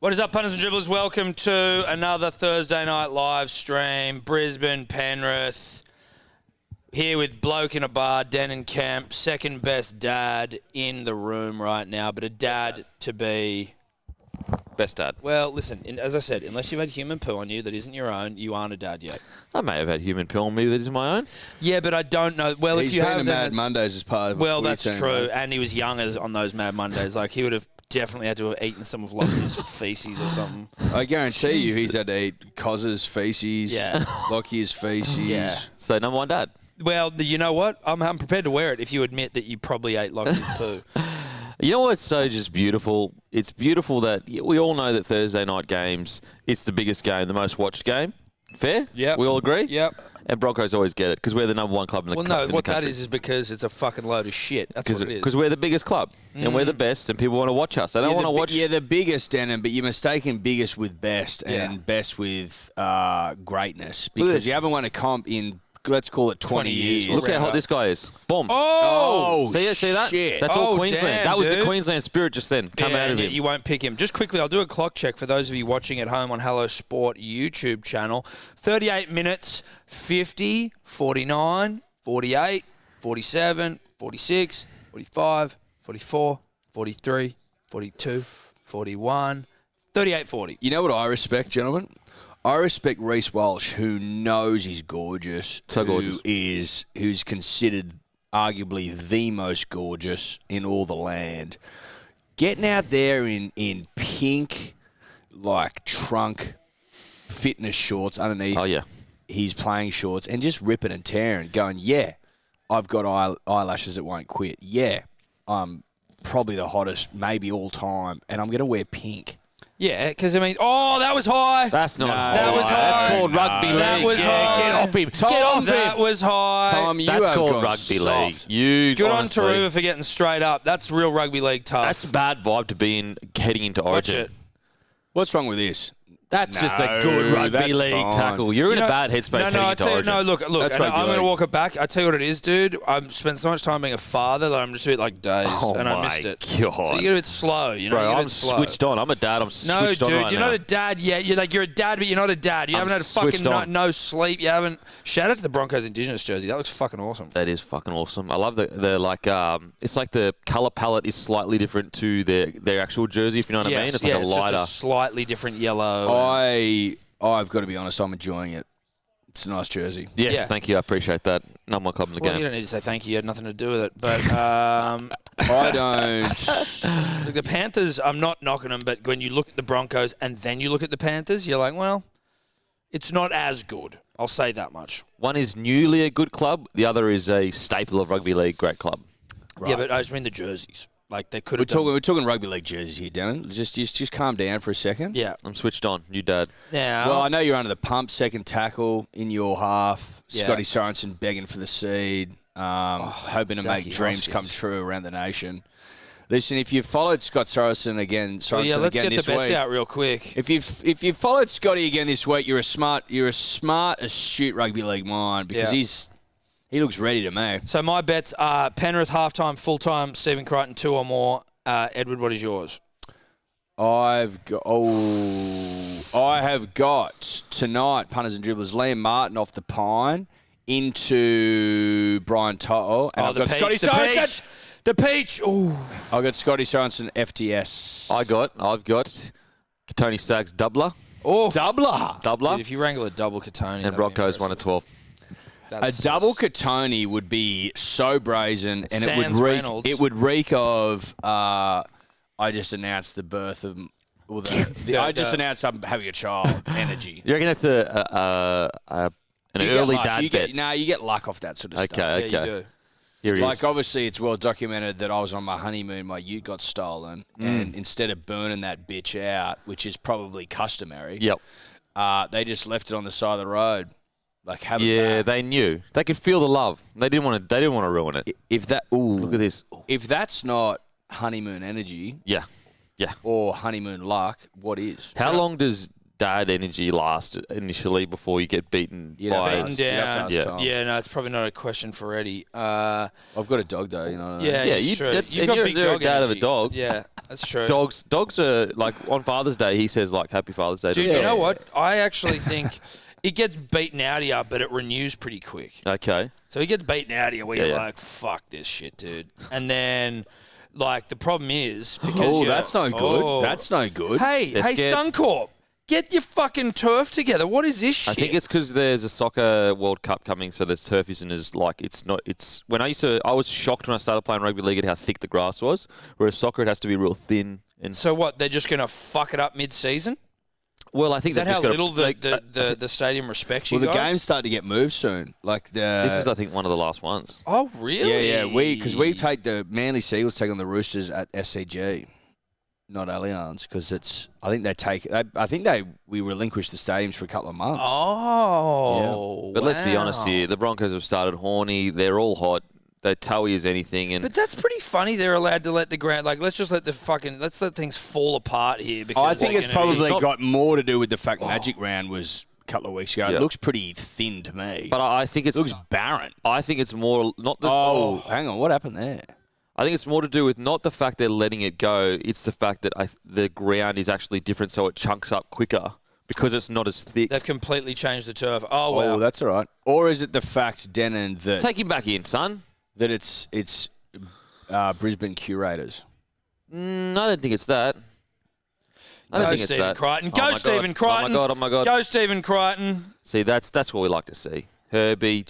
What is up, punters and dribblers? Welcome to another Thursday night live stream. Brisbane, Penrith. Here with Bloke In A Bar, Trenan Kemp, second best dad in the room right now, but a dad to be... Best dad. Well, listen, as I said, unless you've had human poo on you that isn't your own, you aren't a dad yet. I may have had human poo on me that isn't my own. Yeah, but I don't know. Well, He's if you been have to them, Mad Mondays as part of a well, footy that's team, true, mate. and he was young on those Mad Mondays. Like, he would have definitely had to have eaten some of Lockie's feces or something. I guarantee you he's had to eat Coz's feces, Yeah. Lockie's feces. Yeah. So number one dad. Well, you know what? I'm prepared to wear it if you admit that you probably ate Lockie's poo. You know what's so just beautiful? It's beautiful that we all know that Thursday night games, it's the biggest game, the most watched game. Fair? Yep. We all agree? Yep. And Broncos always get it because we're the number one club in the country. Well, no, what that is because it's a fucking load of shit. That's what it is. Because we're the biggest club and we're the best and people want to watch us. They don't want to watch... You're the biggest, Denon, but you're mistaken biggest with best and best with greatness because you haven't won a comp in... Let's call it 20 years. Look how hot this guy is. Boom. Oh, see that? Shit. That's all Queensland. Damn, that was dude. the Queensland spirit just then. Come out of him. You won't pick him. Just quickly, I'll do a clock check for those of you watching at home on Hello Sport YouTube channel. 38 minutes, 50, 49, 48, 47, 46, 45, 44, 43, 42, 41, 38, 40. You know what I respect, gentlemen? I respect Reece Walsh, who knows he's gorgeous. So gorgeous. Who's considered arguably the most gorgeous in all the land. Getting out there in pink, like trunk fitness shorts underneath his playing shorts and just ripping and tearing, going, yeah, I've got eyelashes that won't quit. Yeah, I'm probably the hottest, maybe all time, and I'm going to wear pink. Yeah, because, I mean, that was high. That's not high. That was high. That's called rugby league. That was high. Get off him. Tom, Get off him. That was high. Tom, you That's have called gone rugby soft. league. Good honestly, on Taruva for getting straight up. That's real rugby league tough. That's a bad vibe to be in heading into Watch Origin. it. What's wrong with this? That's just a No, good rugby that's league fine. tackle. You're in a bad headspace heading I into tell you, Origin. look, That's and rugby I'm going to league. walk it back. I tell you what it is, dude. I've spent so much time being a father that I'm just a bit like dazed, Oh and I my missed it. God. So you get a bit slow, you know. Bro, you get a I'm bit slow. switched on. I'm a dad. I'm No, switched on dude, right you're now. not a dad yet. You're a dad, but you're not a dad. You haven't had a switched fucking on. no sleep. You haven't. Shout out to the Broncos Indigenous jersey. That looks fucking awesome. That is fucking awesome. I love the like. It's like the color palette is slightly different to their actual jersey. If you know what I mean, it's like a lighter. Just a slightly different yellow. I've got to be honest, I'm enjoying it. It's a nice jersey. Yes, Yeah. thank you. I appreciate that. Number one club in the Well, you game. don't need to say thank you. You had nothing to do with it. But I don't. look, the Panthers, I'm not knocking them, but when you look at the Broncos and then you look at the Panthers, you're like, well, it's not as good. I'll say that much. One is newly a good club. The other is a staple of rugby league. Great club. Yeah, but I just mean the jerseys. Like, they could have done... We're talking rugby league jerseys here, Darren. Just calm down for a second. Yeah. I'm switched on. New dad. Now, Well, I know you're under the pump. Second tackle in your half. Yeah. Scotty Sorensen begging for the seed. Hoping to make Zachy dreams Hoskins. come true around the nation. Listen, if you've followed Scott Sorensen again, let's get the this bets week, out real quick. If you've followed Scotty again this week, you're a smart, astute rugby league mind because he looks ready to me. So my bets are Penrith halftime, full-time, Stephen Crichton 2 or more. Edward, what is yours? I have got tonight, punters and dribblers, Liam Martin off the pine into Brian Toto. And I've got Scotty Sorensen. The peach. Ooh. I've got Scotty Sorensen FTS. I've got Tony Staggs doubler. Oh. Doubler. Dude, if you wrangle a double Katoni. And Broncos 1 to 12. A double Katoni would be so brazen, and Reynolds. it would reek of. I just announced the birth of. Well, I just announced I'm having a child. Energy. You reckon that's an early dad bet? No, you get luck off that sort of stuff. Okay. Yeah, you do. Here he Like, is. obviously, it's well documented that I was on my honeymoon, my ute got stolen, and instead of burning that bitch out, which is probably customary, Yep. they just left it on the side of the road. Like, have it Yeah, back. they knew. They could feel the love. They didn't want to ruin it. If that, Look at this. if that's not honeymoon energy Yeah. or honeymoon luck, what is? How long does dad energy last initially before you get beaten You'd have by? to Beaten ask- you'd have to down. ask Yeah. Tom. Yeah, no, it's probably not a question for Eddie. I've got a dog though, you know. Yeah, Yeah, it's you- true. that- You've and got you're big a dog dad of a energy. dog. Yeah. That's true. Dogs are like on Father's Day. He says like Happy Father's Day. to Dude, the you dog. know what? I actually think it gets beaten out of you, but it renews pretty quick. Okay. So he gets beaten out of you where you're Yeah. like, fuck this shit, dude. And then, like, the problem is because Oh, you're- that's no good. That's no good. Hey, They're hey, scared. Suncorp, get your fucking turf together. What is this shit? I think it's because there's a soccer World Cup coming, so the turf isn't as like it's not. It's when I was shocked when I started playing rugby league at how thick the grass was. Whereas soccer, it has to be real thin. And So what? They're just gonna fuck it up mid-season? well, I think Is that they've how just little got the stadium respects you Well, the guys? game's starting to get moved soon. Like the This is, I think, one of the last ones. Oh, really? yeah. We take the Manly Seagulls take on the Roosters at SCG, not Allianz, because it's. I think we relinquished the stadiums for a couple of months. Oh, But let's be honest wow. here: the Broncos have started horny. They're all hot. They're towy as anything, and But that's pretty funny. They're allowed to let the ground let's let things fall apart here. Because I think they're it's gonna be- probably got more to do with the fact Magic Round was a couple of weeks ago. Yeah. It looks pretty thin to me. but I think it looks barren. I think it's more not the. Hang on, what happened there? I think it's more to do with not the fact they're letting it go. It's the fact that the ground is actually different, so it chunks up quicker because it's not as thick. They've completely changed the turf. Oh, wow. Oh, that's all right. Or is it the fact, Denon, that Take him back in, son. it's Brisbane Curators? I don't think it's that. I don't Go think it's Stephen that. Crichton. Oh Go my God. Stephen Crichton. Oh my god. Go Stephen Crichton. See, that's what we like to see. Herbie,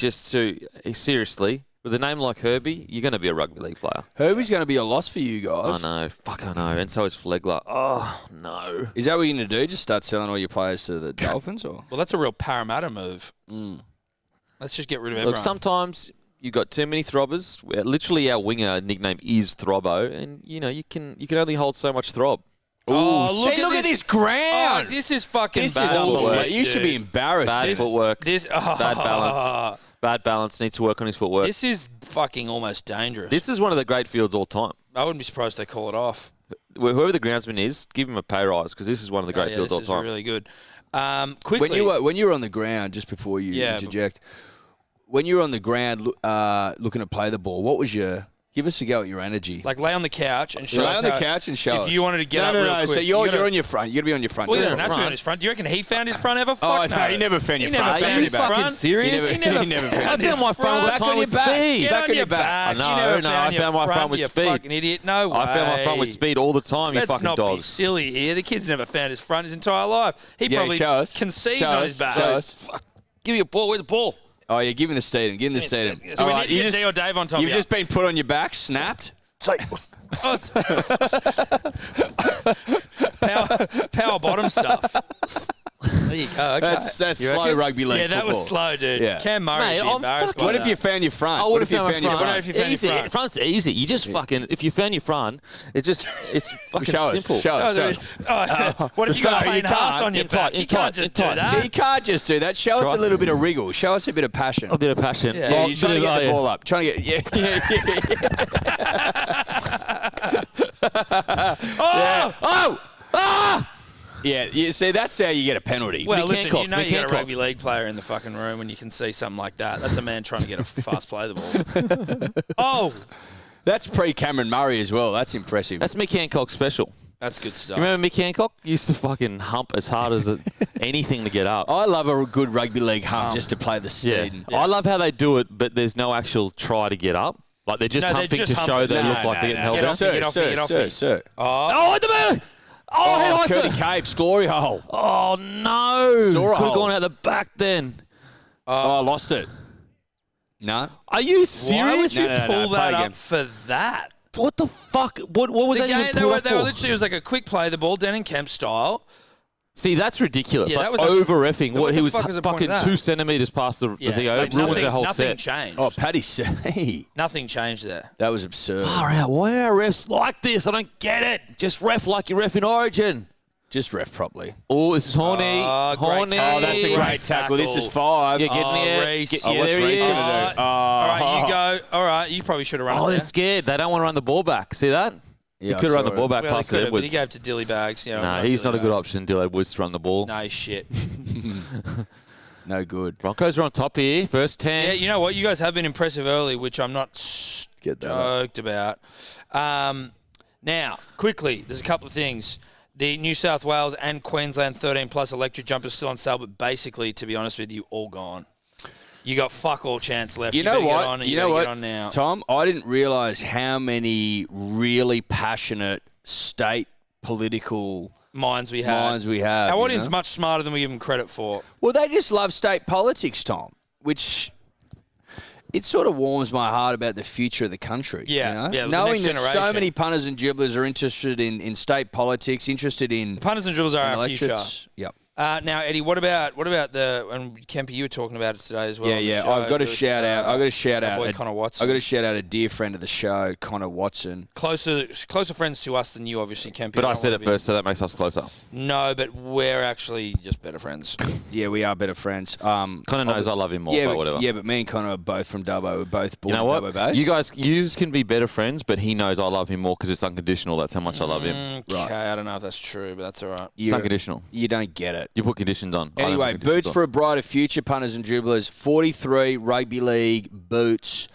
seriously, with a name like Herbie, you're going to be a rugby league player. Herbie's going to be a loss for you I guys. know. Fuck, I know. And so is Flegler. Oh, no. Is that what you're going to do? Just start selling all your players to the Dolphins? Or Well, that's a real Parramatta move. Let's just get rid of everyone. Look, sometimes you've got too many throbbers. Literally, our winger nickname is Throbbo, and, you can only hold so much throb. Oh, look at this ground. Oh, this is fucking This is bad. unbelievable. You should be dude. embarrassed. Bad footwork. Bad balance. Bad balance. Needs to work on his footwork. This is fucking almost dangerous. This is one of the great fields all time. I wouldn't be surprised if they call it off. Whoever the groundsman is, give him a pay rise because this is one of the great fields all This time. is really good. Quickly, When you were on the ground, just before you interject, when you were on the ground looking to play the ball, what was your... Give us a go at your energy. like lay on the couch and show Lay us on the how- couch and show us. If you wanted to get up no, real no. quick, So you're gotta- on your front. You got to be on your front. Well, he You're doesn't have to be front. on his front. Do you reckon he found his front ever? Oh, Fuck no, he never found your He front. never Back found on his your back. front. serious? He never never found found I found my front all the Back time on with your back. speed. Get Back on on your your back. back. I You know, never no, found I your found my front with you speed. fucking idiot. No way. I found my front with speed all the time, you Let's fucking not be dogs. silly here. The kid's never found his front his entire life. He Yeah, probably show us. conceived Show on us. his back. Show us. Give me a ball. Where's the ball? Oh, yeah, give him the Stadium. Give him the Stadium. So we All need right, to get D or Dave on top of You've you. just been put on your back, snapped. Oh, power bottom stuff. There you go. Okay. That's You slow reckon? rugby league Yeah, that was football. slow, dude. Yeah. Cam Murray Mate, should be I'm embarrassed by What that. if you found your front? I What would if have you found found my your front. What if you found your Easy. front? Front's easy. You just fucking, if you found your front, it's fucking Show us. simple. Show us. Oh, what if you got a No, you plain ass can't. on your In tight, back? in You can't tight, just in do tight. that. You can't just do that. Show us Try. a little bit of wriggle. Show us a bit of passion. A bit of passion. Yeah. Yeah, Well, you're trying to bit of- get the yeah. ball up. Trying to get yeah. You see, that's how you get a penalty. Well, Mick listen, Hancock, you know Mick you got a Hancock. rugby league player in the fucking room when you can see something like that. That's a man trying to get a fast play the ball. Oh, That's pre-Cameron Murray as well. That's impressive. That's Mick Hancock special. that's good stuff. You remember Mick Hancock? He used to fucking hump as hard as anything to get up. I love a good rugby league hump just to play the steed. I love how they do it, but there's no actual try to get up. Like they're just No, they're humping just to show humping. they No, look like no, they're getting no. held Get down. off me, get off me, get off me. Sir. Oh, at the back! Oh, Oh, Cody Capes, glory hole. oh no! Saw a Could have hole. gone out the back then. Oh, I lost it. No. Are you Why would serious? you No, no, no, pull play that again. up for that? What the fuck? What was The that game, even they pulled were up for? literally, it was like a quick play, the ball, Trenan Kemp style. See, that's ridiculous. Yeah, like that was over effing. what What the he was fuck is the point fucking of that? 2 centimeters past the thing. like Ruins the whole nothing set. changed. Oh, Paddy C. Nothing changed there. That was absurd. Far out. Why are refs like this? I don't get it. Just ref like you ref in Origin. Just ref properly. Oh, this is horny. Oh, great horny. tackle. Oh, that's a great tackle. This is 5. You're getting there. Reece. Get, Oh, yeah, what's there he Reece is. gonna do? All right, you go. All right, you probably should have run Oh, it they're there. scared. They don't want to run the ball back. See that? Yeah, he I could have run saw the it. ball back Well, he past could have, but Edwards. he gave to Dilly Bags. You know, Nah, not he's Dilly not a good Bags. option. Dylan Edwards to run the ball. No shit. No good. Broncos are on top here. First 10. Yeah, you know what? You guys have been impressive early, which I'm not Get that up. stoked about. Now, quickly, there's a couple of things. The New South Wales and Queensland 13+ electric jumpers still on sale, but basically, to be honest with you, all gone. You got fuck all chance left. You know what? Get on now. Tom, I didn't realise how many really passionate state political minds we have. Our Our audience is much smarter than we give them credit for. Well, they just love state politics, Tom, which it sort of warms my heart about the future of the country. Yeah, you know? yeah. Knowing the next that so generation. many punters and dribblers are interested in state politics, interested in Punters and dribblers are our future. electorates. Yep. Now, Eddie, what about the and Kempy? You were talking about it today as well. on the Yeah. show. I've got to shout out. I've got to shout our out. boy Connor Watson. I've got to shout out a dear friend of the show, Connor Watson. Closer friends to us than you, obviously, Kempy. But I said it first, so that makes us closer. No, but we're actually just better friends. Yeah, we are better friends. Connor knows I love him more, but whatever. Yeah, but me and Connor are both from Dubbo. We're both born You know in what? Dubbo base. You can be better friends, but he knows I love him more because it's unconditional. That's how much I love him. Okay, Right. I don't know if that's true, but that's all right. It's unconditional. You don't get it. You put conditions on. I don't Anyway, put conditions boots on. for a brighter future, punters and dribblers. 43 rugby league boots,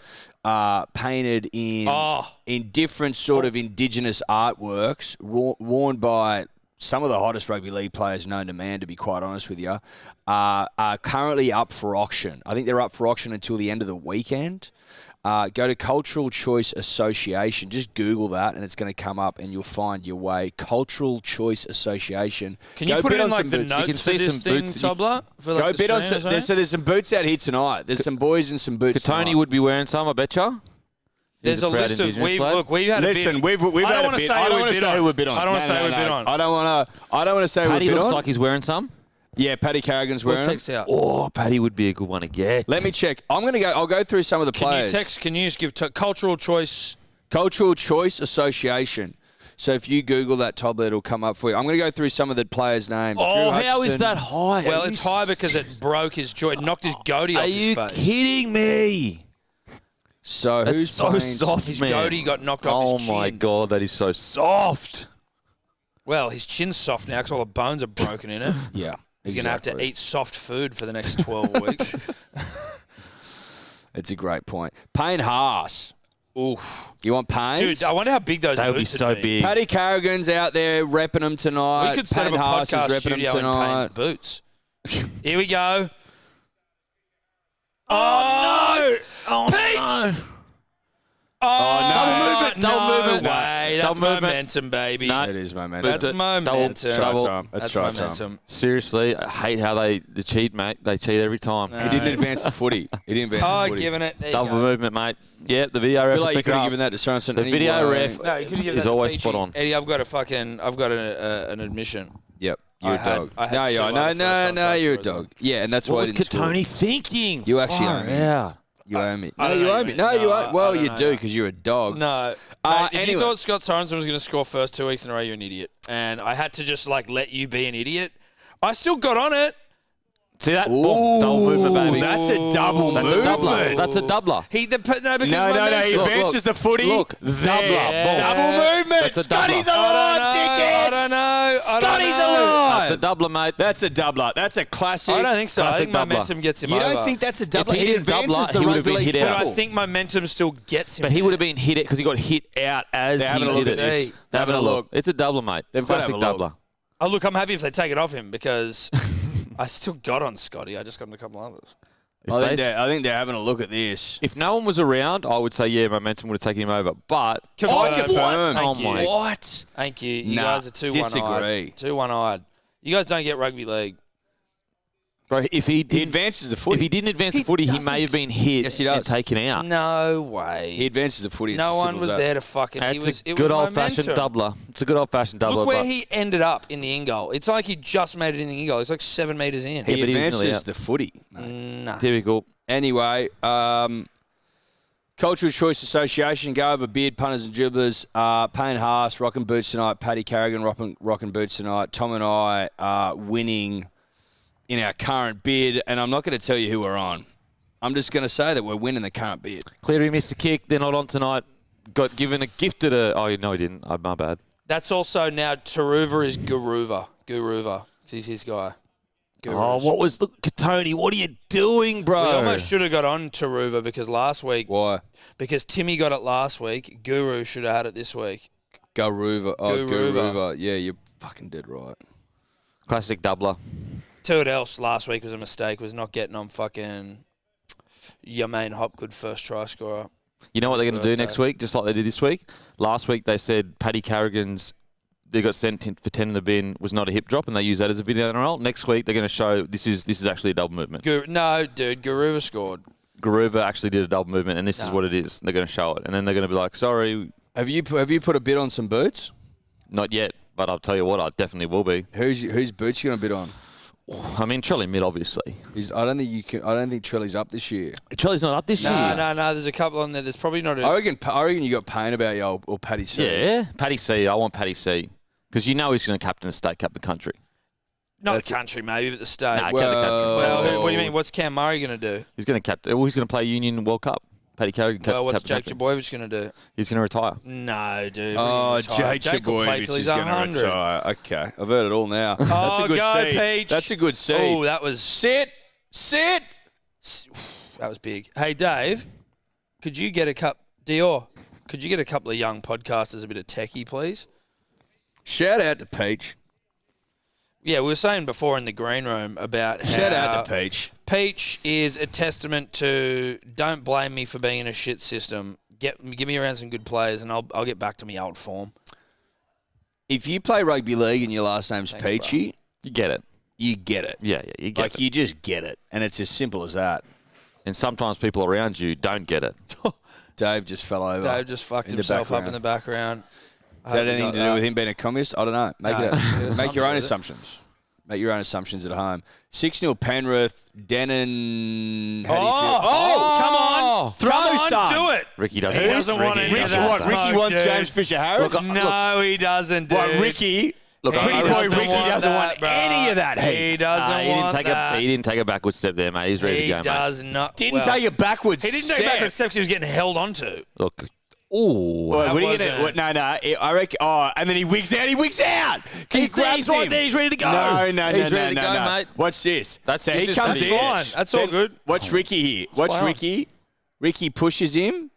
painted in different sort of indigenous artworks, worn by some of the hottest rugby league players known to man, to be quite honest with you, are currently up for auction. I think they're up for auction until the end of the weekend. Go to Cultural Choice Association. Just Google that, and it's going to come up, and you'll find your way. Cultural Choice Association. Can you Go put bid it in on like some the boots. You notes can for see this some thing, boots. Tobler? For like Go the bid on stream or some. something? So there's some boots out here tonight. There's some boys in some boots. Tony tonight. would be wearing some, I betcha. There's a list of we've we've had a Listen, bid. we've I had don't a want to bid. say I don't who want we to bid say on. who we bid on. I don't want to say who we bid on. I don't want to say who we Paddy bid looks on. like he's wearing some. Yeah, Paddy Carrigan's We'll wearing. text out. Oh, Paddy would be a good one to get. Let me check. I'll go through some of the Can players. you text? Can you just give Cultural Choice? Cultural Choice Association. So if you Google that, Tobler, it'll come up for you. I'm going to go through some of the players' names. Oh, Drew how is Hutchison. that high? Well, it's high because it broke his jaw. It knocked his goatee off Are his you face. kidding me? So That's who's so playing? soft, His man. goatee got knocked off his chin. Oh my god, that is so soft. Well, his chin's soft now because all the bones are broken in it. Yeah. He's going to have to eat soft food for the next 12 weeks. It's a great point. Payne Haas. Oof. You want Payne? Dude, I wonder how big those That would be boots so would big. Paddy Carrigan's out there repping them tonight. We could set Payne up a Haas is podcast repping them studio in tonight. Payne's boots. Here we go. Oh, no! Oh, Peach! no. Oh, Double movement. Way. That's Double movement. momentum, baby. No. It is momentum. That's Double momentum. trouble. That's That's try time. momentum. Seriously, I hate how they cheat, mate. They cheat every time. He didn't advance the footy. He didn't advance the Oh, footy. giving it. There you Double go. movement, mate. Yeah, the video I ref feel will like you pick could it have up. given that to Sorensen. The video anyway. ref No, you could have given is that to always Peachy. spot on. Eddie, I've got an admission. Yep. You're a dog. I had No, two you are. other No, first no, times no, last you're a season. dog. Yeah, and that's What why was I didn't score. Katoni thinking? You actually Far owe me. out. You owe me. I No, don't you know owe you me. mean. No, you No, owe. Well, I don't you know do that. because you're a dog. No. Mate, if anyway. you thought Scott Sorensen was going to score first 2 weeks in a row, you're an idiot. And I had to just let you be an idiot. I still got on it. See that? Boom. Double movement, baby. That's a double That's a movement. doubler. That's a doubler. Because No, he Look, advances the footy. Look, there. doubler. Double movement. That's a Scotty's doubler. alive, I dickhead. don't know. Scotty's That's alive. a doubler, mate. That's a doubler. That's a classic. I don't think so. I Classic think doubler. momentum gets him You over. don't think that's a doubler? he It didn't advances doubler, the he would rugby have been league hit But out. I football. think momentum still gets him. But he would have been hit it because he got hit out as They're he having a did look it. at this. They're having a look. It's a doubler, mate. They've got to have Classic a look. doubler. Oh, look, I'm happy if they take it off him because I still got on Scotty. I just got him a couple others. I think they're having a look at this. If no one was around, I would say, yeah, momentum would have taken him over. But I confirm. Thank you. What? Thank you. You Nah, guys are too disagree. one-eyed. Too one-eyed. You guys don't get rugby league. bro, if he He didn't, advances the footy. if he didn't advance the footy, he may have been hit Yes, he and does. taken out. No way. He advances the footy. It's No as one simple was as that. there to fucking. It's It a good was old-fashioned momentum. doubler. It's a good old-fashioned doubler. Look where but he ended up in the in goal. It's like he just made it in the in goal. It's like 7 metres in. Yeah, He but he was nearly advances out. the footy. Nah. Typical. Anyway, Cultural Choice Association, go over beard punters and dribblers. Payne Haas, rocking boots tonight. Paddy Carrigan, rocking boots tonight. Tom and I are winning in our current bid, and I'm not going to tell you who we're on. I'm just going to say that we're winning the current bid. Cleary missed a kick. They're not on tonight. Got given a gifted a. Oh no, he didn't. My bad. That's also now Taruva is Guruva. 'Cause he's his guy. Oh, what was look, Katoni? What are you doing, bro? We almost should have got on Taruva because last week, Why? because Timmy got it last week, Guru should have had it this week. Garuva. Oh, Garuva. Garuva. Yeah, you're fucking dead right. Classic doubler. Tell what else last week was a mistake was not getting on fucking Jermaine Hopgood first try scorer. You know what they're going to do next week, just like they did this week? Last week they said Paddy Carrigan's, they got sent for 10 in the bin, was not a hip drop, and they use that as a video NRL. Next week they're going to show this is actually a double movement. No, dude, Garuva scored. Garuva actually did a double movement, and this is what it is. They're going to show it, and then they're going to be like, sorry. Have you put a bid on some boots? Not yet, but I'll tell you what, I definitely will be. Whose boots you going to bid on? I mean, Trelly mid, obviously. I don't think Trelly's up this year. Trelly's not up this year. No. There's a couple on there. There's probably not. I reckon you got pain about you or Paddy C. Yeah, Paddy C. I want Paddy C. Because you know he's going to captain a state, captain the country. Not the country, maybe, but the state. Nah, Well, what do you mean? What's Cam Murray going to do? He's going to captain. Well, he's going to play Union World Cup. Paddy Carrigan captain. Well, what's Jake captain. Trbojevic going to do? He's going to retire. No, dude. Oh, Jake will play till he's 100. Okay, I've heard it all now. That's Oh, a good go, seed. Peach. That's a good seed. Oh, that was... Sit. That was big. Hey, Dave, could you get a couple of young podcasters a bit of techie, please? Shout out to Peach. Yeah, we were saying before in the green room about how... Shout out to Peach. Peach is a testament to don't blame me for being in a shit system. Give me around some good players and I'll get back to my old form. If you play rugby league and your last name's Peachy, You get it. you get it. Yeah, you get it. You just get it. And it's as simple as that. And sometimes people around you don't get it. Dave just fell over. Dave just fucked in the himself up background. in the background. Is that anything to do with him being a communist? I don't know. Make your own with it. assumptions. Make your own assumptions at home. 6-0 Penrith. Denon. How do you Come on. Throw, Come on, son. do it. Ricky doesn't He want doesn't want any of Ricky, that what? smoke, Ricky wants dude. James Fisher-Harris? No, he doesn't, dude. What, Ricky? Look, He Pretty boy doesn't Ricky doesn't want bro. any of that. He doesn't he want didn't take that. he didn't take a backward step there, mate. He's ready He to go, does not. Didn't take a backwards He didn't step. take a backward step because he was getting held onto. mate. Look. Ooh. What are you wasn't- gonna, no. I reckon. Oh, and then he wigs out. He grabs right him. there. He's ready to go. No. He's ready to go, mate. Watch this. That's- so this he is comes pretty in. fine. That's all good. Watch Ricky here. Watch fine. Ricky. Ricky pushes him.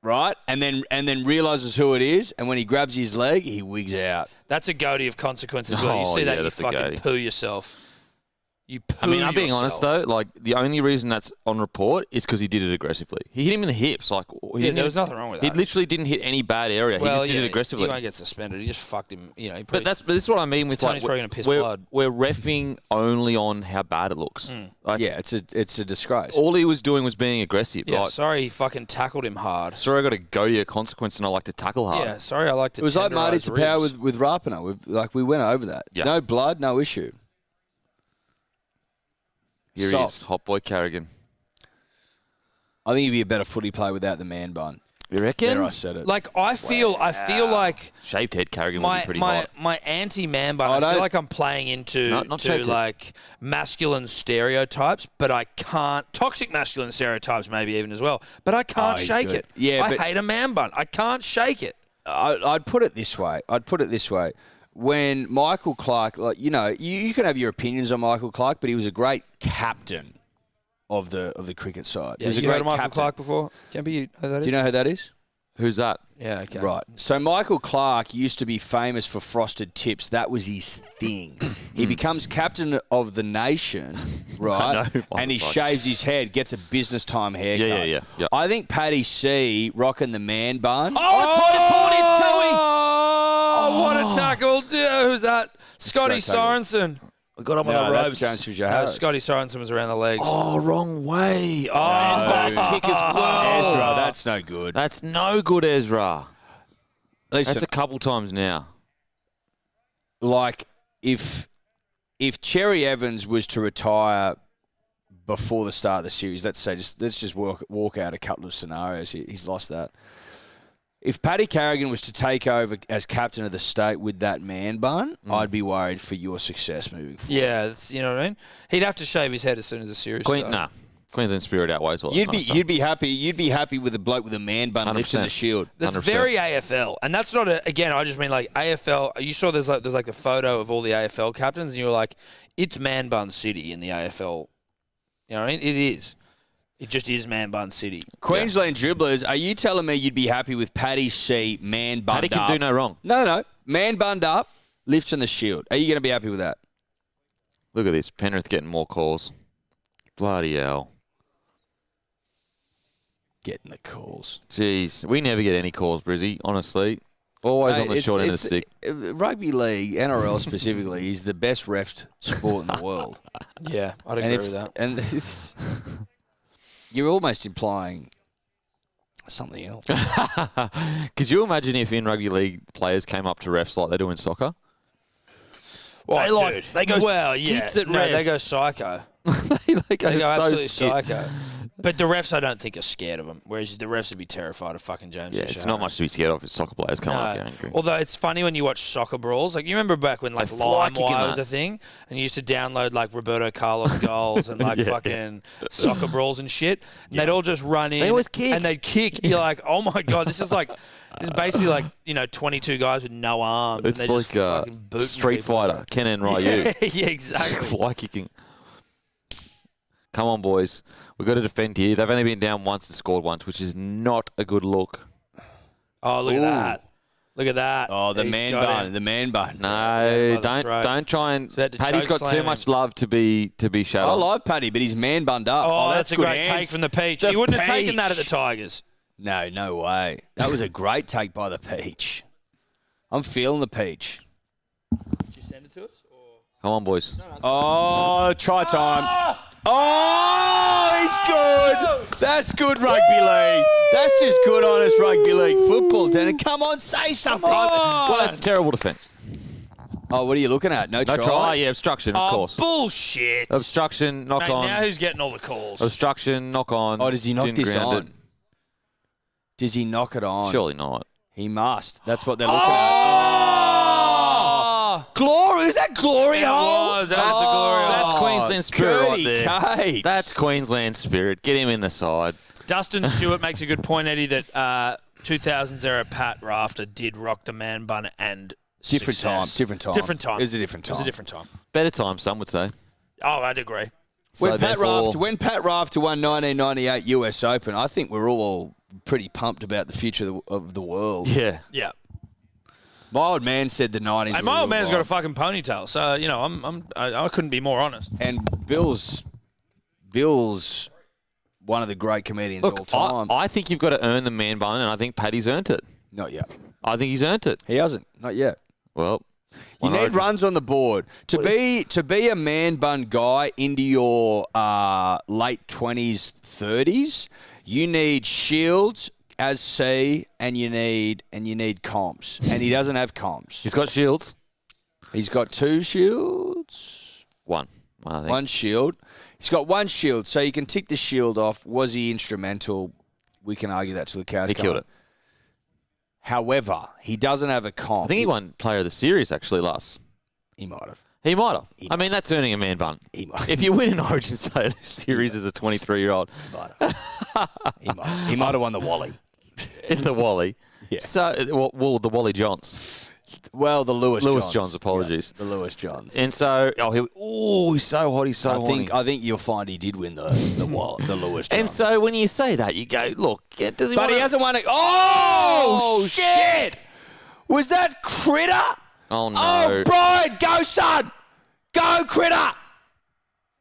Right, and then realizes who it is, and when he grabs his leg, he wigs out. That's a goatee of consequence as well. You Oh, see that, yeah, you that's a fucking goatee. poo yourself. You poo I mean, I'm being honest though. yourself. Like the only reason that's on report is because he did it aggressively. He hit him in the hips. Like there was nothing wrong with He that. literally didn't hit any bad area. He just did it aggressively. He won't get suspended. He just fucked him. You know, But this is what I mean with Tony's like probably gonna piss we're, blood. we're reffing only on how bad it looks. Like, Yeah, it's a disgrace. all he was doing was being aggressive. yeah. Like, Sorry, he fucking tackled him hard. sorry, I got to go to your consequence, and I like to tackle hard. Yeah, sorry, I like to. It was like Marty tenderise to power ribs. with Rapana. We went over that. Yeah. No blood, no issue. Here he Soft. is, hot boy Carrigan. I think he'd be a better footy player without the man bun. You reckon? There, I said it. Like I feel like Shaved head Carrigan would my be pretty my hot. my anti-man bun. I I feel don't- like I'm playing into No, not to shaved head. like masculine stereotypes, but I can't. Toxic masculine stereotypes maybe even as well, but I can't he's shake good. it. Yeah, I but- hate a man bun. I can't shake it. I'd put it this way. When Michael Clark, like you can have your opinions on Michael Clark, but he was a great captain of the cricket side. Yeah, he was a you great heard of Michael captain. Clark before? Kemper, you know who that is? Do you know who that is? Who's that? Yeah, okay. Right. So Michael Clark used to be famous for frosted tips. That was his thing. He becomes captain of the nation, right? know who Michael And he Clark is. shaves his head, gets a business time haircut. Yeah. I think Paddy C rocking the man bun. Oh, what a tackle. Who's that? Scotty great tackle. Sorensen. We got him No, on the that's ropes. James Fisher No, Harris. Scotty Sorensen was around the legs. Oh, wrong way. Oh, No. back kick as well. Ezra, that's no good. That's no good, Ezra. Listen, That's a couple times now. like if Cherry Evans was to retire before the start of the series, let's just walk out a couple of scenarios. He's lost that. If Paddy Carrigan was to take over as captain of the state with that man bun, I'd be worried for your success moving forward. Yeah, that's, you know what I mean? He'd have to shave his head as soon as the series started. Queensland spirit outweighs all that You'd kind of stuff. be happy with a bloke with a man bun lifting 100%. the shield. That's 100%. very AFL, and that's not again. I just mean like AFL. You saw there's like the photo of all the AFL captains, and you were like, it's man bun city in the AFL. You know what I mean? It is. It just is man bun city. Queensland dribblers, are you telling me you'd be happy with Paddy C, man bunned Paddy up? can do no wrong. No. Man bunned up, lifts in the shield. Are you going to be happy with that? Look at this. Penrith getting more calls. Bloody hell. Getting the calls. Jeez. We never get any calls, Brizzy, honestly. Always on the short end of the stick. Rugby league, NRL specifically, is the best refed sport in the world. Yeah, I'd agree with that. And you're almost implying something else. Could you imagine if in rugby league players came up to refs like they do in soccer? Well, they go skits at refs. No, they go psycho. they go so absolutely skits. psycho. But the refs, I don't think, are scared of them. Whereas the refs would be terrified of fucking James Fisher. It's not much to be scared of if soccer players come up here angry. Although it's funny when you watch soccer brawls. Like, you remember back when, like, LimeWire was a thing? And you used to download, like, Roberto Carlos goals and, like, fucking soccer brawls and shit. And they'd all just run in. They always kick. And they'd kick. You're like, oh, my God, this is basically like, 22 guys with no arms. It's and they're like just fucking booting Street people. Fighter, Ken and Ryu. Yeah, exactly. Fly kicking. Come on, boys. We've got to defend here. They've only been down once and scored once, which is not a good look. Oh, look at that. Look at that. Oh, the man bun. The man bun. No, don't try and. Paddy's got too much love to be shut I on. like Paddy, but he's man bunned up. Oh, that's a great take from the Peach. He wouldn't have taken that at the Tigers. No way. That was a great take by the Peach. I'm feeling the Peach. Did you send it to us? Come on, boys. Oh, try time. Oh, he's good. That's good rugby league. That's just good, honest rugby league football, Dennis. Come on, say something. Well, that's a terrible defence. Oh, what are you looking at? No try? Oh, yeah, obstruction, of course. Bullshit. Obstruction, knock on. Now who's getting all the calls? Obstruction, knock on. Oh, does he knock this ground on? Does he knock it on? Surely not. He must. That's what they're looking at. Glory. Is that glory hole? That's a glory hole. That's Queensland spirit right there. Cates. That's Queensland spirit. Get him in the side. Dustin Stewart makes a good point, Eddie, that 2000s era Pat Rafter did rock the man bun and Different time. It was a different time. Better time, some would say. Oh, I'd agree. When Pat Rafter won 1998 US Open, I think we're all pretty pumped about the future of the world. Yeah. Yeah. My old man said the 90s. Hey, my old man's got a fucking ponytail, so I couldn't be more honest. And Bill's one of the great comedians all time. I think you've got to earn the man bun, and I think Paddy's earned it. Not yet. I think he's earned it. He hasn't. Not yet. Well, you need runs on the board to be a man bun guy into your late 20s, 30s. You need Shields as C, and you need comps, and he doesn't have comps. He's got shields. He's got 2 shields. One, I think. One shield. He's got 1 shield, so you can tick the shield off. Was he instrumental? We can argue that to the cows. He killed it. However, he doesn't have a comp. I think he won Player of the Series actually last. He might have. He might have. I mean, that's earning a man bun. He might. If you win an Origin Series as a 23-year-old. He might have won the Wally. In the Wally. Yeah. So, the Wally Johns. Well, the Lewis Johns, apologies. Yeah, the Lewis Johns. And so, he's so hot, he's so hot. I think you'll find he did win the Lewis Johns. And so when you say that, you go, look, does he but he hasn't won it. Oh, shit! Was that Critter? Oh, no. Oh, Brian, go, son! Go, Critter!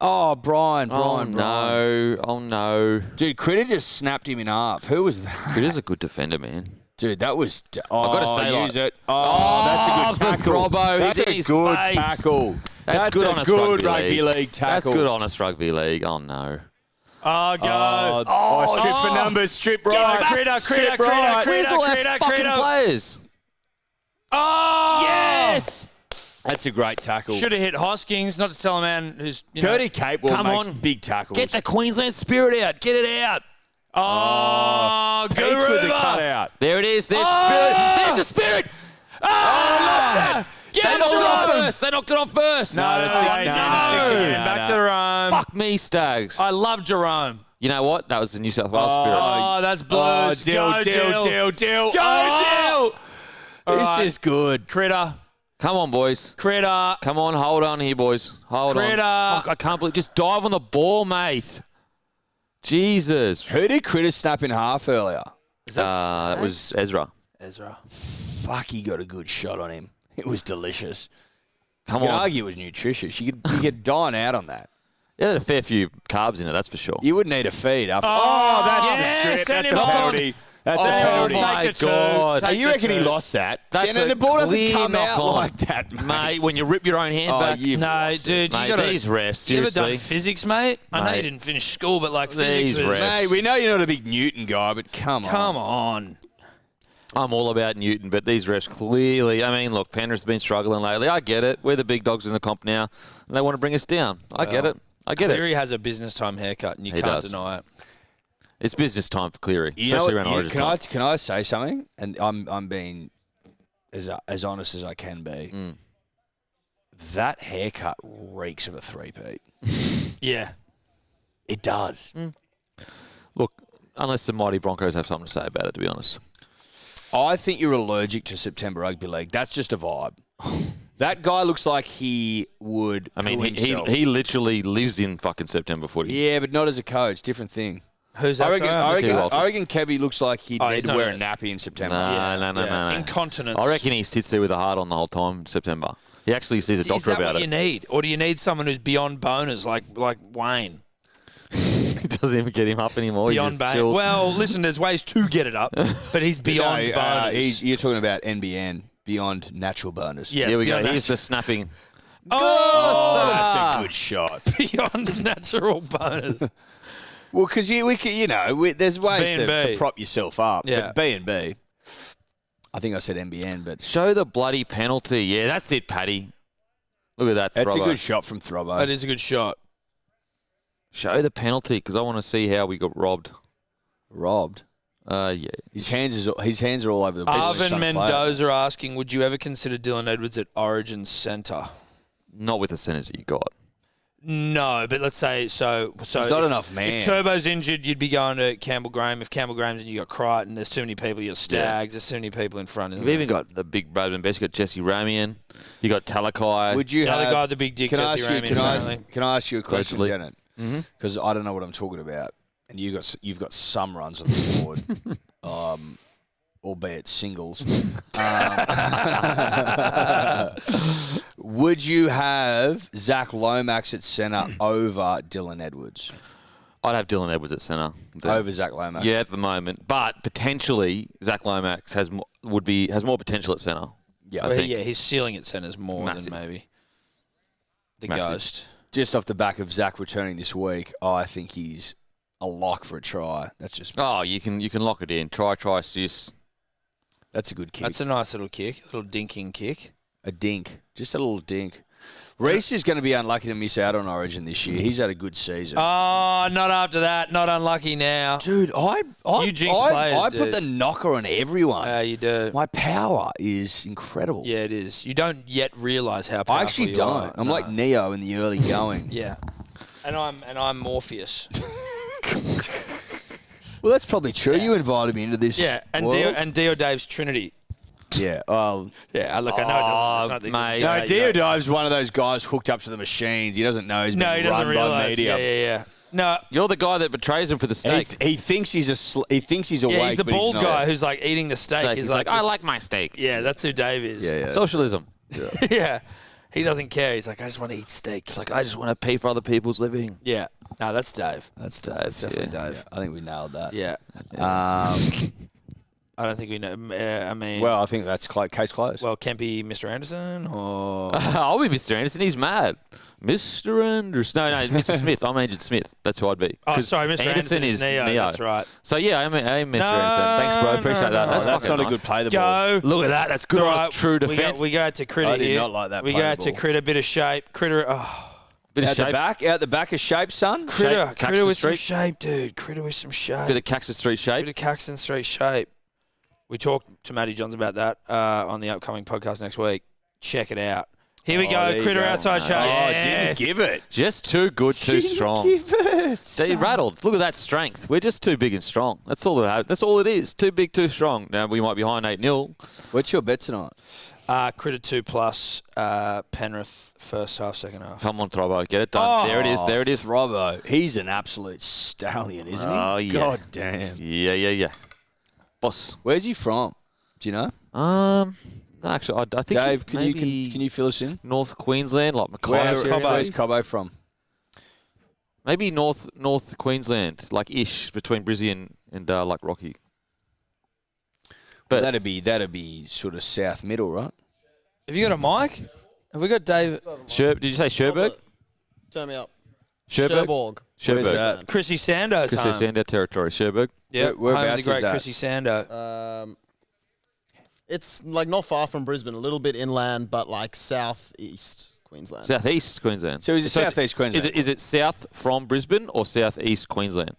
Oh, Brian. Oh, no. Dude, Critter just snapped him in half. Who was that? Critter's a good defender, man. Dude, that was... I've got to say, use it. Oh, that's a good tackle. Throbbo, that's he's in a his good face. tackle. That's good a honest good rugby league tackle. That's good honest rugby league. Oh, no. Oh, go. Strip for numbers, strip right. Critter. Where's all our fucking players? Oh! Yes! That's a great tackle. Should have hit Hoskins, not to tell a man who's... Curdy Capewell makes big tackles. Get the Queensland spirit out. Get it out. Oh, Peach with the cutout. There it is. There's spirit. There's the spirit. Lost it. They knocked it on first. No, that's 6 Back to Jerome. Fuck me, Stags. I love Jerome. You know what? That was the New South Wales spirit. Oh, that's Blues. Dill. Go, Dill. This is good. Critter. Come on, boys. Critter. Come on, hold on here, boys. Hold Critter. on. Fuck, I can't believe. Just dive on the ball, mate. Jesus. Who did Critter snap in half earlier? That was Ezra. Fuck, he got a good shot on him. It was delicious. Come You could on. argue it was nutritious. You could dine out on that. Yeah, had a fair few carbs in it, that's for sure. You wouldn't need a feed after. Yes, That's a strip. send That's him a on. penalty. That's a Oh, penalty. my Take the two. God. Take You the reckon he two. lost that? That's And the ball doesn't clear come out knock-on. like that, mate. When you rip your own hand back. you've No, lost it. dude, Mate, you got these refs, You ever done seriously. physics, mate? I know Mate. you didn't finish school, but like These physics was. refs. Mate, we know you're not a big Newton guy, but come on. Come on. I'm all about Newton, but these refs clearly, I mean, look, Panthers have been struggling lately. I get it. We're the big dogs in the comp now, and they want to bring us down. I get it. I get it. Cleary has a business time haircut, and you He can't does. deny it. It's business time for Cleary, You know especially what, around Origin can time. can I say something? And I'm being as honest as I can be. That haircut reeks of a three-peat. Yeah. It does. Look, unless the mighty Broncos have something to say about it, to be honest. I think you're allergic to September Rugby League. That's just a vibe. That guy looks like he would. I mean, poo himself. he literally lives in fucking September footy. Yeah, but not as a coach. Different thing. Who's that? I reckon Kevy looks like he'd need he's to not wear a a- nappy in September. No. Incontinence. I reckon he sits there with a heart on the whole time, September. He actually sees a Is doctor that about what it. you need? Or do you need someone who's beyond boners like Wayne? It doesn't even get him up anymore. Beyond He just boners. chills. Well, listen, there's ways to get it up, but he's beyond No, boners. you're talking about NBN, beyond natural boners. Yes, Here we go. beyond Here's the snapping. Oh, That's a good shot. beyond natural boners. Well, because there's ways B&B. to prop yourself up. Yeah. But B&B. I think I said NBN, but Show the bloody penalty. Yeah, that's it, Paddy. Look at that, that's a Throbbo. good shot from Throbbo. That is a good shot. Show the penalty because I want to see how we got robbed. Robbed. Yeah. His hands are all over the place. Arvin Mendoza asking, would you ever consider Dylan Edwards at Origin Centre? Not with the centers that you got. No, but let's say so. He's not enough man. If Turbo's injured, you'd be going to Campbell Graham. If Campbell Graham's injured, you got Crichton. There's too many people. You got Staggs. There's too many people in front. You've even got the big Bradman best. You got Jesse Ramian. You got Talakai. Would you the other have, guy, with the big dick, can I Jesse ask you, Ramian, can apparently. I ask you a question, Allegedly. Janet? Mm-hmm. Because I don't know what I'm talking about, and you've got some runs on the board, albeit singles. Would you have Zach Lomax at centre over Dylan Edwards? I'd have Dylan Edwards at centre. Over Zach Lomax? Yeah, at the moment. But potentially, Zach Lomax has more potential at centre. Yeah. I Well, think. yeah, his ceiling at centre is more Massive. than maybe the Massive. Ghost. Just off the back of Zach returning this week, I think he's a lock for a try. That's just Oh, you can lock it in. Try, assist. that's a good kick. That's a nice little kick, a little dinking kick. A dink. Just a little dink. Reece is going to be unlucky to miss out on Origin this year. He's had a good season. Oh, not after that. Not unlucky now. Dude, I You jinx players, I put dude. the knocker on everyone. You do. My power is incredible. Yeah, it is. You don't yet realise how powerful I actually you don't. are. I'm No. like Neo in the early going. Yeah. And I'm Morpheus. Well, that's probably true. You invited me into this. Yeah, and world. Dio Dave's Trinity. Yeah. Well, Yeah, look, I know it doesn't. It's not, it mate. doesn't no, do that, Diodive's one of those guys hooked up to the machines. He doesn't know he's No, being he doesn't run by realise. media. Yeah. No, You're the guy that betrays him for the steak. He thinks he's he thinks he's awake. yeah, he's the but bald not. guy who's like eating the steak. He's like, I this- like my steak. Yeah, that's who Dave is. Yeah. Socialism. Yeah. He doesn't care. He's like, I just want to eat steak. It's like, I just want to pay for other people's living. Yeah. No, that's Dave. That's That's definitely Dave. I think we nailed that. Yeah. I don't think we know. I mean, Well, I think that's case closed. well, Kempy, Mr. Anderson, or I'll be Mr. Anderson. He's mad. Mr. Anderson. No, Mr. Smith. I'm Agent Smith. That's who I'd be. oh, 'Cause sorry, Mr. Anderson is Neo. That's right. So, yeah, I'm Mr. Anderson. Thanks, bro. Appreciate that. no, That's, that's fucking not a nice. good play the ball. Go. Look at that. That's good. It's all Nice right. true defence. We go out to Critter I did here. not like that We play go the out to ball. Critter, bit of shape. Critter, Bit of Out shape. the back of shape, son. Critter, Shape, Critter Caxton with some Street. shape, dude. Critter with some shape. Bit of Caxton Street shape. Bit of Caxton Street shape. We talked to Matty Johns about that on the upcoming podcast next week. Check it out. Here we go. there you Critter go. outside show. Oh, Yes. didn't give it. Just too good, too strong. Give it. They rattled. Look at that strength. We're just too big and strong. That's all it is. Too big, too strong. Now, we might be behind 8-0. What's your bet tonight? Critter 2+, Penrith first half, second half. Come on, Throbo. Get it done. There it is. There it is. Robbo. He's an absolute stallion, isn't he? Oh, yeah. God damn. Yeah. Boss. Where's he from? Do you know? Actually, I think Dave, can maybe you fill us in? North Queensland, like Mackay. Where's Cobbo from? Maybe North Queensland, like ish between Brizzy and like Rocky. But That'd be sort of south middle, right? Have you got a mic? Have we got Dave? Did you say Sherberg? Turn me up. Sherberg. Where's that? Chrissy Sando's Chrissy home. Sando territory. Sherberg. Yeah, home of Whereabouts the is great that? Chrissy Sando. It's like not far from Brisbane, a little bit inland, but like southeast Queensland. Southeast Queensland. So is it southeast Queensland? Is it south from Brisbane or southeast Queensland?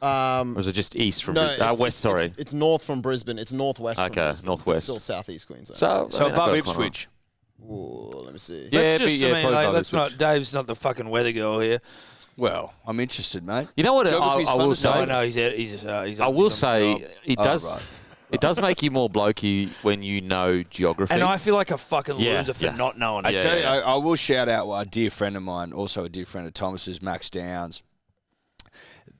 Or is it just east from Brisbane? West, sorry. It's north from Brisbane. It's northwest from Okay, Brisbane. northwest. It's still southeast Queensland. So So I've above got it Ipswich. Ooh, let me see. Yeah, Let's but just, yeah, I mean, probably like, above let's not. Ipswich. Dave's not the fucking weather girl here. Well, I'm interested, mate. You know what? Geography's I fun will to say. say. I know he's I will he's on the say job. it Oh, does. right. It does make you more blokey when you know geography. And I feel like a fucking Yeah, loser for yeah. not knowing I it. tell you, I will shout out a dear friend of mine, also a dear friend of Thomas's, Max Downs.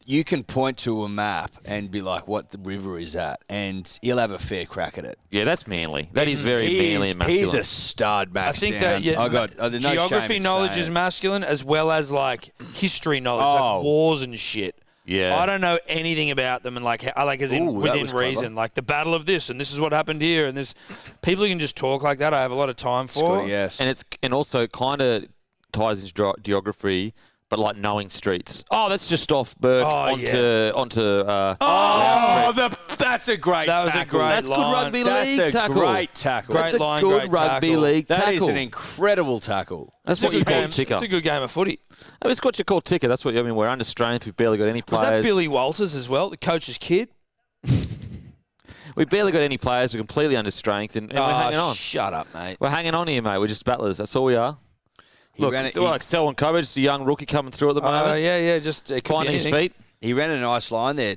You can point to a map and be like, what the river is at, and he'll have a fair crack at it. Yeah, that's manly. That is very manly and masculine. He's a stud, Max I Downs. think that There's no shame geography in knowledge saying is it. masculine as well as like history knowledge, Oh. like wars and shit. Yeah. I don't know anything about them, and like as in Ooh, that within was clever. reason, like the battle of this, and this is what happened here, and this people who can just talk like that. I have a lot of time for. Scotty, yes. And also kind of ties into geography, but like knowing streets. Oh, that's just off Burke onto. That's a great That was a tackle. great That's good line. rugby That's league a tackle. great tackle. Great That's a line, good great rugby tackle. league That tackle. is an incredible tackle. That's what you call ticker. It's a good game of footy. I mean, it's what you call ticker. That's what I mean. We're under strength. We've barely got any Was players. that Billy Walters as well, the coach's kid? We've barely got any players. We're completely under strength, and we're hanging on. Shut up, mate. We're hanging on here, mate. We're just battlers. That's all we are. He Look, ran it's it- like Selwyn Cobbo, just a young rookie coming through at the moment. Yeah, just it could be Finding his anything. feet. He ran a nice line there,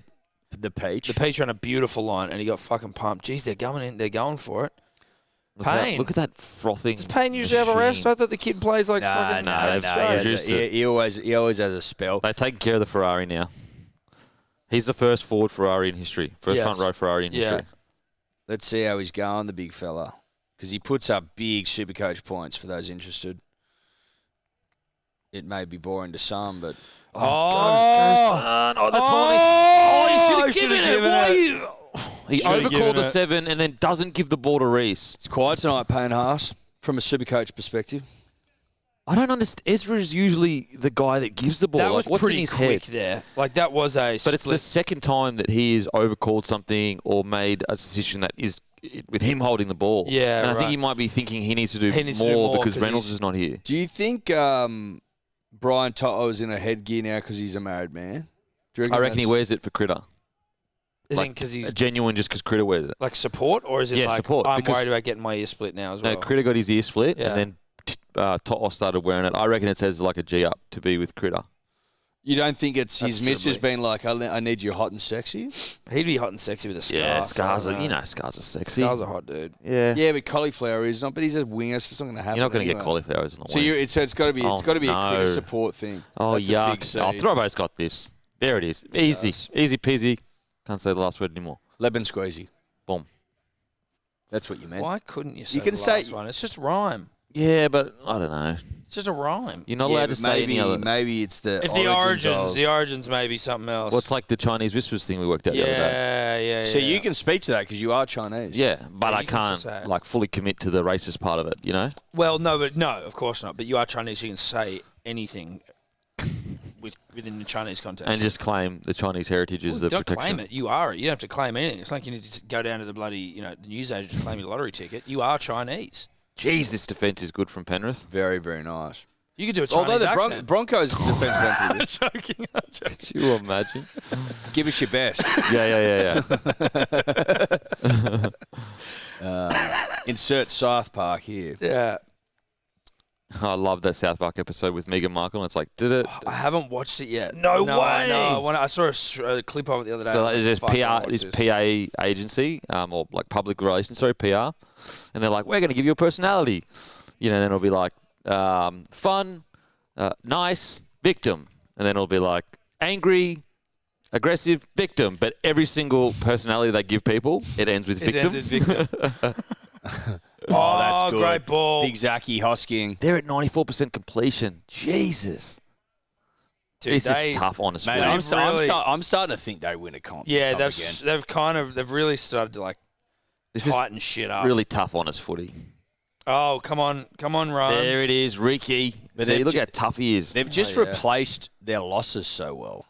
the Peach. The Peach ran a beautiful line, and he got fucking pumped. Jeez, they're going in. They're going for it. Payne. Look at that frothing. Does Payne usually have a rest? I thought the kid plays like fucking. He always has a spell. They're taking care of the Ferrari now. He's the first forward Ferrari in history. First Yes. front row Ferrari in Yeah. history. Let's see how he's going, the big fella, because he puts up big Supercoach points for those interested. It may be boring to some, but Son. Oh, that's horny. Oh, you should have given it. Why you? He Should've overcalled given the it. 7 and then doesn't give the ball to Reese. it's quiet tonight, Payne Haas, from a Supercoach perspective. I don't understand. Ezra is usually the guy that gives the ball. That Like, was what's pretty in his quick head? there. Like that was a. But it's the split. second time that he has overcalled something or made a decision that is with him holding the ball. Yeah, and I think right. he might be thinking he needs to do, He needs to do more more because 'cause Reynolds he's- is not here. Do you think Brian To'o's in a headgear now because he's a married man? Do you I reckon he that's- wears it for Critter. Is like, it because he's genuine just because Critter wears it. like support, or is it Yeah, like support, I'm because- worried about getting my ear split now as well? No, Critter got his ear split, Yeah. and then To'o started wearing it. I reckon it says like a G up to be with Critter. You don't think it's his That's missus dribbly. being like, I need you hot and sexy? He'd be hot and sexy with a scar. Yeah, so scars I are, don't you know. know, scars are sexy. Scars are hot, dude. Yeah. Yeah, but cauliflower is not. But he's a winger, so it's not going to happen. You're not going to get anyway. cauliflowers in the So wing. it's got to be Oh, a Critter no. support thing. Oh, That's a big yuck. seed. Oh, Throbo's got this. There it is. Easy. Easy peasy. Can't say the last word anymore. Lemon squeezy. Boom. That's what you meant. Why couldn't you say can the say- last one? It's just rhyme. Yeah, but I don't know. It's just a rhyme. You're not Yeah, allowed to but say any other. Maybe it's the If the origins. origins may be something else. Well, it's like the Chinese whispers thing we worked out the other day. yeah. So you can speak to that because you are Chinese. Yeah, but Yeah, I you can can't still say it. like fully commit to the racist part of it, you know? Well, no, of course not. But you are Chinese. You can say anything within the Chinese context. And just claim the Chinese heritage is Well, the don't protection. claim it. You are it. You don't have to claim anything. It's like you need to go down to the bloody, the newsagent to claim your lottery ticket. You are Chinese. Jeez, this defence is good from Penrith. Very, very nice. You could do a Chinese Although the accent. Broncos defense went pretty good. joking. Could you imagine? Give us your best. yeah. Insert South Park here. Yeah. I love that South Park episode with Meghan Markle. And it's like, did it? I haven't watched it yet. No way! I saw a clip of it the other day. So and I was there's like, "Fuck, I wanna PR, watch this PA agency, or like public relations, sorry, PR, and they're like, we're going to give you a personality. You know, then it'll be like fun, nice, victim, and then it'll be like angry, aggressive, victim. But every single personality they give people, it ends with victim. It ended victim. Oh, that's good. Great ball. Big Zachy Hosking. They're at 94% completion. Jesus. Dude, This is tough, honest Mate, footy. I'm starting to think they win a comp. Yeah, again. they've really started to like This is tighten shit up. really tough, honest footy. Oh, come on, Ryan. There it is, Ricky. But See, they've look ju- how tough he is. They've just replaced their losses so well.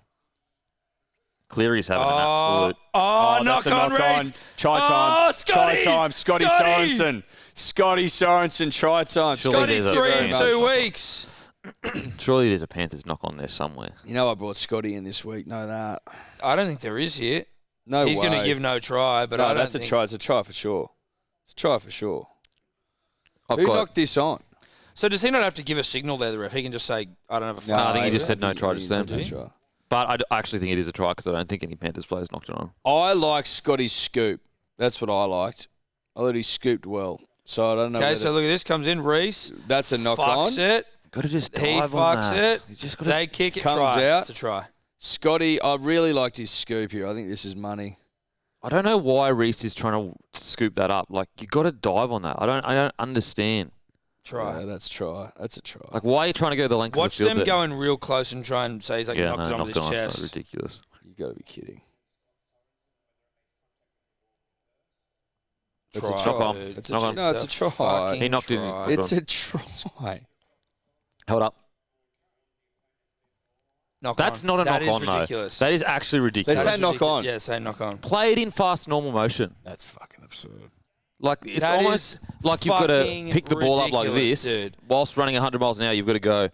Cleary's having an absolute... knock that's a on, knock Reece. on. Try time. Scotty. Try time. Scotty Sorensen. Scotty Sorensen, try time. Surely Scotty's there's a 3 in Panthers. 2 weeks. Surely there's a Panthers knock on there somewhere. You know I brought Scotty in this week. Know that. I don't think there is here. No He's way. going to give no try, but No, I don't that's think... a try. It's a try for sure. It's a try for sure. I've Who got... knocked this on? So does he not have to give a signal there, the ref? He can just say, I don't have a No, foul. I think he just I said no think try he just said then. no try. But I actually think it is a try because I don't think any Panthers players knocked it on. I like Scotty's scoop. That's what I liked. I thought he scooped well. So I don't know. Okay, so look at this. Comes in, Reece. That's a knock on. Fucks it. Got to just He dive on fucks that. it. You just gotta... They kick it. Comes Try. out. It's a try. Scotty, I really liked his scoop here. I think this is money. I don't know why Reece is trying to scoop that up. Like, you got to dive on that. I don't understand. Try. Yeah, that's try. That's a try. Like, why are you trying to go the length Watch of the field them there? go in real close and try and say he's like knocked it on with his It's chest. ridiculous. You got to be kidding. Try, That's a Knock on. dude. It's a Knock try. on. No, it's a try. fucking He knocked it in. try. It's a try. Hold up. Knock That's on. not a That knock on, is ridiculous. though. That is actually ridiculous. They That say is knock ridiculous. on. Yeah, say knock on. Play it in fast, normal motion. That's fucking absurd. Like, it's That almost is like you've got to fucking pick the ball up like ridiculous, this. dude. Whilst running 100 miles an hour, you've got to go.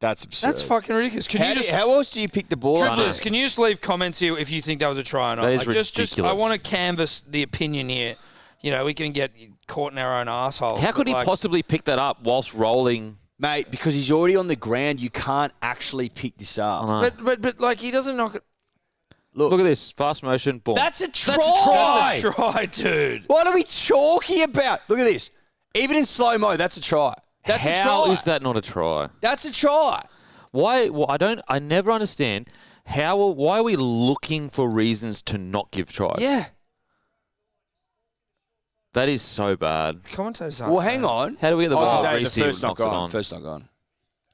That's absurd. That's fucking ridiculous. Can you just How else do you pick the ball up? Dribblers, can you just leave comments here if you think that was a try or not? That is just I ridiculous. want to canvass the opinion here. You know, we can get caught in our own assholes. How could he possibly pick that up whilst rolling? Mate, because he's already on the ground, you can't actually pick this up. I know. But like he doesn't knock it. Look at this. Fast motion, boom. That's a try. That's a try, dude. What are we talking about? Look at this. Even in slow mo, that's a try. That's a try. How is that not a try? That's a try. Why? Well, I never understand why are we looking for reasons to not give tries? Yeah. That is so bad. Commentators aren't Well, saying hang on. How do we get the Oh, ball? the Reece first knock knocks it on. First knock on.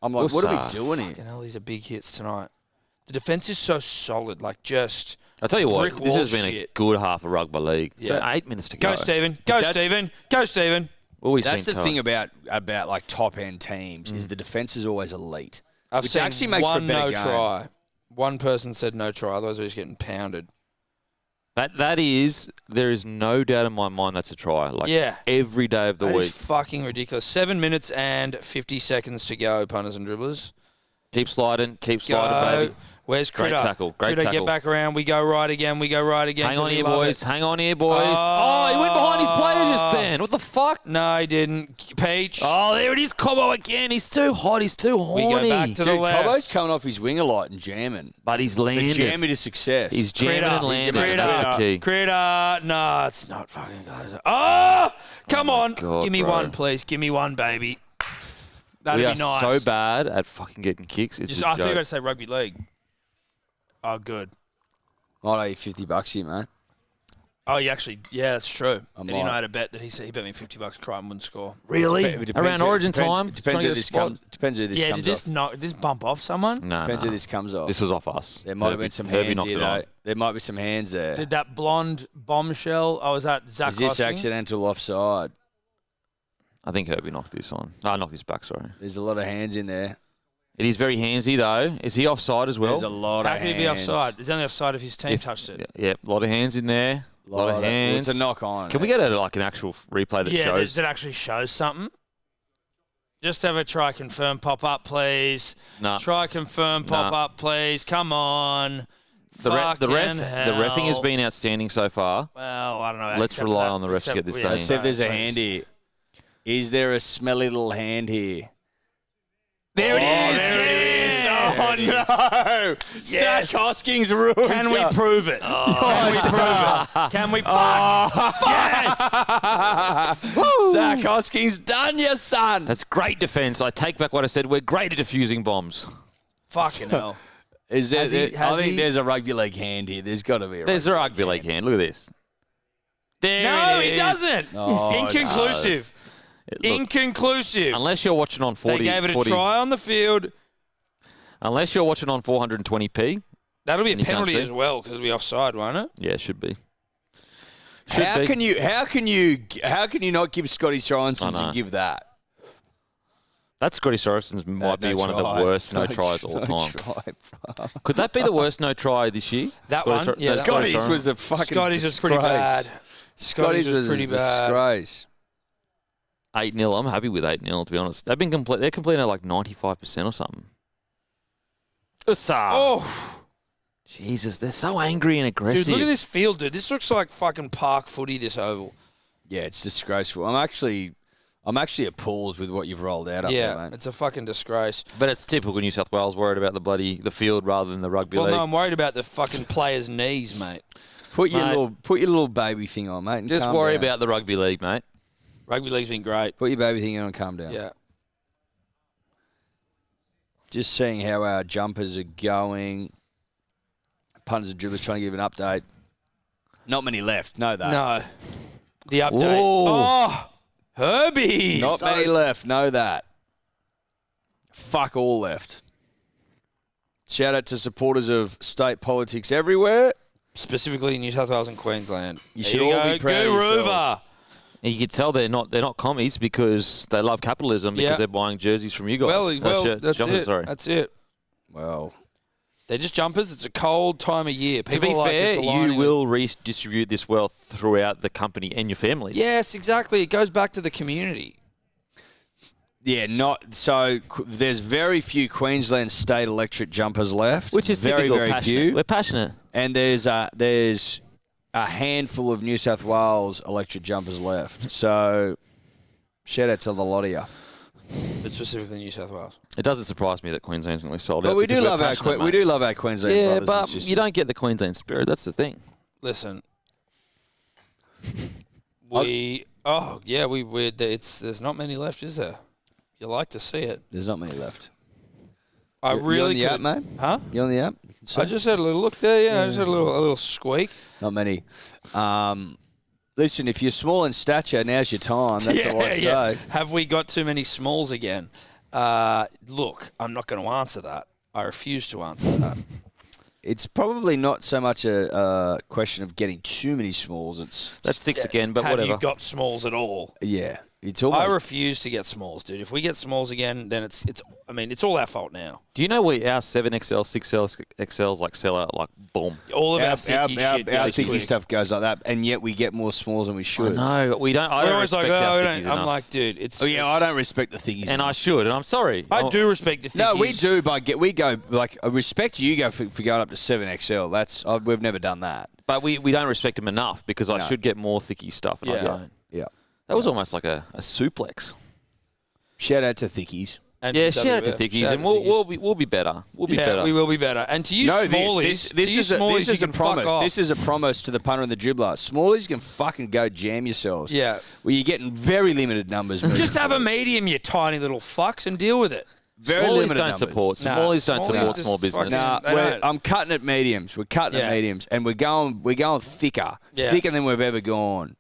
I'm like, What's what are that? we doing here? Fucking hell, these are big hits tonight. The defense is so solid, like just. I'll tell you what, brick this wall has been a shit. good half of rugby league. So Yeah. 8 minutes to go. Go, Stephen. Go, That's- Stephen. Go, Stephen. Always That's been the tough. thing about like top end teams is the defense is always elite. I've Which seen actually makes for a one better no game. try. One person said no try, otherwise we're just getting pounded. There is no doubt in my mind that's a try. Like Yeah. every day of the That week. is fucking ridiculous. 7 minutes and 50 seconds to go, punters and dribblers. Keep sliding, Go. baby. Where's Great Critter? tackle, great Critter, tackle. get back around. We go right again. Hang on here, boys. It. Hang on here, boys. Oh. Oh, he went behind his player just then. What the fuck? No, he didn't. Peach. Oh, there it is, Cobbo again. He's too hot. He's too horny. We go back to the Dude, left. Cobbo's coming off his wing a lot and jamming. But he's The landing. jamming to success. He's jamming and landing. Critter. That's the key. Critter. No, it's not fucking close. Oh, come on. God, Give me bro. one, please. Give me one, baby. That'd We be are nice. so bad at fucking getting kicks. It's Just, a I thought you were joke. going to say rugby league. Oh, good. I'll owe you $50 here, man. Oh, you actually, yeah, that's true. I Did you know might. I had a bet that he bet me $50 Crichton wouldn't score? Really? It depends Around who- Origin depends- time? Depends Trying who to get a this spot? comes. Depends who this Yeah, comes did off. this bump off someone? No, Depends no. who this comes off. This was off us. There might have been some Herbie hands knocked here, it on. though. There might be some hands there. Did that blonde bombshell? Oh, was that Zach Is this Hosking? accidental offside? I think Herbie knocked this on. No, knocked this back, sorry. There's a lot of hands in there. It is very handsy, though. Is he offside as well? There's a lot How of could hands. he be offside? He's only offside if his team touched it. Yeah, a lot of hands in there. A lot of hands. It's a knock on. Can we get an actual replay that Yeah, shows? that actually shows something. Just have a try confirm pop up, please. No. Try confirm pop up, please. Come on. The Fucking refing has hell. been outstanding so far. Well, I don't know. Let's except rely for that- on the refs to except- get this yeah, done. Let's see if there's a so hand here. Is there a smelly little hand here? There it is. There it is. Oh, no. Zach Hoskins ruined Can we prove it? Can we prove it? Can we? Yes! Zach Hoskins done you, son. That's great defense. I take back what I said. We're great at defusing bombs. Fucking hell. Is there, Has he- I has think he- there's a rugby league hand here. There's got to be a There's a rugby league hand. Look at this. There No, it he is. doesn't. Oh, Inconclusive. Look, Inconclusive. unless you're watching on 40, They gave it a 40 try on the field. unless you're watching on 420p. That'll be a And you can't penalty see. as well because it'll be offside, won't it? Yeah, it should be. How be. can you not give Scotty Sorensen know. and give that? That Scotty Sorensen's might be one of the worst no tries all time. Could that be the worst no try this year? That Scotty one? Yeah, that Scotty's Sorensen? was a fucking Scotty's was disgrace. pretty bad. Scotty's was pretty a bad. disgrace. 8-0. I'm happy with 8-0, to be honest. They're completing at like 95% or something. Usa. Oh, Jesus, they're so angry and aggressive. dude, look at this field, dude. This looks like fucking park footy, this oval. Yeah, it's disgraceful. I'm actually appalled with what you've rolled out up there, Yeah, mate. it's a fucking disgrace. But it's typical New South Wales, worried about the field rather than the rugby Well, league. no, I'm worried about the fucking players' knees, mate. Put your Mate. little baby thing on, mate. And Just calm worry down. about the rugby league, mate. Rugby league's been great. Put your baby thing on and calm down. Yeah. Just seeing how our jumpers are going. Punters and dribblers trying to give an update. Not many left. Know that. No. The update. Whoa. Oh, Herbie. Not many left. Know that. Fuck all left. Shout out to supporters of state politics everywhere. Specifically in New South Wales and Queensland. You There should all go. be proud Go of yourselves. Rover. And you can tell they're not commies because they love capitalism because Yeah. they're buying jerseys from you guys. Well, Shirts, that's jumpers, it. sorry. That's it. Well, They're just jumpers. It's a cold time of year. To People be are like, fair, it's you aligning will redistribute this wealth throughout the company and your families. Yes, exactly. It goes back to the community. yeah, not so. There's very few Queensland state electric jumpers left, Which is very, typical. very Passionate. few. We're passionate. And there's a handful of New South Wales electric jumpers left. So, shout out to the lot of you. But specifically New South Wales. It doesn't surprise me that Queensland's nearly sold out. But we because do we're love our passionate, we mate. do love our Queensland Yeah, brothers and but sisters. you don't get the Queensland spirit. That's the thing. Listen, there's not many left, is there? You like to see it. There's not many left. I You really on the app, could- mate? Huh? You on the app? I just had a little look there. Yeah, I just had a little squeak. Not many. Listen, if you're small in stature, now's your time. That's all I'd say. Have we got too many smalls again? Look, I'm not going to answer that. I refuse to answer that. It's probably not so much a question of getting too many smalls. It's That's six again, but Have whatever. you got smalls at all? yeah. It's I almost refuse to get smalls, dude. If we get smalls again, then it's all our fault now. Do you know our 7XL, 6XLs like sell out like boom? All of our our thicky shit our goes thicky quick. stuff goes like that, and yet we get more smalls than we should. No, we don't. I We're don't always respect like, our we thickies don't. I'm enough. like, dude, it's. Oh yeah, it's- I don't respect the thickies. And I enough. should, and I'm sorry. I do respect the thickies. No, we do, but we go like I respect you go for going up to 7XL. That's we've never done that. But we don't respect them enough because I No. should get more thicky stuff, and I Yeah. don't. Yeah. That was almost like a suplex. Shout out to thickies. And Yeah, to shout out to WF. thickies, Shout and out to we'll thickies. be better. We'll be Yeah, better. we will be better. And to you smallies, this is a you can promise. fuck off. This is a promise to the punter and the dribbler. Smallies can fucking go jam yourselves. Yeah. Well, you're getting very limited numbers. Just have a medium, you tiny little fucks, and deal with it. very Smallies limited don't numbers. support. Nah, Smallies don't Smallies support just small business. fucking- Nah, They don't. I'm cutting at mediums. We're cutting Yeah. at mediums, and we're going thicker, Yeah. thicker than we've ever gone,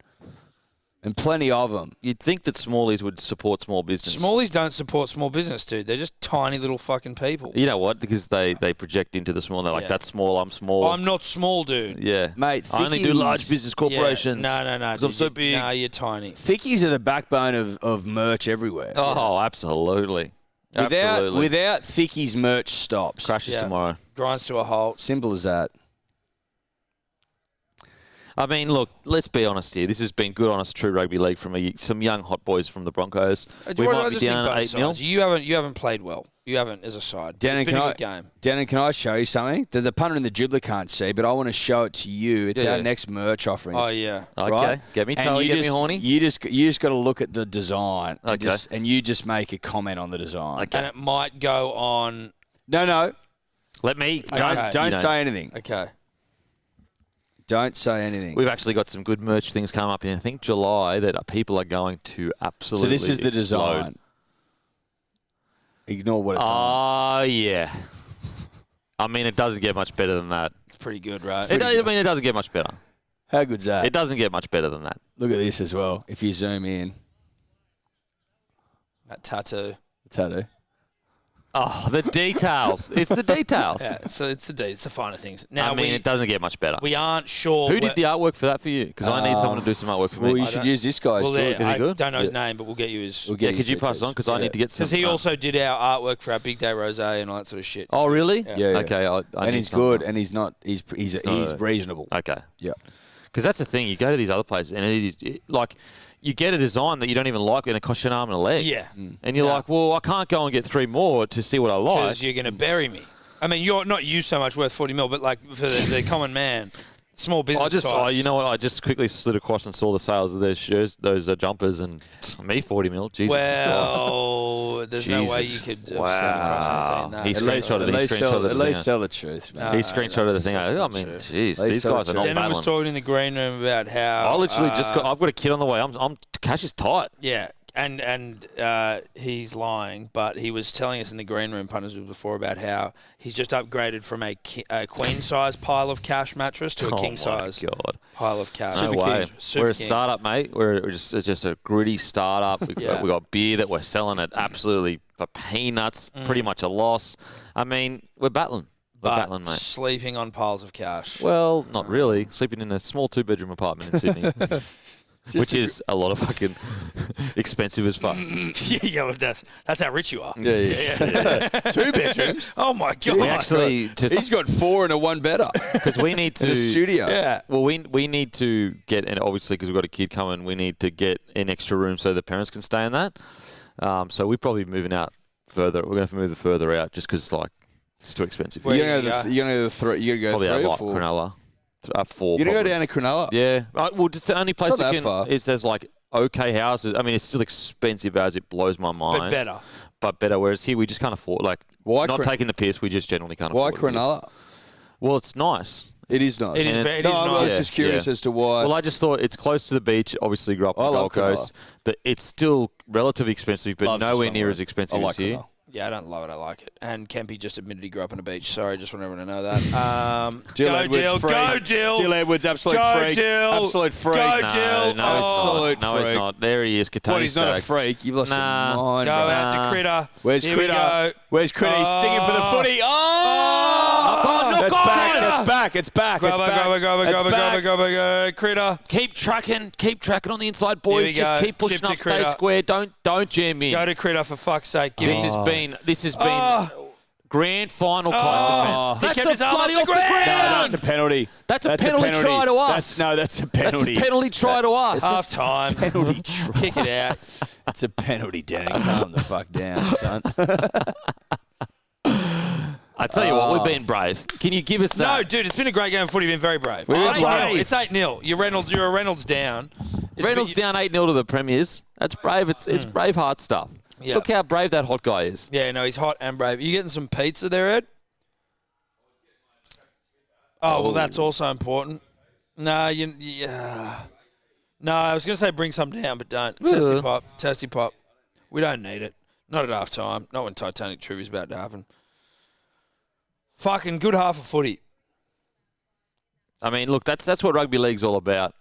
and plenty of them. You'd think that Smallies would support small business. Smallies don't support small business, dude. They're just tiny little fucking people. You know what? Because they project into the small. They're like, Yeah. that's small, I'm small. I'm not small, dude. yeah. Mate, I only do thickies- large business corporations. Yeah. No. 'Cause I'm dude. so big. No, you're tiny. Thickies are the backbone of merch everywhere. Oh, absolutely. Absolutely. Without thickies, merch stops. Crashes Yeah. tomorrow. Grinds to a halt. Simple as that. I mean, look, let's be honest here. This has been good, honest, true rugby league from some young hot boys from the Broncos. We might be down at 8-0. You haven't played well. You haven't as a side. Denon, It's been a good game. Denon, can I show you something that the punter and the dribbler can't see, but I want to show it to you. It's our next merch offering. Oh, yeah. Okay, right? get me And told, you get me horny. You just got to look at the design. Okay. And you just make a comment on the design. Okay. And it might go on. No. Let me. Don't say anything. Okay. Don't say anything. We've actually got some good merch things coming up in, I think, July that people are going to absolutely So this is the explode. design. Ignore what it's on. Oh, yeah. I mean, it doesn't get much better than that. It's pretty good, right? It doesn't get much better. How good's that? It doesn't get much better than that. Look at this as well. If you zoom in, That tattoo. the tattoo. Oh, the details. It's the details. Yeah, so it's the finer things. Now, I mean, it doesn't get much better. we aren't sure. Who did the artwork for that for you? Because I need someone to do some artwork for me. Well, you should use this guy's Well, good. Is he I good? don't know his name, but we'll get you his. We'll get Yeah, could you pass it on? Because I need to get some. Because he also did our artwork for our Big Day Rosé and all that sort of shit. Oh, really? Yeah. Okay. I And need he's some. good, and he's not. He's not reasonable. Okay. Yeah. Because that's the thing. You go to these other places, and like you get a design that you don't even like, and it costs you an arm and a leg. Yeah. And you're like, well, I can't go and get 3 more to see what I like. Because you're going to bury me. I mean, you're not you so much worth 40 mil, but like for the common man, small business. You know what? I just quickly slid across and saw the sales of those shirts, those jumpers, and me 40 mil. Jesus Well, there's no way you Jesus. could have Wow. slid across and seen that. He screenshotted it. He screenshotted At the least thing. tell the truth, man. He screenshotted the thing. that's I mean, true. jeez, They these sell guys it are not true. Denon was battling. talking in the green room about how I literally just got. I've got a kid on the way. I'm cash is tight. Yeah, and he's lying, but he was telling us in the green room, punters, before about how he's just upgraded from a queen size pile of cash mattress to a king size God. pile of cash. No Super way. king. Super We're a king. startup, mate. It's just a gritty startup. We got beer that we're selling at absolutely for peanuts, pretty much a loss. I mean, we're battling. We're But battling, mate. sleeping on piles of cash. Well, not really. Sleeping in a small 2-bedroom apartment in Sydney. Which is a lot of fucking expensive as fuck. yeah, well, that's how rich you are. Yeah. 2 bedrooms. Oh my god. We actually He's got 4 and a 1 better because we need in to a studio. Yeah. Well, we need to get, and obviously because we've got a kid coming, we need to get an extra room so the parents can stay in that. So we're probably moving out further. We're going to have to move it further out just because it's too expensive. Where You're you gonna go Probably 3 out or like 4. Cronulla. 4. You're gonna go probably. down to Cronulla. Yeah. Well, just the only place It's not that that far. it says like okay houses. I mean, it's still expensive as it blows my mind. But better. But better. Whereas here we just can't afford. Like, Why not Cro- taking the piss. We just generally can't Why afford it. Cronulla? Well, it's nice. It is nice. It is And very it's- it is No, I was nice. just curious as to why. Well, I just thought it's close to the beach. Obviously, grew up on I the love Gold Coast. That it's still relatively expensive, but Love's a nowhere strong near word. as expensive I like as here. Cronulla. Yeah, I don't love it. I like it. And Kempy just admitted he grew up on a beach. Sorry, just want everyone to know that. Jill Go, Edwards, Jill. freak. Go, Jill. Jill Edwards, absolute Go, freak. Jill. Absolute freak. Go, No, Jill. no, he's Absolute not. No, he's freak. not. There he is, Katoni What, he's not a Staggs. freak? You've lost Nah. your mind. Go bro. out to Critter. Where's Here we Critter? go. Where's Critter? He's stinging for the footy. Oh! Knock That's on! back. That's back. It's back. It's Grubber, back. grubber, grubber, It's grubber, back. grubber, grubber, Critter. Keep tracking on the inside, boys. we Just go. keep pushing Chip to up, stay Critter. square. Don't jam in. Go to Critter for fuck's sake. Give This me. has been grand final kind of defence. He kept his That's a arm bloody off off the the ground. No, ground. that's a penalty. That's a penalty try to us. That's a That's penalty. a penalty try to us. Half time. Penalty try. Kick it out. It's a penalty, Danny. Calm the fuck down, son. I tell you what, we've been brave. Can you give us that? No, dude, it's been a great game of footy. You've been very brave. We've been It's 8-0. brave. It's 8-0. You're a Reynolds down. Reynolds down 8-0 to the Premiers. That's brave. It's Braveheart stuff. Yeah. Look how brave that hot guy is. Yeah, no, he's hot and brave. You getting some pizza there, Ed? Oh, well, that's also important. No, No, I was going to say bring some down, but don't. Testy pop. We don't need it. Not at half time. Not when Titanic Trivia's about to happen. Fucking good half of footy. I mean, look, that's what rugby league's all about.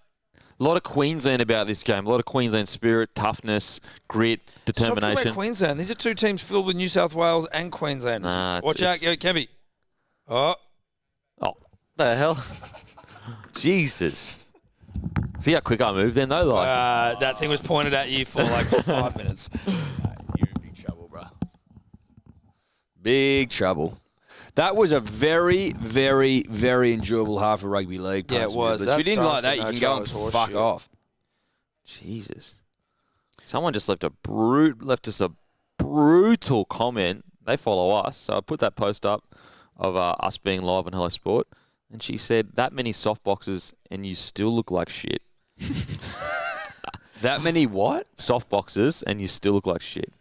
A lot of Queensland about this game. A lot of Queensland spirit, toughness, grit, Stop determination. talking about Queensland. These are two teams filled with New South Wales and Queensland. Nah, Watch out, Kempy. Oh, Oh, the hell? Jesus. See how quick I moved then, though? Like, that thing was pointed at you for like 5 minutes. You're in big trouble, bro. Big trouble. That was a very, very, very enjoyable half of rugby league. Yeah, it was. If you didn't like that, you can go and fuck off. Jesus. Someone just left us a brutal comment. They follow us, so I put that post up of us being live on Hello Sport, and she said, "That many soft boxes, and you still look like shit." That many what? Soft boxes, and you still look like shit.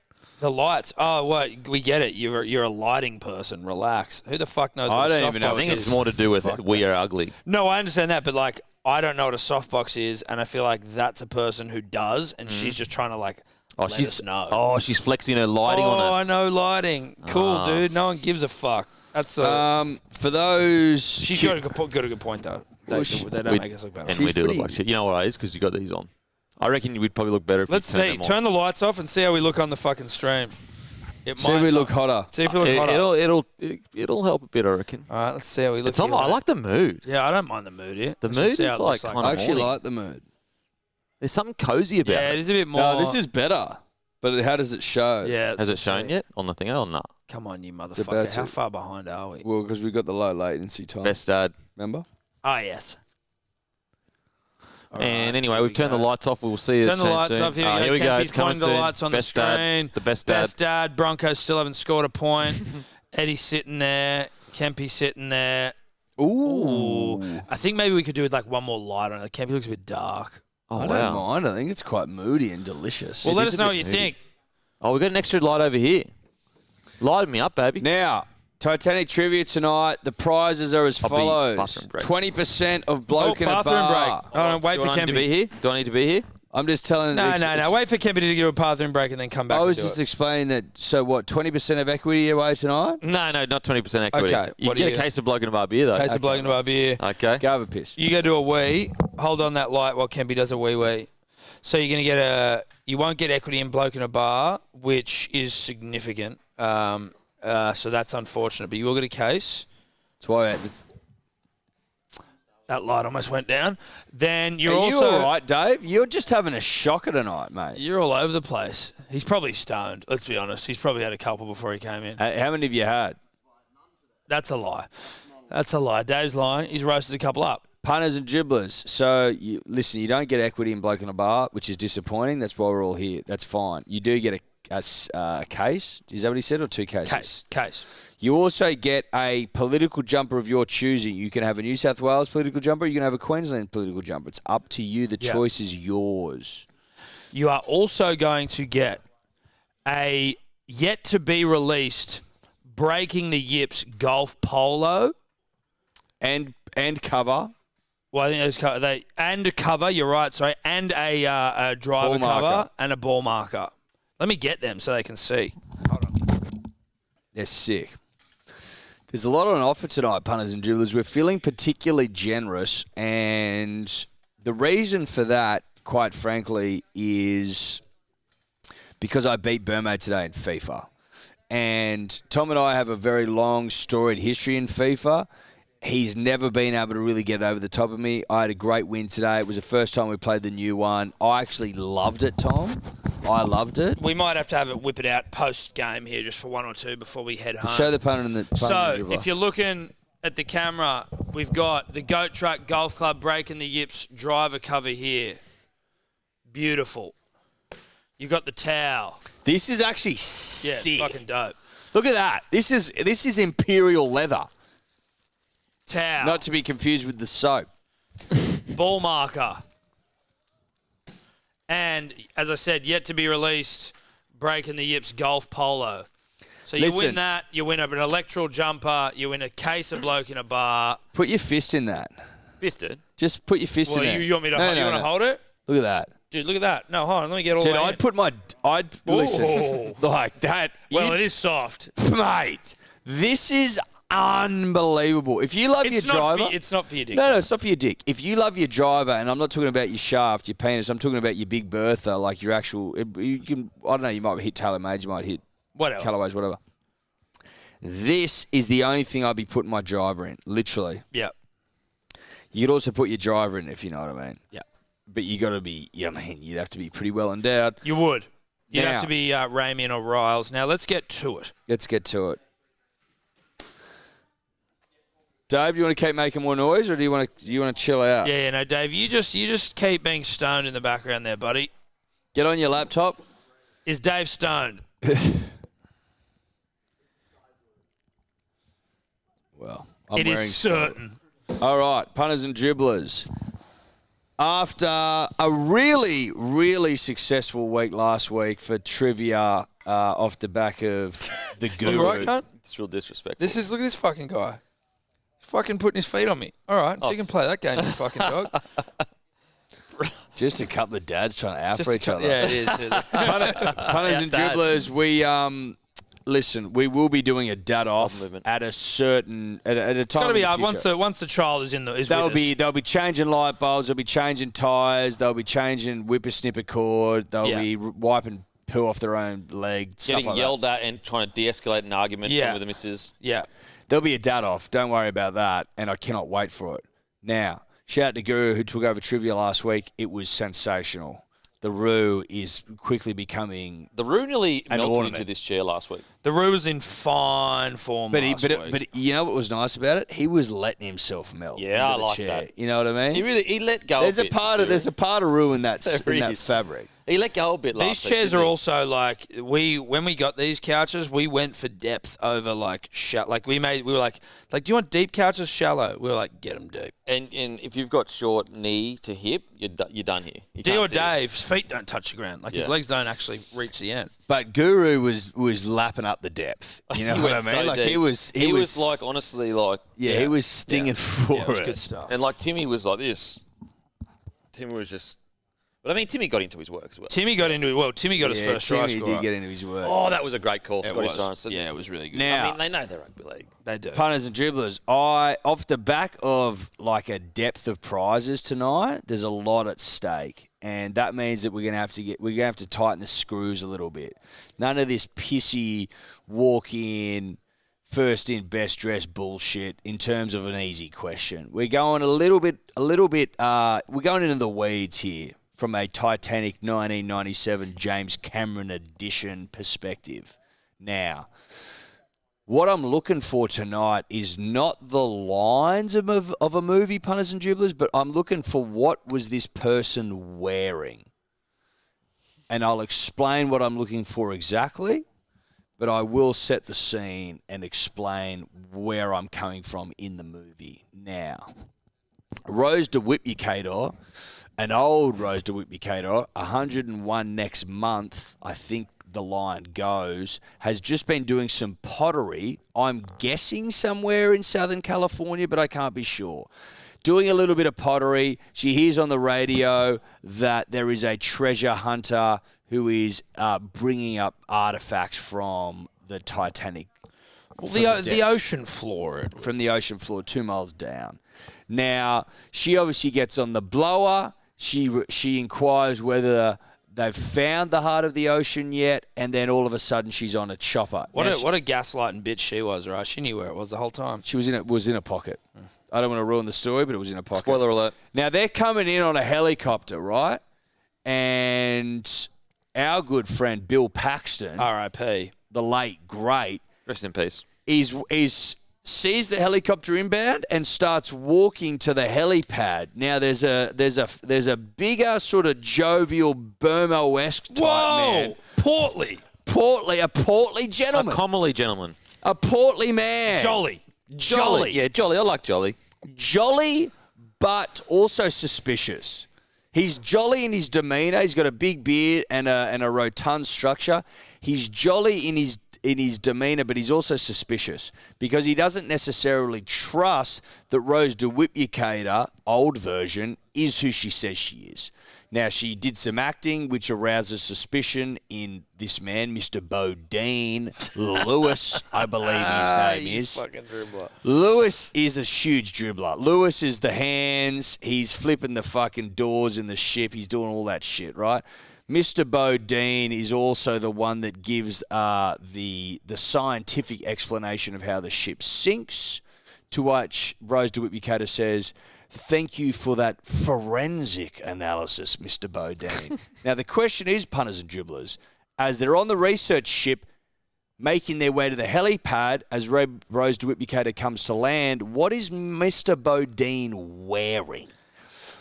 The lights. Oh, well, we get it. You're a lighting person. Relax. Who the fuck knows what a don't even know. softbox I think is? it's more to do with we are ugly. No, I understand that, but like, I don't know what a softbox is, and I feel like that's a person who does, and she's just trying to like let us know. She's flexing her lighting on us. Oh, I know lighting. Cool, dude. No one gives a fuck. That's the. For those, She's got a good point though. They don't make us look better. And we do look like shit. You know what it is? Because you got these on. I reckon we'd probably look better if Let's you turned see. them Turn on. the lights off and see how we look on the fucking stream. See if we look hotter. See if we look hotter. It'll help a bit, I reckon. All right, let's see how we look. It's I like the mood. Yeah, I don't mind the mood here. The Let's mood just see how is it looks like I actually morning. like the mood. There's something cozy about Yeah, it. it is a bit more. No, this is better. But how does it show? Yeah. Has it shown yet on the thing or not? Come on, you about motherfucker. How to- far behind are we? Well, because we got the low latency time. Best dad. Remember? Oh, yes. All And right, anyway, here we've we turned go. the lights off. We'll see Turn it the soon. lights off. Here we go. Kempy's It's coming pointing the soon. lights on Best the dad. screen. The best dad. Best dad. Broncos still haven't scored a point. Eddie's sitting there. Kempy's sitting there. Ooh. I think maybe we could do with like one more light on it. Kempy looks a bit dark. Oh, I wow. don't mind. I think it's quite moody and delicious. Well, It let is us a know bit what you moody. think. Oh, we got an extra light over here. Light me up, baby. Now, Titanic trivia tonight. The prizes are as I'll be follows: bathroom break. 20% of Bloke In A bathroom Bar. break. Oh, no, wait Do for I need to Kempy. be here? Do I need to be here? I'm just telling. No. Wait for Kempy to do a bathroom break and then come back. I was and do just it. explaining that. So what? 20% of equity away tonight. No, not 20% equity. Okay, You what get do a you- case of Bloke In A Bar beer, though. Case of Bloke In A Bar beer. Okay. Go have a piss. You go do a wee. Hold on that light while Kempy does a wee. So you're going to get you won't get equity in Bloke In A Bar, which is significant. So that's unfortunate. But you will get a case. That's why. That light almost went down. Then you're Are also... you all right, Dave? You're just having a shocker tonight, mate. You're all over the place. He's probably stoned, let's be honest. He's probably had a couple before he came in. How many have you had? That's a lie. That's a lie. Dave's lying. He's roasted a couple up. Punters and dribblers. So, listen, you don't get equity in Bloke In A Bar, which is disappointing. That's why we're all here. That's fine. You do get a case. Is that what he said, or two cases? Case. You also get a political jumper of your choosing. You can have a New South Wales political jumper. You can have a Queensland political jumper. It's up to you. The choice is yours. You are also going to get a yet-to-be-released Breaking the Yips golf polo. And cover. Well, I think there's cover. And a cover, you're right, sorry, and a driver Ball cover marker. and a ball marker. Let me get them so they can see. Hold on. They're sick. There's a lot on offer tonight, punters and dribblers. We're feeling particularly generous, and the reason for that, quite frankly, is because I beat Burma today in FIFA. And Tom and I have a very long, storied history in FIFA. He's never been able to really get over the top of me. I had a great win today. It was the first time we played the new one. I actually loved it, Tom. I loved it. We might have to have it whip it out post-game here just for one or two before we head home. Show the punter and the punter and So, dribbler. if you're looking at the camera, we've got the Goat Truck Golf Club Breaking the Yips driver cover here. Beautiful. You've got the towel. This is actually Yeah, sick. it's fucking dope. Look at that. This is imperial leather. Towel. Not to be confused with the soap. Ball marker. And, as I said, yet to be released, Breaking the Yips golf polo. So you Listen. win that, you win an electoral jumper, you win a case of Bloke In A Bar. Put your fist in that. Fisted. Just put your fist Well, in there. you want me to No, hold, no, you want no. to hold it? Look at that. Dude, look at that. No, hold on, let me get all Dude, the way I'd Ooh. listen, like that. Well, it is soft. Mate, this is unbelievable. If you love your driver. It's not for your dick. No, it's not for your dick. If you love your driver, and I'm not talking about your shaft, your penis, I'm talking about your Big Bertha, like your actual, you can, I don't know, you might hit TaylorMade, you might hit Whatever. Colourways, whatever. This is the only thing I'd be putting my driver in, literally. Yeah. You could also put your driver in if you know what I mean. Yeah. But you got to be, you'd have to be pretty well endowed. You would. You'd Now- have to be Ramian or Riles. Now, let's get to it. Let's get to it. Dave, do you want to keep making more noise, or do you want to chill out? Yeah, no, Dave, you just keep being stoned in the background there, buddy. Get on your laptop. Is Dave stoned? Well, I'm It wearing is certain. All right, punters and dribblers. After a really, really successful week last week for trivia off the back of the You guru. right, cunt? It's real disrespectful. Look at this fucking guy. He's fucking putting his feet on me. All right, so you can play that game, you fucking dog. Just a couple of dads trying to out for each other. Yeah, it is. Punters and dribblers, we listen. We will be doing a dad off at a certain at a time. Got to be in the future. once the child is They'll be changing light bulbs. They'll be changing tyres. They'll be changing whippersnipper cord. They'll be wiping poo off their own leg. Getting stuff like yelled at and trying to de-escalate an argument with the missus. Yeah. There'll be a dad off. Don't worry about that. And I cannot wait for it. Now, shout out to Guru who took over trivia last week. It was sensational. The Roo is quickly becoming The Roo nearly an melted ornament. into this chair last week. The Roo was in fine form But last week. but you know what was nice about it? He was letting himself melt. Yeah, I into the like chair. that. You know what I mean? He let go. There's a a bit, part of Guru. there's a part of Roo in that There in that is. fabric. He let go a bit last These week, chairs didn't are he? also like when we got these couches, we went for depth over like we were like do you want deep couches, shallow? We were like, get them deep. And if you've got short knee to hip, you're done here. You D can't or sit. Dave's feet don't touch the ground. Like his Yeah. legs don't actually reach the end. But Guru was lapping up the depth. You know He what I went mean? so Like deep. he was like honestly like he was stinging for Yeah, it was it. good stuff. and like Timmy was like this. Timmy was just. But I mean, Timmy got into his work as well. Timmy got into it. Well, Timmy got his first try Timmy score. did get into his work. Oh, that was a great call, It Scotty was. Sorensen. Yeah, it was really good. Now- I mean, they know their rugby league. They do. Punters and dribblers, off the back of like a depth of prizes tonight, there's a lot at stake, and that means that we're gonna have to tighten the screws a little bit. None of this pissy walk in, first in, best dressed bullshit in terms of an easy question. We're going we're going into the weeds here from a Titanic 1997 James Cameron edition perspective. Now, what I'm looking for tonight is not the lines of a movie, punters and dribblers, but I'm looking for what was this person wearing. And I'll explain what I'm looking for exactly, but I will set the scene and explain where I'm coming from in the movie. Now, Rose de Whippicator, an old Rose de Whippicator, 101 next month, I think the line goes, has just been doing some pottery. I'm guessing somewhere in Southern California, but I can't be sure. Doing a little bit of pottery. She hears on the radio that there is a treasure hunter who is bringing up artifacts from the Titanic. Well, from the depths. ocean floor. From the ocean floor, 2 miles down. Now, she obviously gets on the blower. She inquires whether they've found the heart of the ocean yet, and then all of a sudden she's on a chopper. What Now, a gaslighting bitch she was, right? She knew where it was the whole time. she was in a pocket. I don't want to ruin the story, but it was in a pocket. Spoiler alert. Now, they're coming in on a helicopter, right? And our good friend Bill Paxton, R.I.P. the late great, Rest in peace. is sees the helicopter inbound and starts walking to the helipad. Now there's a bigger sort of jovial Burmo-esque type man. Portly. A portly A gentleman. comely gentleman. A portly man. Jolly. Yeah, jolly. I like jolly. Jolly, but also suspicious. He's jolly in his demeanour. He's got a big beard and a rotund structure. He's jolly in his demeanour, but he's also suspicious because he doesn't necessarily trust that Rose de Whippicator, old version, is who she says she is. Now, she did some acting, which arouses suspicion in this man, Mr. Bodine Lewis, I believe his name is. Fucking dribbler. Lewis is a huge dribbler. Lewis is the hands. He's flipping the fucking doors in the ship. He's doing all that shit, right? Mr. Bodine is also the one that gives the scientific explanation of how the ship sinks, to which Rose de Whippicator says, "Thank you for that forensic analysis, Mr. Bodine." Now, the question is, punters and dribblers, as they're on the research ship, making their way to the helipad as Rose DeWitt-Bukater comes to land. What is Mr. Bodine wearing?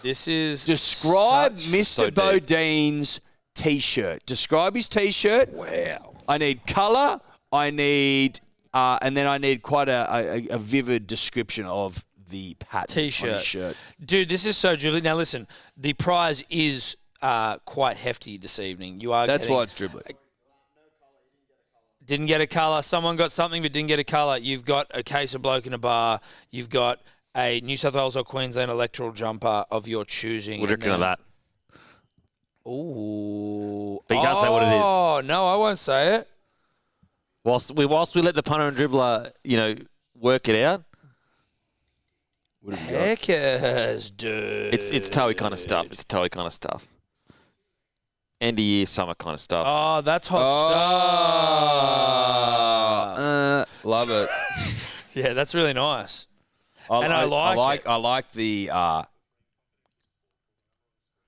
This is Describe such- Mr. so deep. Bodine's T-shirt. Describe his T-shirt. Wow. I need colour. I need, and then I need quite a vivid description of the pattern on T-shirt. his shirt. Dude, this is so Julie. Now listen, the prize is quite hefty this evening. You are. That's getting- why it's dribbling. Didn't get a colour. Someone got something but didn't get a colour. You've got a case of Bloke in a Bar. You've got a New South Wales or Queensland electoral jumper of your choosing. What do you reckon of that? Ooh. But you can't say what it is. Oh, no, I won't say it. Whilst we let the punter and dribbler, work it out, What have you got? Heckers, dude. it's toey kind of stuff. It's toey kind of stuff. End of year, summer kind of stuff. Oh, that's hot stuff. Love it. Yeah, that's really nice. I like it. I like the.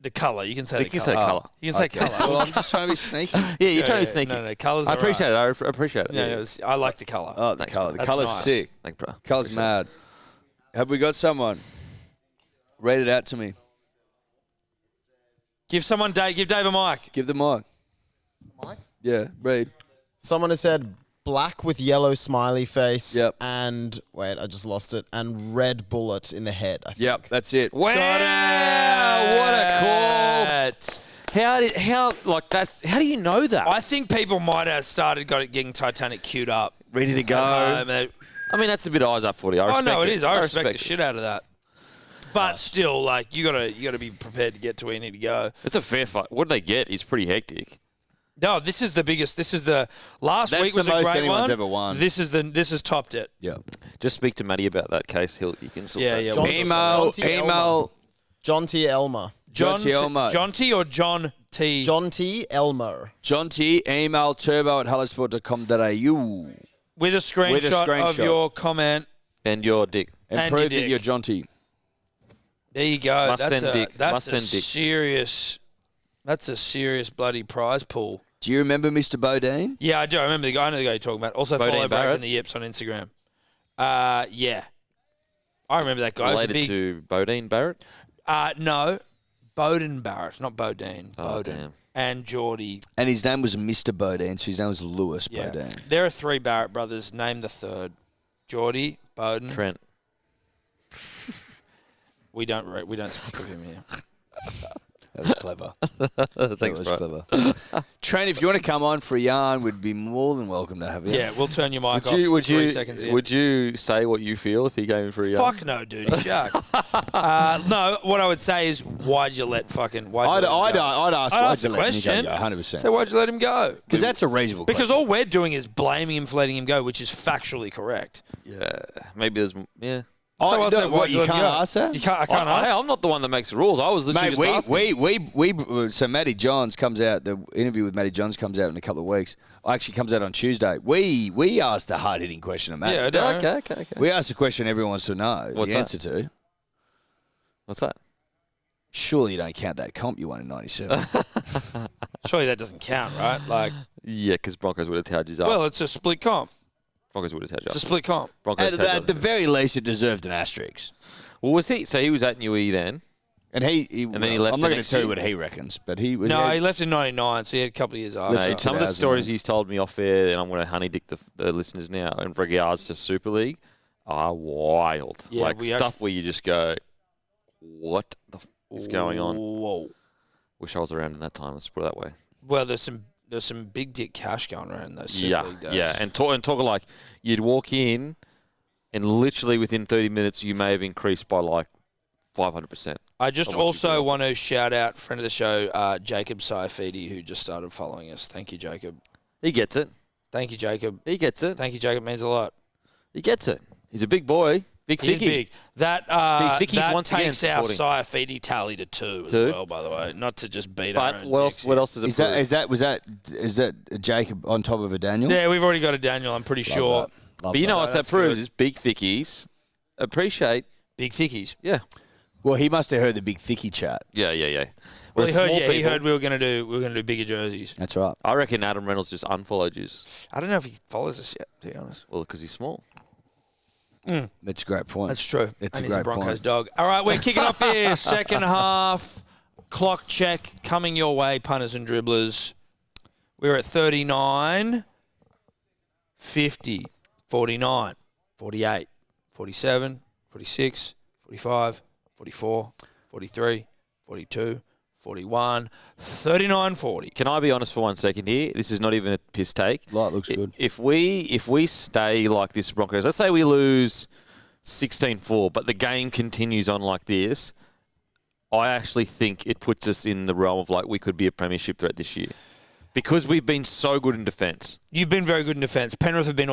The colour. You can say You the can colour. say colour. You can say Okay. colour. Well, I'm just trying to be sneaky. Yeah, you're trying to be sneaky. No, colours I are appreciate it. I appreciate it. Yeah, I like the colour. Oh, the Thanks, colour. bro. The That's colour's nice. sick. Thanks, bro. Colour's Appreciate mad. Have we got someone? Read it out to me. Give Dave a mic. Give the mic. Mike? Yeah, read. Someone has said black with yellow smiley face. Yep. And wait, I just lost it. And red bullet in the head. I think. Yep, that's it. Wow, what a call! How do you know that? I think people might have getting Titanic queued up. Ready to at go. home. I mean, that's a bit eyes up footy. I Oh respect no, it it is. I respect the it. shit out of that. But still, like you gotta be prepared to get to where you need to go. It's a fair fight. What they get is pretty hectic. No, this is the biggest. This is the last That's week was the a most great anyone's one. ever won. This has topped it. Yeah. Just speak to Matty about that case. You can sort Yeah, that. yeah. John- Email. John T. Elmer. John T. Elmo. John T or John T? John T. Elmo. John T. Email turbo@hellosport.com.au. with a screenshot of your comment. And your dick. And And prove your that dick. you're John T. There you go. Must That's send dick. That's Must a send dick. serious. That's a serious bloody prize pool. Do you remember Mr. Bodine? Yeah, I do. I remember the guy. I know the guy you're talking about. Also Bodine follow Broken Barrett? the Yips on Instagram. Yeah, I remember that guy. He was a Related big, to Bodine Barrett? no, Bowden Barrett, not Bodine. Oh, Bowden damn. and Geordie. And his name was Mr. Bodine, so his name was Lewis Yeah, Bodine. there are three Barrett brothers. Name the third. Geordie, Bowden. Trent. We don't speak of him here. That was clever. Thanks, that was bro. clever. Trent, if you want to come on for a yarn, we'd be more than welcome to have you. Yeah, we'll turn your mic off Would 3 you, seconds in. would you say what you feel if he came in for a yarn? Fuck no, dude. He's shark. No, what I would say is, why'd you let I'd ask him why'd go? you I'd let ask the me go? question. Yeah, 100%. So why'd you let him go? Because that's a reasonable Because question. all we're doing is blaming him for letting him go, which is factually correct. Yeah. Maybe there's... Yeah. So I'd say, no, why'd what, you let him can't go? ask that? I can't ask. I'm not the one that makes the rules. I was literally Mate, just asking. so Matty Johns comes out, the interview with Matty Johns comes out in a couple of weeks. Actually comes out on Tuesday. We asked the hard-hitting question of Matty. Yeah, I don't know. Okay. We asked the question everyone wants to know What's the that? answer to. What's that? Surely you don't count that comp you won in 97. Surely that doesn't count, right? Like, Yeah, because Broncos would have tagged you up. well, it's a split comp. Broncos would have tagged you It's a up. split comp. Broncos At tagged the you up. very least, it deserved an asterisk. Well, was he? So he was at Newey then. And then he then he I'm left not the going to next tell you year. what he reckons, but he was. No, he left in 99, so he had a couple of years after. Left Mate, in some of the 2000, stories man. he's told me off air, and I'm going to honey dick the listeners now, in regards to Super League, are wild. Yeah, like we stuff where you just go, what the f is going on? Whoa. Wish I was around in that time. Let's put it that way. Well, there's some big dick cash going around in those Super League days. Yeah, and talk like you'd walk in, and literally within 30 minutes, you may have increased by like 500%. I just How much you also feel? want to shout out friend of the show, Jacob Saifidi, who just started following us. Thank you, Jacob. He gets it. Thank you, Jacob. He gets it. Thank you, Jacob. Means a lot. He gets it. He's a big boy. Big He's thicky. big. That Thicky's that once again takes our supporting. Saifidi tally to 2 as Two? well, by the way. Not to just beat our But own what dicks else? What here. else is it? Is that Jacob on top of a Daniel? Yeah, we've already got a Daniel, I'm pretty sure. Love But you know that. what that that's proves good. is big thickies appreciate. Big thickies. Yeah. Well, he must have heard the big thicky chat. Well, Well, We're he heard, small yeah, he people. heard we were gonna do bigger jerseys. That's right. I reckon Adam Reynolds just unfollowed you. I don't know if he follows us yet, to be honest. Well, because he's small. That's a great point. That's true. It's and a he's a great Broncos point. dog. All right, we're kicking off here. Second half. Clock check coming your way, punters and dribblers. We're at 39, 50, 49, 48, 47, 46, 45, 44, 43, 42, 41, 39, 40. Can I be honest for 1 second here? This is not even a piss take. Light looks good. If we stay like this, Broncos, let's say we lose 16-4, but the game continues on like this, I actually think it puts us in the realm of like we could be a premiership threat this year. Because we've been so good in defence. You've been very good in defence. Penrith have been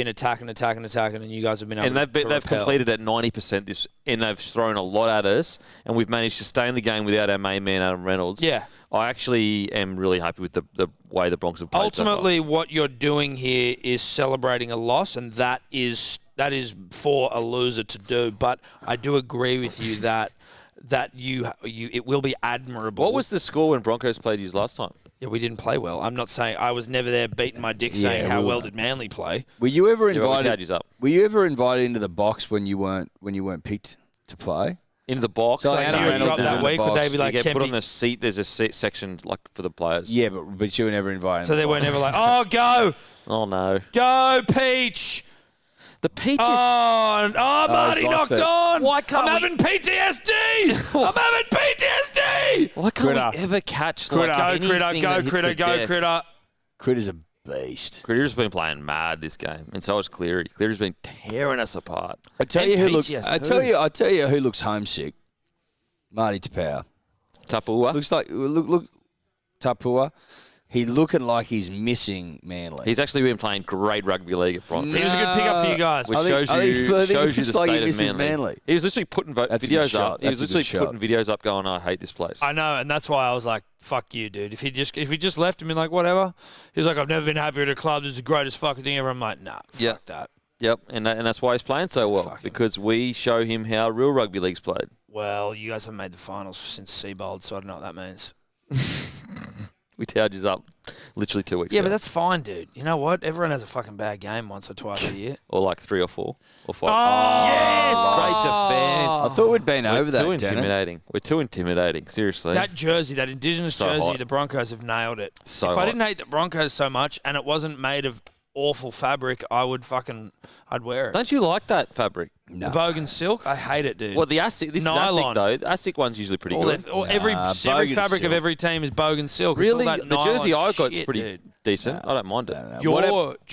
attacking, and you guys have been able And to they've completed at 90% this, and they've thrown a lot at us, and we've managed to stay in the game without our main man, Adam Reynolds. Yeah. I actually am really happy with the way the Broncos have played Ultimately, what you're doing here is celebrating a loss, and that is for a loser to do. But I do agree with you that it will be admirable. What was the score when Broncos played you last time? Yeah, we didn't play well. I'm not saying I was never there beating my dick saying Yeah, how we well were. did Manly play. Were you ever Yeah, but we invited? tied yous up. Were you ever invited into the box when you weren't picked to play? In the box. So Like Adam you would Reynolds drop is that in the week, would box. they be like, you get put on Kempy? the seat. There's a seat section like for the players. Yeah, but you were never invited. So in they the were box. never like, oh, go, Oh no. go, Peach. The Peaches. Oh, Marty he's lost knocked it. on. Why can't I'm we- having PTSD. I'm having PTSD. Why can't Critter. we ever catch Critter, like go, anything Critter, that go, hits Critter, the go, deck? Critter. Critter's a beast. Critter's been playing mad this game, and so has Cleary. Cleary's been tearing us apart. I tell And you who Peachy looks. has I too. tell you who looks homesick. Marty Tapau. Tapua. Looks like look Tapua. He's looking like he's missing Manly. He's actually been playing great rugby league at Broncos. He was a good pickup for you guys. Which I think- shows I you, think it shows you looks the like he state of misses Manly. Manly. He was literally putting That's a good videos shot. up. He was That's a literally good putting videos up going, I hate this place. I know, and that's why I was like, fuck you, dude. If he just left him in like whatever, he was like, I've never been happier at a club. This is the greatest fucking thing ever. I'm like, nah, Yeah. fuck that. Yep, and that's why he's playing so well, Fucking- because we show him how real rugby league's played. Well, you guys have made the finals since Seabold, so I don't know what that means. We towed you up literally 2 weeks Yeah, ago. but that's fine, dude. You know what? Everyone has a fucking bad game once or twice a year. Or like 3 or 4 or 5. Yes! Great defence. I thought we'd been We're over too that. intimidating. We're too intimidating, seriously. That jersey, that Indigenous So jersey, hot. the Broncos have nailed it. So if I hot. didn't hate the Broncos so much and it wasn't made of awful fabric, I'd wear it. Don't you like that fabric? No. The Bogan silk, I hate it, dude. Well, the ASIC, this Nylon. is ASIC though. The ASIC one's usually pretty All good. every Bogan fabric of silk. every team is Bogan silk. It's Really? all that The jersey nylon I got's shit, pretty dude. decent. I don't mind it.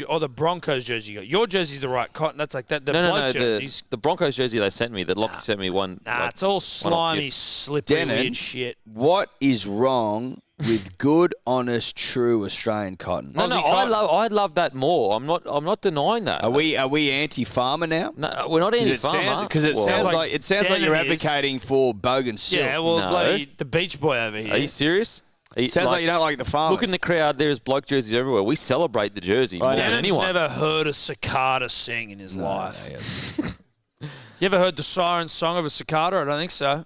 Or the Broncos jersey you got. Your jersey's the right cotton. That's like that. The No, bloke the, jerseys. the Broncos jersey they sent me, that Lockie sent me one. Nah, like, it's all one-off slimy, gift. slippery, Denon. weird shit. What is wrong with good, honest, true Australian cotton? No, Aussie I cotton. love that more. I'm not denying that. Are we anti-farmer now? No, we're not anti-farmer. Because it Well, sounds like like Denon you're is. advocating for Bogan silk. Yeah, well, No. bloody the beach boy over here. Are you serious? Sounds like you don't like the farmers. Look in the crowd. There's bloke jerseys everywhere. We celebrate the jersey more than Denon's anyone. never heard a cicada sing in his life. No, yeah. You ever heard the siren song of a cicada? I don't think so.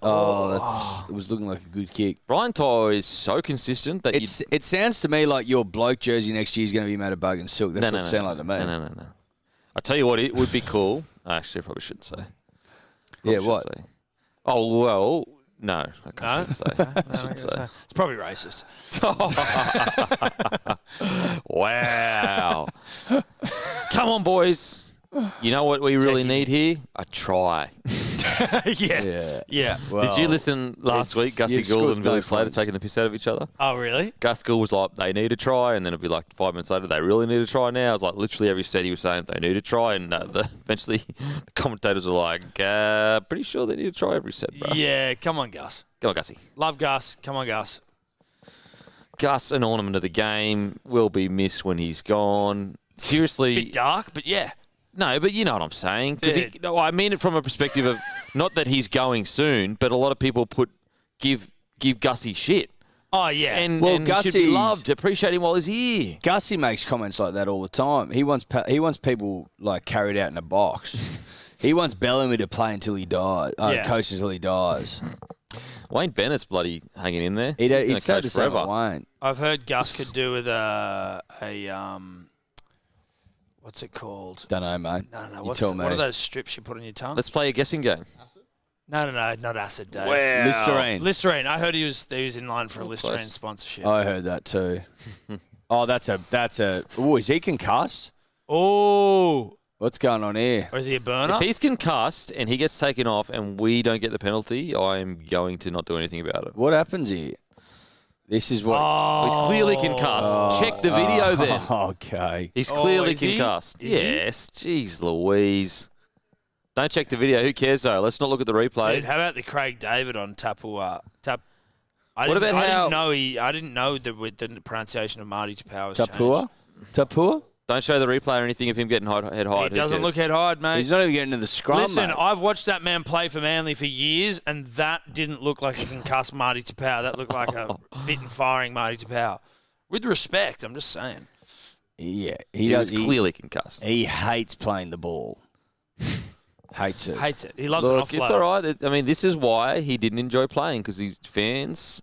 It was looking like a good kick. Brian Toy is so consistent that It sounds to me like your bloke jersey next year is going to be made of Bogan silk. That's no, what it sounds like to me. No. I tell you what, it would be cool. Actually, I probably shouldn't say. Yeah, Probably what? shouldn't say. Oh well, no, I No? shouldn't say. I shouldn't say. It's probably racist. Wow. Come on, boys. You know what we really need here? A try. Yeah. Did you listen last week? Gussie you've Gould scored and Billy no Slater points. taking the piss out of each other? Oh, really? Gus Gould was like, they need a try, and then it'd be like 5 minutes later, they really need a try now. I was like, literally every set he was saying they need a try, and eventually the commentators were like, pretty sure they need a try every set, bro. Yeah, come on, Gus. Come on, Gussie. Love Gus. Come on, Gus. Gus, an ornament of the game, will be missed when he's gone. Seriously, Bit dark, but yeah. no, but you know what I'm saying. Dude. No, I mean it from a perspective of not that he's going soon, but a lot of people give Gussie shit. Oh, yeah. And, Well, and he should be Gussie's- loved. Appreciate him while he's here. Gussie makes comments like that all the time. He wants people like carried out in a box. He wants Bellamy to play until he dies. Yeah. Coach until he dies. Wayne Bennett's bloody hanging in there. He'd He's say gonna the coach same forever. at Wayne. I've heard Gus could do with a what's it called? Don't know, mate. No. You tell me. What are those strips you put on your tongue? Let's play a guessing game. No, not acid, Dave. Listerine. Listerine. I heard he was in line for a Listerine close. sponsorship. I heard that too. Oh, that's a. Oh, is he concussed? Oh, What's going on here? or is he a burner? If he's concussed and he gets taken off and we don't get the penalty, I'm going to not do anything about it. What happens here? This is what. He's clearly concussed. Check the video then. Okay. He's clearly is he? concussed. Is he? Yes. Jeez Louise. Don't check the video. Who cares, though? Let's not look at the replay. Dude, how about the Craig David on Tapua? I What about how- I didn't know the pronunciation of Marty Tapua was Tapua? changed. Tapua? Don't show the replay or anything of him getting head high. He doesn't look head high, mate. He's not even getting to the scrum, Listen, mate. I've watched that man play for Manly for years, and that didn't look like a concussed Marty Tapau. That looked like a fit and firing Marty Tapau. With respect, I'm just saying. Yeah, He was clearly concussed. He hates playing the ball. Hates it. Hates it. He loves Look, an offload. it's all right. I mean, this is why he didn't enjoy playing, because his fans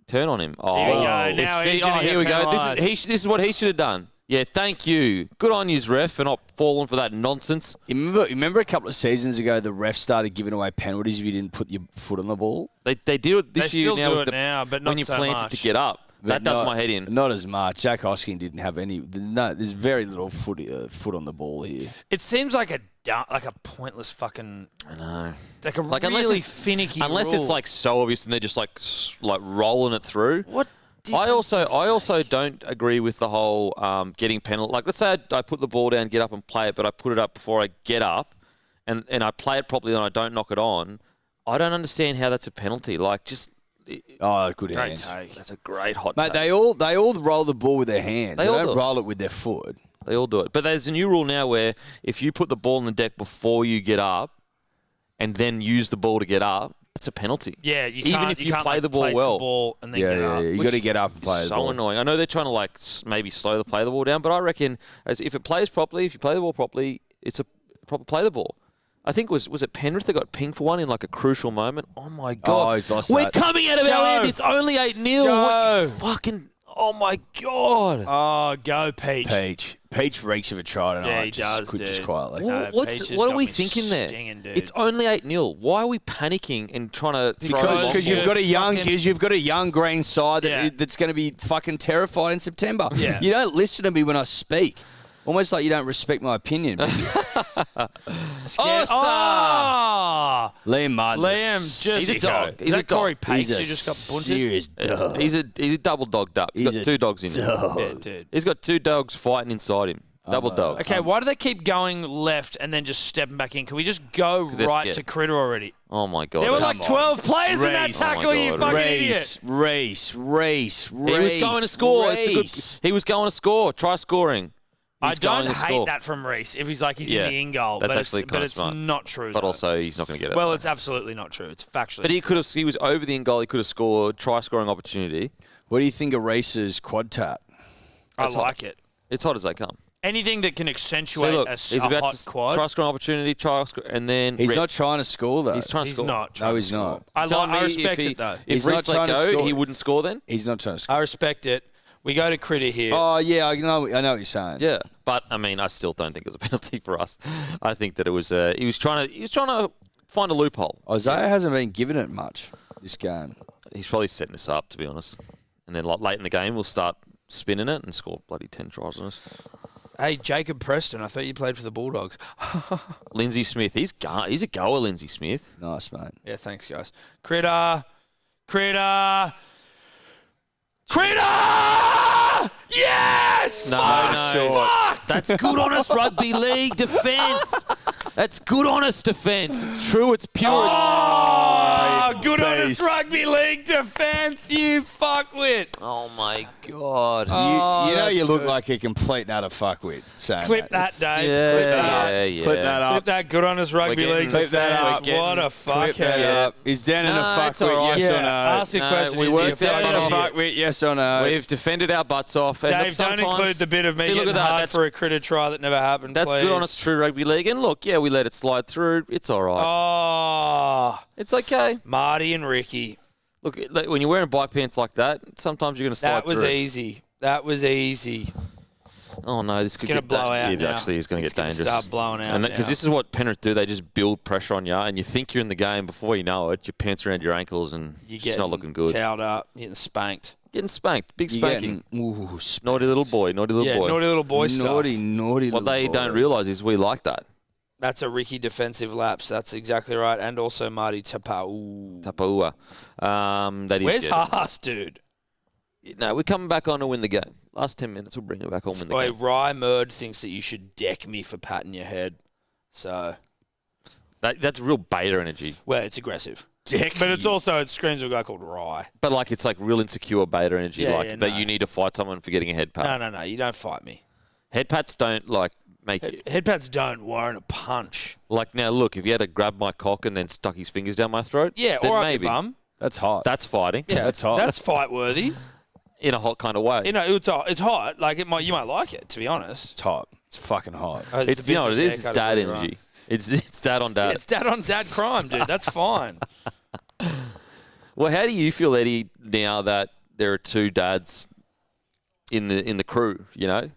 turn on him. Oh, Here we go. Now he's gonna here get we go. penalised. This is what he should have done. Yeah, thank you. Good on you, ref, for not falling for that nonsense. You remember a couple of seasons ago, the refs started giving away penalties if you didn't put your foot on the ball? They do it this They year still now do with it now, but when not you so plant much. it to get up. That But does not- my head in. Not as much. Jack Hosking didn't have any. No, there's very little foot on the ball here. It seems like a pointless fucking, I know. like a Like, really finicky unless rule. it's like so obvious and they're just like rolling it through. What? I difference does it also make? don't agree with the whole getting penalty. Like, let's say I put the ball down, get up and play it, but I put it up before I get up, and I play it properly and I don't knock it on. I don't understand how that's a penalty. Like, just Oh, good Great hands. take. that's a great hot Mate, take. they all roll the ball with their hands. They They all don't do it. roll it with their foot. They all do it. But there's a new rule now where if you put the ball on the deck before you get up, and then use the ball to get up, it's a penalty. Yeah, you Even can't, if you you can't, play like, the ball place well. the ball and then Yeah, get yeah, up. yeah. You Which got to get up and play the So ball. annoying. I know they're trying to like maybe slow the play the ball down, but I reckon if it plays properly, if you play the ball properly, it's a proper play the ball. I think was it Penrith that got pinged for one in like a crucial moment? Oh my god! Oh, he's lost We're that. coming out of our end. It's only 8-0. Go. Fucking! Oh my god! Oh, go Peach. Peach reeks of a try tonight. Yeah, he does, Just dude. quietly. No, What Peach has are got we me thinking there? stinging, dude. It's only 8-0. Why are we panicking and trying to throw long Because you've balls? got a young, Fucking- you've got a young green side Yeah. that's going to be fucking terrified in September. Yeah. You don't listen to me when I speak. Almost like you don't respect my opinion. Oh! Liam Martin's Liam, just He's a dog. Is He's a that Corey dog. Pace He's who a just got bunted? serious dog. He's a double dogged up. He's He's got a two dogs in him. dog. Yeah, dude. He's got two dogs fighting inside him. Double dog. Okay, why do they keep going left and then just stepping back in? Can we just go they're right scared. to Critter already? Oh my god. There were That's- like 12 players in that Reece. tackle, Oh my you God. fucking idiot. Race. He was going to score. It's a good, he was going to score. Try scoring. I He's going don't to hate score. that from Reece if he's like he's Yeah, in the in goal. that's but actually it's, kinda but it's smart. not true. But though. also, he's not going to get it. Well, it's absolutely not true. It's factually. But he was over the in goal. He could have scored. Try scoring opportunity. What do you think of Reece's quad tap? I that's hot. like it. It's hot as they come. Anything that can accentuate look, a he's about hot to quad. try scoring opportunity. And then He's not trying to score, though. He's trying to He's score. not. trying No, to he's score. not. I Tell me respect if it though. If He's not Reece let trying to go, score. he wouldn't score then. He's not trying to score. I respect it. We go to Critter here. Oh, yeah, I know what you're saying. Yeah, but I mean, I still don't think it was a penalty for us. I think that it was. He was trying to find a loophole. Isaiah hasn't been given it much this game. He's probably setting us up, to be honest. And then like late in the game, we'll start spinning it and score bloody 10 tries on us. Hey, Jacob Preston. I thought you played for the Bulldogs. Lindsay Smith, he's a goer, Lindsay Smith. Nice, mate. Yeah, thanks, guys. Critter. Yes! No, Fuck! Fuck! That's good on us rugby league defence. That's good on us defence. It's true. It's pure. Oh, good on us Beast. rugby league defence, you fuckwit. Oh my god. Oh, you know that's you look good. like a complete and utter fuckwit. saying Clip that, It's- Dave. Yeah, Clip that up. yeah. Clip that up. Clip that good on us rugby We're league getting- Clip that defence. up. What a Clip that fuckhead. up. Is Dan in a No, it's all fuckwit, right. yes or Yeah, no? ask a No, question. we Is he worked a Is Dan in that a fuckhead? out. fuckwit, yes or no? We've defended our butts off. And Dave, look, don't sometimes- include the bit of me See, look getting at that. hard That's, for a Critter try that never happened, that's please. good on us, true rugby league. And look, yeah, we let it slide through. It's all right. Oh, It's okay. Marty. Marty and Ricky. Look, when you're wearing bike pants like that, sometimes you're going to slide That was through. easy. That was easy. Oh no, this could gonna get blow out It now. actually is going to It's get gonna dangerous. start blowing out Because now. this is what Penrith do. They just build pressure on you, and you think you're in the game. Before you know it, your pants around your ankles, and You're it's not looking good. Towed up, getting spanked. Getting spanked, big You're spanking. getting- Naughty little boy, naughty little Yeah, boy. naughty little boy stuff. naughty. What little they boy. don't realise is we like that. That's a Ricky defensive lapse. That's exactly right. And also Marty Tapau. Tapaua. That is Where's good. Haas, dude? No, we're coming back on to win the game. Last 10 minutes, we'll bring it back on, win the Boy, game. Rye Murd thinks that you should deck me for patting your head. So, That's real beta energy. well, it's aggressive. But it's also, it screams of a guy called Rye. But like it's like real insecure beta energy, Yeah, like yeah, that no. you need to fight someone for getting a head pat. No, you don't fight me. Head pats don't like make you. Head pats don't warrant a punch. Like now, look, if you had to grab my cock and then stuck his fingers down my throat, Yeah, then or up maybe your bum. That's hot. that's fighting. Yeah, That's hot. That's fight worthy. In a hot kind of way. You know, it's hot. Like you might like it, to be honest. It's hot. It's fucking hot. It's the you know what it business is. It's haircut dad is what you're energy. It's dad on on. dad. It's dad on dad crime, dude. That's fine. Well, how do you feel, Eddie, now that there are two dads in the crew? You know.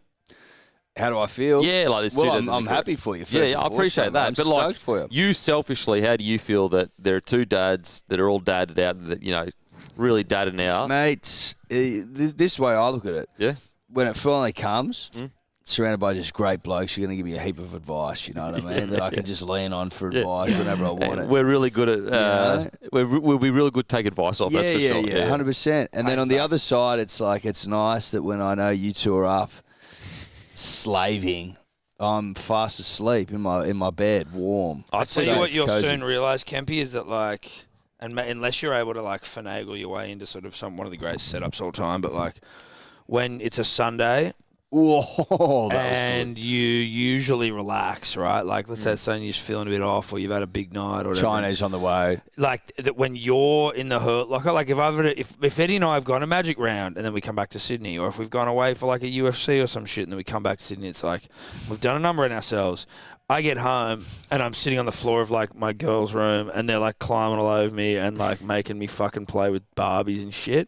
How do I feel? Yeah, like there's two Well, dads. in I'm the crew. happy for you. First Yeah, and I foremost, appreciate mate. that. I'm But like, stoked for you. you selfishly, how do you feel that there are two dads that are all dadded out, that really dadded now? Mate, this way I look at it. Yeah. When it finally comes, surrounded by just great blokes, you're going to give me a heap of advice, you know what I mean? That I can just lean on for advice whenever I want it. We're really good at. We'll be really good to take advice off. That's for sure. Yeah, 100%. And then on the other side, it's like it's nice that when I know you two are up slaving, I'm fast asleep in my bed, warm. I tell you what, you'll cozy. soon realise, Kempy, is that like, unless you're able to like finagle your way into sort of one of the greatest setups all time, but like when it's a Sunday. Whoa, that And you usually relax, right? Like, let's say Sunday you're just feeling a bit off, or you've had a big night, or was whatever. Chinese on the way. Like that when you're in the hurt locker. Like if Eddie and I have gone a Magic round and then we come back to Sydney, or if we've gone away for like a UFC or some shit and then we come back to Sydney, it's like we've done a number on ourselves. I get home and I'm sitting on the floor of like my girl's room and they're like climbing all over me and like making me fucking play with Barbies and shit,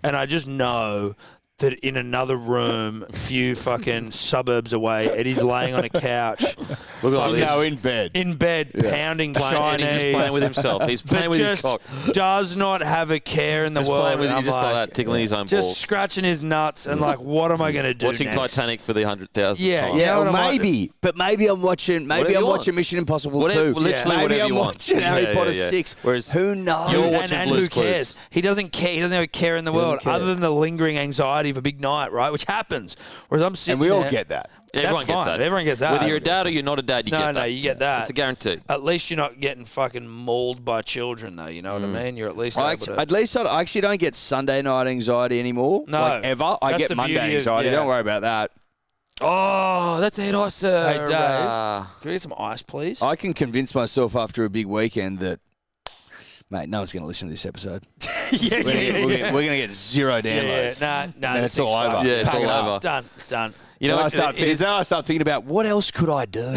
and I just know that in another room, a few fucking suburbs away, Eddie's laying on a couch. Look at this. No, in bed. In bed, pounding And he's just Chinese. playing with himself. He's playing But with his just cock. does not have a care in the Just world. playing with And he's I'm just like that, tickling his own just balls. scratching his nuts and like, what am I going to do Watching next? Titanic for the 100,000th Yeah, time. yeah. Yeah, know or what I might- maybe. But maybe I'm watching. Maybe Whatever I'm you want. watching Mission Impossible Whatever- 2. literally maybe whatever I'm you want. watching Harry Yeah, Potter yeah, yeah. 6. Whereas Who knows? you're And, watching and Blue's who cares? Clues. He doesn't care. He doesn't have a care in the doesn't world care. other than the lingering anxiety of a big night, right? Which happens. Whereas I'm sitting And we all there- get that. Everyone That's gets fine. that. Everyone gets that. Whether you're a dad or you're not a dad, you No, get that. no, you get that. It's a guarantee. At least you're not getting fucking mauled by children, though. You know what I mean? You're at least able to. At least I actually don't get Sunday night anxiety anymore. No. Like ever. I That's get the Monday beauty of- anxiety. yeah. Don't worry about that. Oh, that's it, sir. Hey, Dave. Can we get some ice, please? I can convince myself after a big weekend that, mate, no one's going to listen to this episode. yeah, We're going to get zero downloads. Nah, Then this it's all thing's over. fucked. Yeah, it's Pack all it up. over. It's done. It's done. You know, Then I what, start thinking about what else could I do?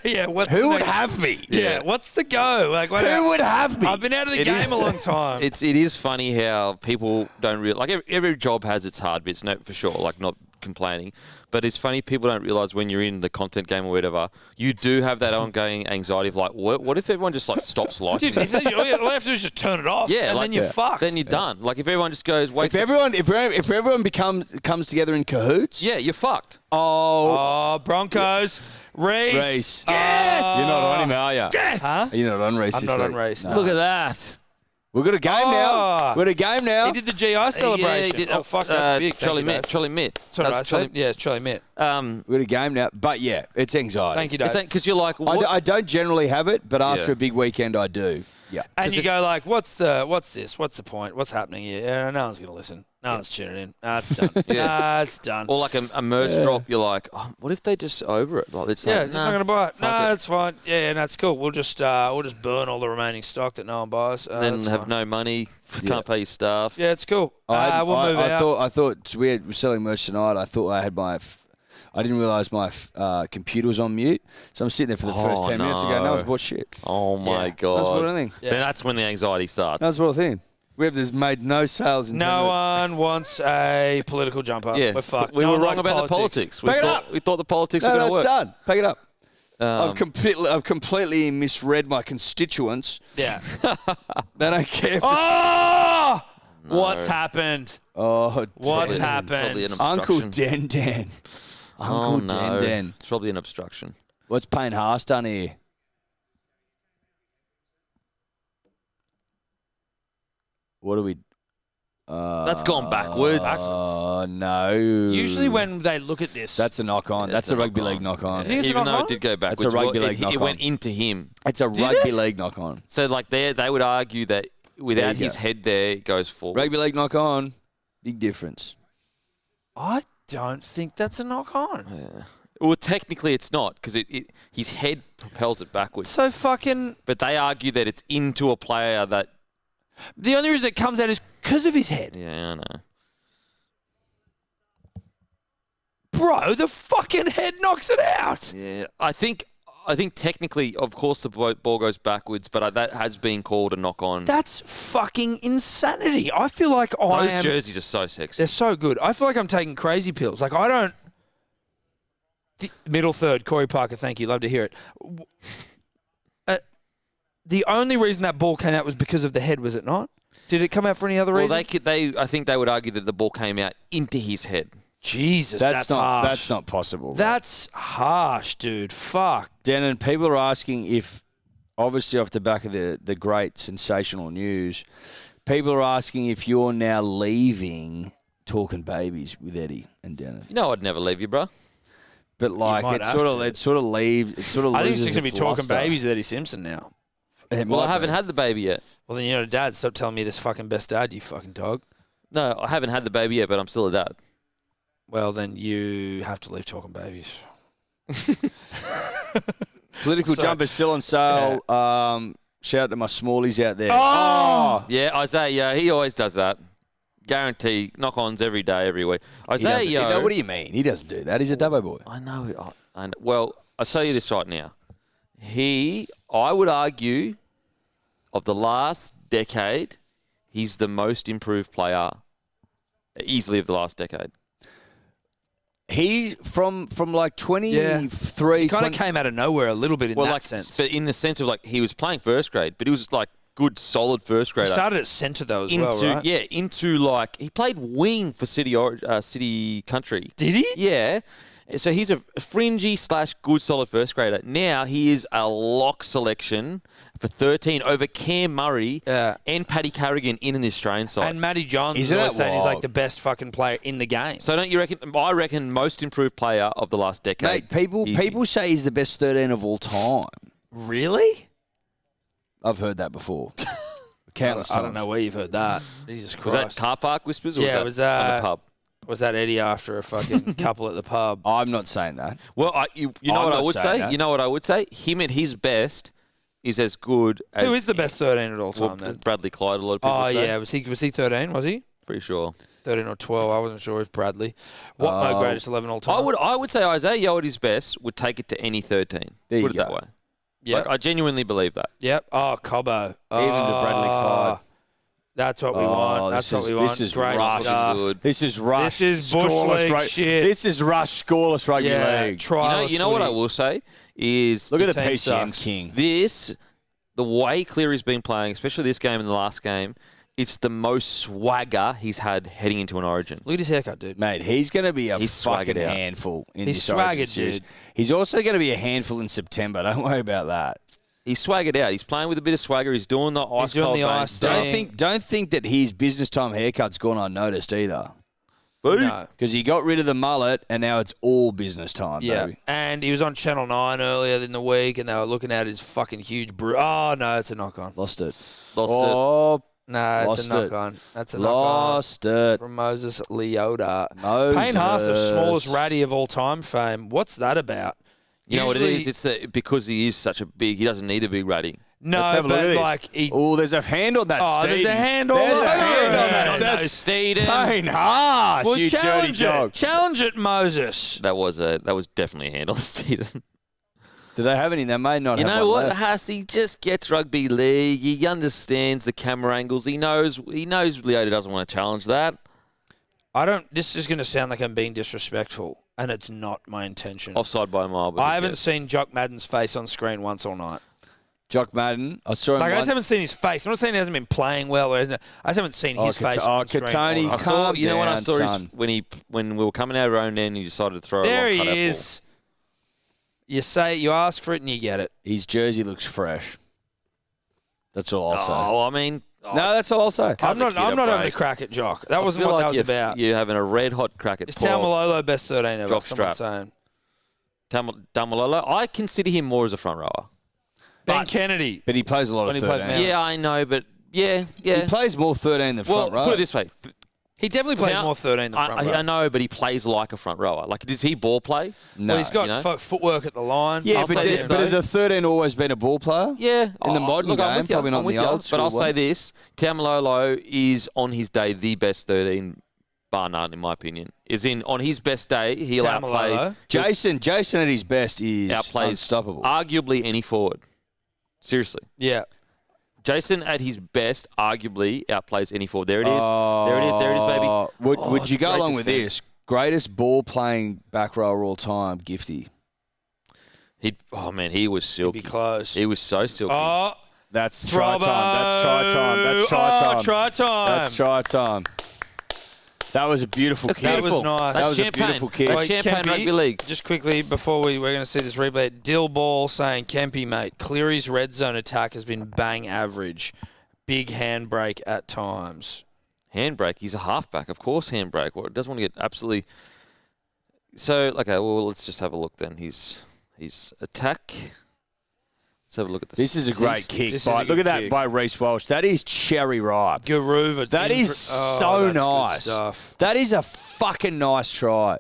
Yeah, what's Who the would next- have me? Yeah, what's the go? Like, what Who would have me? I've been out of the It game is- a long time. it is funny how people don't realize. Like every job has its hard bits, no, for sure. Like not complaining, but it's funny people don't realize when you're in the content game or whatever, you do have that ongoing anxiety of like, what if everyone just like stops liking Dude, it? all you have to do is just turn it off. Yeah, and like- then you're Yeah. fucked. Then you're done. Like if everyone just goes, wait, If everyone comes together in cahoots, yeah, you're fucked. Oh, Broncos. Reese. Yes! You're not on him, are you? Yes. Huh? You're not on Reese I'm this not on week? Reese. No. Look at that. We've got a game now. Oh. We've got a game now. He did the GI celebration. Yeah, he did. Oh, fuck, that's big. Thank Charlie you, Mitt. Dave. Charlie Mitt. That's what I That's said. Yeah, it's Charlie Mitt. We've got a game now. But yeah, it's anxiety. Thank you, Dave. Because you're like, what? I don't generally have it, but after Yeah. a big weekend, I do. Yeah. And you go like, what's this? What's the point? What's happening here? Yeah, no one's going to listen. No one's tuning in. Nah, it's done. Nah, it's done. Or like a merch drop, you're like, oh, what if they just over it? Like, it's Yeah, like, just nah, not going to buy it. fuck No, it. it's fine. Yeah, that's cool. We'll just burn all the remaining stock that no one buys. Then that's have fine. no money, can't pay your staff. Yeah, it's cool. We'll move out. I thought we were selling merch tonight. I thought I had my I didn't realise my computer was on mute. So I'm sitting there for the first 10 minutes and go, no one's bought shit. Oh, my God. That's what I think. Then that's when the anxiety starts. That's what I think. We've made no sales in 10 No minutes. one wants a political jumper. Yeah. We're fucked. We No were one wrong likes about the politics. We Back it thought, up. we thought the politics No, were going to it's work. done. Pick it up. I've completely misread my constituents. Yeah. They don't care for... Oh! No. What's happened? Oh, What's damn. happened? Probably an Uncle obstruction. Den. Oh, Uncle no. Den. It's probably an obstruction. What's Payne Haas done here? What are we... That's gone backwards. Oh, no. Usually when they look at this, That's a knock-on. Yeah, That's it's a a rugby knock-on. league knock-on. think it's a Even though knock-on? it did go backwards. That's a rugby well, league it knock-on. went into him. It's a Did rugby it? league knock-on. So, like, they would argue that without There you his go. head there, it goes forward. Rugby league knock-on. Big difference. I don't think that's a knock on. Yeah. Well, technically it's not because his head propels it backwards. So fucking. But they argue that it's into a player that... The only reason it comes out is because of his head. Yeah, I know. Bro, the fucking head knocks it out. Yeah, I think technically, of course, the ball goes backwards, but that has been called a knock-on. That's fucking insanity. I feel like Those jerseys are so sexy. They're so good. I feel like I'm taking crazy pills. Like, I don't... Middle third, Corey Parker, thank you. Love to hear it. The only reason that ball came out was because of the head, was it not? Did it come out for any other reason? Well, I think they would argue that the ball came out into his head. Jesus, that's not harsh. That's not possible. Bro. That's harsh, dude. Fuck. Denon, people are asking if, obviously off the back of the great sensational news, people are asking if you're now leaving Talking Babies with Eddie and Denon. You know I'd never leave you, bro. But like might it have sort to. of leaves. It sort of I think loses he's going to be its talking luster. babies with Eddie Simpson now. It Well, might I haven't be. had the baby yet. Well, then you're a dad. Stop telling me this fucking best dad, you fucking dog. No, I haven't had the baby yet, but I'm still a dad. Well, then you have to leave talking babies. Political So- jumper's still on sale. Shout out to my smallies out there. Oh! Yeah, Isaiah, he always does that. Guarantee knock-ons every day, every week. He Isaiah, doesn't- no, what do you mean? He doesn't do that. He's a Dubbo boy. I know. Well, I'll tell you this right now. I would argue, of the last decade, he's the most improved player, easily of the last decade. He from like 23. He kind of came out of nowhere a little bit in that sense. But in the sense of like he was playing first grade, but he was like good, solid first He grader. started at centre though as well, right? Yeah, into like he played wing for City Country. Did he? Yeah. So he's a fringy / good solid first grader. Now he is a lock selection for 13 over Cam Murray and Paddy Carrigan in the Australian side. And Matty Johns is Isn't always that saying he's like wild? the best fucking player in the game. So don't you reckon? I reckon most improved player of the last decade. Mate, people say he's the best 13 of all time. Really? I've heard that before. Countless I don't times. know where you've heard that. Jesus Was Christ. that car park whispers or Yeah, was that on the pub? Was that Eddie after a fucking couple at the pub? I'm not saying that. Well, you know I'm what I not would saying say? that. You know what I would say? Him at his best is as good as... Who is the best 13 at all well, time then? Bradley Clyde, a lot of people Oh, would say. yeah. Was he 13, was he? Pretty sure. 13 or 12. I wasn't sure if Bradley. What my greatest 11 all time? I would say Isaiah Yeo at his best would take it to any 13. There Put you it that go. way. Yep. Like, I genuinely believe that. Yep. Oh, Cobbo. Even to Bradley Clyde. That's what we want. That's what we want. This is Great rush. stuff. Good. This is rush. This is bush scoreless league shit. This is rush scoreless rugby Yeah. league. Trial. You know what I will say is Look at the team PCM sucks. king. the way Cleary's been playing, especially this game and the last game, it's the most swagger he's had heading into an Origin. Look at his haircut, dude. Mate, he's going to be a He's fucking swaggered out. handful in He's this Origin swaggered, series. dude. He's also going to be a handful in September. Don't worry about that. He's swaggered out. He's playing with a bit of swagger. He's doing the ice doing cold the vein ice stuff. thing. Don't think that his business time haircut's gone unnoticed either. No. Because he got rid of the mullet and now it's all business time, Yeah. baby. And he was on Channel 9 earlier in the week and they were looking at his fucking huge Oh, no, it's a knock-on. Lost it. Lost Oh, No, it's Lost a it. knock-on. That's a knock-on. lost it. From Moses Leota. Moses. Payne Haas, the smallest ratty of all time fame. What's that about? You know what it Usually- is? It's because he is such a big. He doesn't need a big ratty. No, Let's have a look at but this. like he. Oh, there's a hand on that. Oh, there's Steeden. a hand on There's a that. hand on that. No, That's Steeden. Kane Haas, Well, you dirty challenge dog. it. Challenge it, Moses. That was definitely a hand on Steeden. Do they have any? They may not You have know one what, left. Haas? He just gets rugby league. He understands the camera angles. He knows Leota doesn't want to challenge that. This is going to sound like I'm being disrespectful, and it's not my intention. Offside by a mile. But I haven't seen Jock Madden's face on screen once all night. Jock Madden, I saw him. Like, I once. just haven't seen his face. I'm not saying he hasn't been playing well, or hasn't. I just haven't seen his face on screen. Katoni, all night. I saw. Calm You know when I down, saw his son. when we were coming out of our own end, he decided to throw There a long he cut-out is. You ask for it, and you get it. His jersey looks fresh. That's all I'll say. ball. Oh, I mean, No, that's all I'll say. I'm not the kid a having a break. crack at Jock. That I wasn't feel what like that was about. You're having a red hot crack at Is Paul. Taumalolo best 13 ever? Jock Someone's strap. saying. Damalolo. I consider him more as a front rower. Ben Kennedy. But he plays a lot When of he played 13. Mount. Yeah, I know, but yeah. He plays more 13 than Well, front row. put it this way. He definitely plays more 13 than front row. I know, but he plays like a front rower. Like, does he ball play? No. Well, he's got you know? footwork at the line. Yeah, I'll but, say this, though. has a 13 always been a ball player? Yeah. In the modern look, I'm game, with you. probably not I'm in with the you. old But school I'll say one. this. Tamalolo is, on his day, the best 13, bar none, in my opinion. On his best day, he'll outplay... Taumalolo. Jason at his best is Outplays unstoppable. arguably any forward. Seriously. Yeah. Jason at his best arguably outplays any forward. There it is. There it is, baby. Would it's you go great along with defense. this? Greatest ball playing back rower all time, Gifty. He was silky. Be close. He was so silky. Oh, That's try time. That's try time. That's try time. Try time. That's try time. That was a beautiful kick. That was nice. That was a champagne. beautiful kick. That's Wait, champagne Kempy, rugby league. Just quickly, before we're going to see this replay, Dill Ball saying, Kempy, mate, Cleary's red zone attack has been bang average. Big handbrake at times. Handbrake. He's a halfback. Of course, handbrake. Well, doesn't want to get absolutely... So, okay, well, let's just have a look then. His attack... Let's have a look at this. This is a great statistics. kick. This is a Look good at that kick. by Reece Walsh. That is cherry ripe. Garuva. That is so that's good nice. stuff. That is a fucking nice try.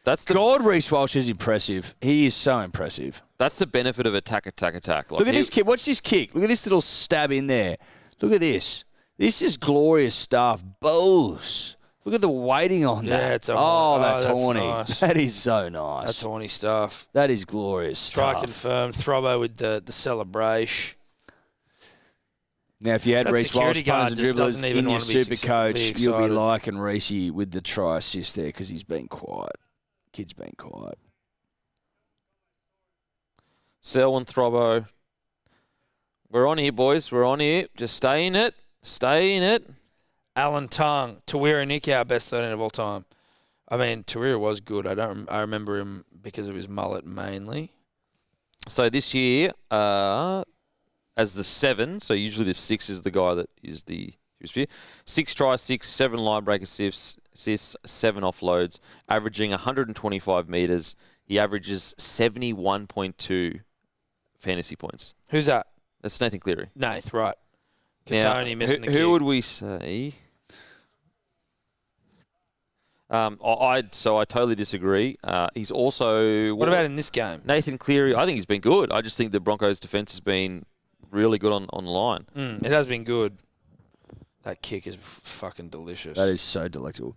That's the God, Reece Walsh is impressive. He is so impressive. That's the benefit of attack. Like, Look at this kick. Watch this kick. Look at this little stab in there. Look at this. This is glorious stuff. Bulls. Look at the weighting on Yeah, that. it's a that's that's horny. nice. That is so nice. That's horny stuff. That is glorious Strike stuff. confirmed. Throbbo with the celebration. Now, if you had That Reece Walsh, security guard punters and just dribblers doesn't even in your wanna be super coach, be you'll be excited. liking Reece with the try assist there because he's been quiet. Kid's been quiet. Selwyn Throbbo. We're on here, boys. We're on here. Just stay in it. Stay in it. Alan Tung, Tawira Nick, our best 13 of all time. I mean, Tawira was good. I remember him because of his mullet mainly. So this year, as the 7, so usually the 6 is the guy that is the 6 tries, 7 line break assists, 7 offloads, averaging 125 metres. He averages 71.2 fantasy points. Who's that? That's Nathan Cleary. Nath, right. Now, Katoni missing the kick. who would we say? I totally disagree. He's also... What about in this game? Nathan Cleary? I think he's been good. I just think the Broncos' defence has been really good on line. It has been good. That kick is fucking delicious. That is so delectable.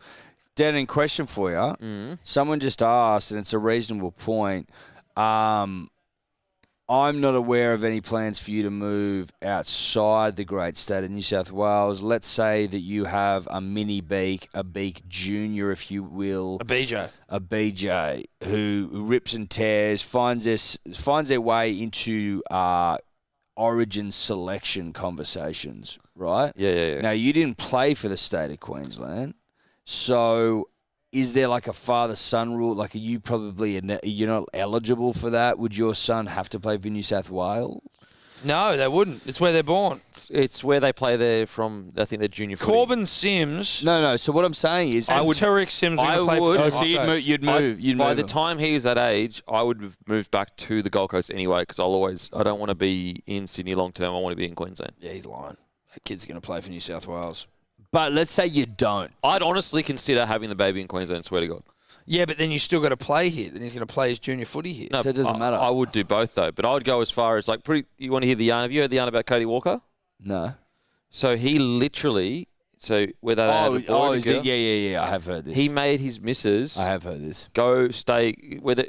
Dan, question for you. Someone just asked, and it's a reasonable point. I'm not aware of any plans for you to move outside the great state of New South Wales. Let's say that you have a mini Beak, a Beak Junior, if you will. A BJ. A BJ who rips and tears, finds their way into origin selection conversations, right? Yeah. Now, you didn't play for the state of Queensland, so is there like a father-son rule? Like, are you probably you're not eligible for that? Would your son have to play for New South Wales? No, they wouldn't. It's where they're born. It's where they play there from, I think, they're junior footy. Corbin Sims No. So what I'm saying is, and Tarek Sims are going to play for would- the so Broncos. you'd move. By the time he was that age, I would have moved back to the Gold Coast anyway because I don't want to be in Sydney long term. I want to be in Queensland. Yeah, he's lying. That kid's going to play for New South Wales. But let's say you don't. I'd honestly consider having the baby in Queensland, swear to God. Yeah, but then you still got to play here. Then he's going to play his junior footy here. No, So it doesn't matter. I would do both, though. But I would go as far as, like, you want to hear the yarn? Have you heard the yarn about Cody Walker? No. So he literally, whether they have a boy or a girl, Yeah. I have heard this. he made his missus I have heard this. go stay.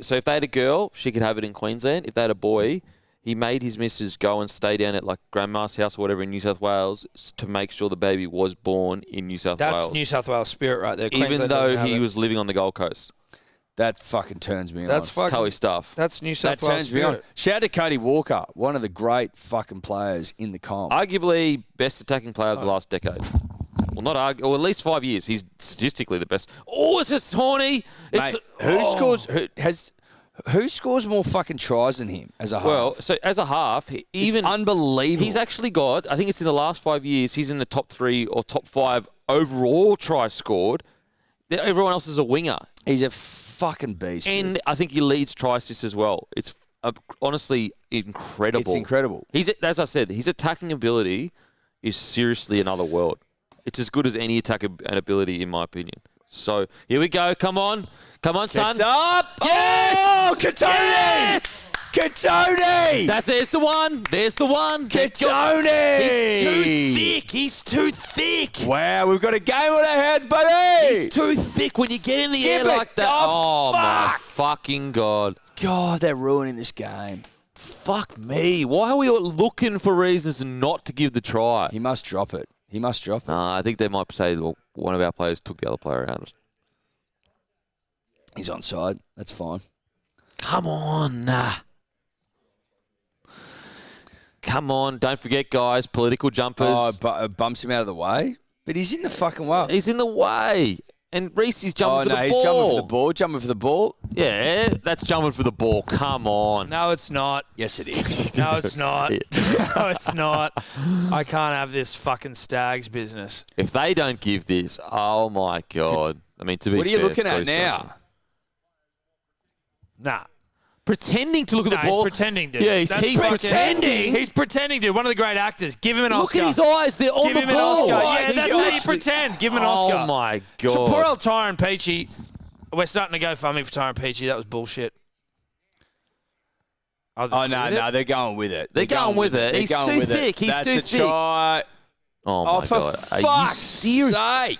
So if they had a girl, she could have it in Queensland. If they had a boy, he made his missus go and stay down at, like, grandma's house or whatever in New South Wales to make sure the baby was born in New South Wales. That's New South Wales spirit right there. Even Queensland though doesn't have he it. was living on the Gold Coast. That fucking turns me That's on. fucking Toey stuff. That's New That South Wales turns me on. spirit. Shout out to Cody Walker, one of the great fucking players in the comp. Arguably best attacking player of the last decade. Well, not or at least 5 years. He's statistically the best. Oh, it's just horny. Mate, who scores more fucking tries than him as a half? Well, so as a half, it's unbelievable. He's actually got, I think it's in the last 5 years, he's in the top 3 or top 5 overall tries scored. Everyone else is a winger. He's a fucking beast. And dude. I think he leads try assists as well. It's honestly incredible. It's incredible. As I said, his attacking ability is seriously another world. It's as good as any attack ability, in my opinion. So here we go. Come on, son. It's up. Yes! Oh, Katoni! Yes! Katoni! There's the one. There's the one. Katoni! He's too thick. Wow, we've got a game on our hands, baby! He's too thick when you get in the Give air it. like that. Oh, my fuck. fucking God. God, they're ruining this game. Fuck me. Why are we all looking for reasons not to give the try? He must drop it. I think they might say, well, one of our players took the other player out. He's onside. That's fine. Come on. Come on. Don't forget, guys, political jumpers. Oh, but bumps him out of the way. But he's in the fucking way. He's in the way. And Reese is jumping for the he's ball. jumping for the ball. Yeah, that's jumping for the ball. Come on. No, it's not. Yes, it is. No, it's not. See it. No, it's not. I can't have this fucking Stags business. If they don't give this, oh, my God. I mean, to be What are you fair, looking at Scotty now? Swanson. Nah. Pretending to look at the Nah, ball. he's pretending, dude. Yeah, he's That's pretending. He's pretending, dude. One of the great actors. Give him an Look Oscar. at his eyes. They're on Give the him an ball. Oscar. Yeah, He's that's how you actually- pretend. Give him an Oscar. Oh, my God. So poor old Tyron Peachy. We're starting to go funny for Tyron Peachy. That was bullshit. Oh, no, they're going with it. They're going with it. They're He's going too with thick. He's That's too a thick. Try. Oh, Oh, my for God. Are you fuck's serious? sake.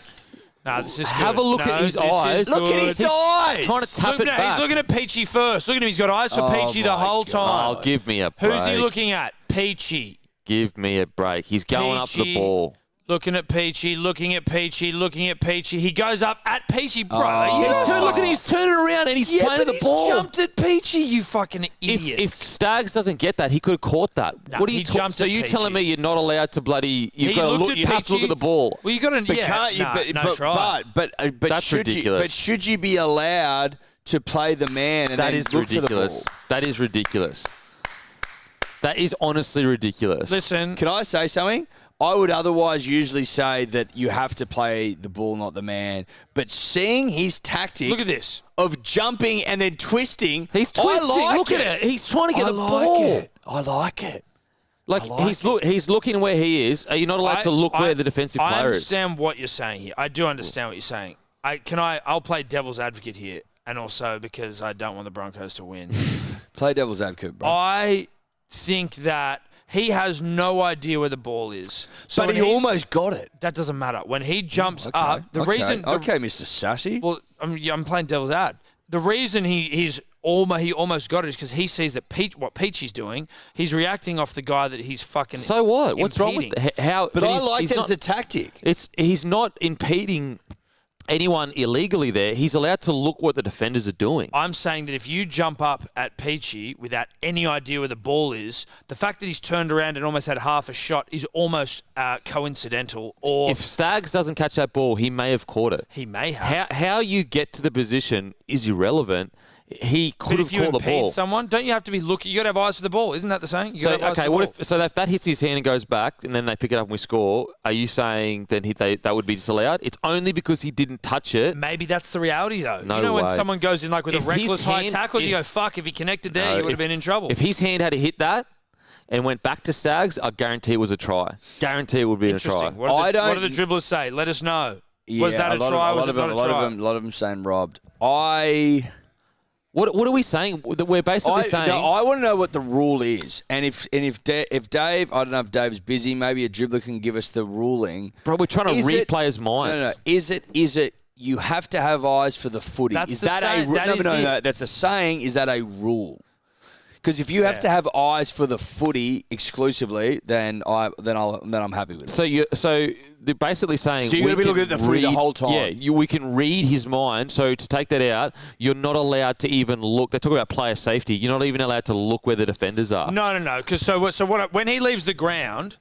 Nah, this is Have good. a look No, at his this is eyes. Look at his good. eyes. Trying to tap Look, it no, back. he's looking at Peachy first. Look at him. He's got eyes for Oh, Peachy the my whole God. Oh, time. give me a break. Who's he looking at? Peachy. Give me a break. He's going up the Peachy. ball. Looking at Peachy, looking at Peachy, looking at Peachy. He goes up at Peachy, bro. Look at him. He's turning around and he's playing at the ball. Jumped at Peachy, you fucking idiot. If Staggs doesn't get that, he could have caught that. No, What are you he talking? jumped So at you Peachy. telling me you're not allowed to bloody? You've He got to looked look. at You have to look Peachy. at the ball. Well, you got to. But Yeah, can't you? no try. But That's ridiculous. But should you be allowed to play the man and That then is look for the ridiculous. ball? That is ridiculous. That is honestly ridiculous. Listen, Can I say something? I would otherwise usually say that you have to play the ball, not the man. But seeing his tactic look at this. of jumping and then twisting, He's twisting. I like Look at it. He's trying to get I the like ball. it. I like it. Like, I like he's looking where he is. Are you not allowed to look where the defensive I player is? understand what you're saying here. I do understand what you're saying. I'll play devil's advocate here, and also because I don't want the Broncos to win. Play devil's advocate, bro. I think that he has no idea where the ball is. So but when he almost got it. that doesn't matter. When he jumps Okay, up, the okay, reason. Okay, Mr. Sassy. Well, I'm playing devil's ad. The reason he almost got it is because he sees that what Peachy's doing. He's reacting off the guy that he's fucking. So what? What's wrong with impeding. how? but I he's- like he's that not- as a tactic. He's not impeding anyone illegally there. He's allowed to look what the defenders are doing. I'm saying that if you jump up at Peachy without any idea where the ball is, the fact that he's turned around and almost had half a shot is almost coincidental. Or If Staggs doesn't catch that ball, he may have caught it. he may have. How you get to the position is irrelevant. He could But have if you caught the impede ball. someone, don't you have to be looking? You got to have eyes for the ball. Isn't that the saying? You So gotta have eyes okay, for the what ball. if that hits his hand and goes back, and then they pick it up and we score? Are you saying then that would be disallowed? It's only because he didn't touch it. Maybe that's the reality, though. No you know when way. someone goes in like with If a his reckless high hand- tackle, you if- go, fuck, if he connected there, No, you would have if- been in trouble. If his hand had hit that and went back to Staggs, I guarantee it was a try. Guarantee it would be a try. Interesting. What do the dribblers say? Let us know. Was that a try? Was it not a try? A lot of them saying robbed. What are we saying? We're basically saying. I want to know what the rule is, and if Dave, I don't know if Dave's busy. Maybe a dribbler can give us the ruling. Bro, we're trying to read players' minds. No. Is it? You have to have eyes for the footy. That's Is the that saying. a That is no? it. That's a saying. Is that a rule? Because if you have to have eyes for the footy exclusively, then I'm happy with it. So they're basically saying So you're going to be looking at the footy the whole time. Yeah, we can read his mind. So to take that out, you're not allowed to even look. They talk about player safety. You're not even allowed to look where the defenders are. No. Because when he leaves the ground,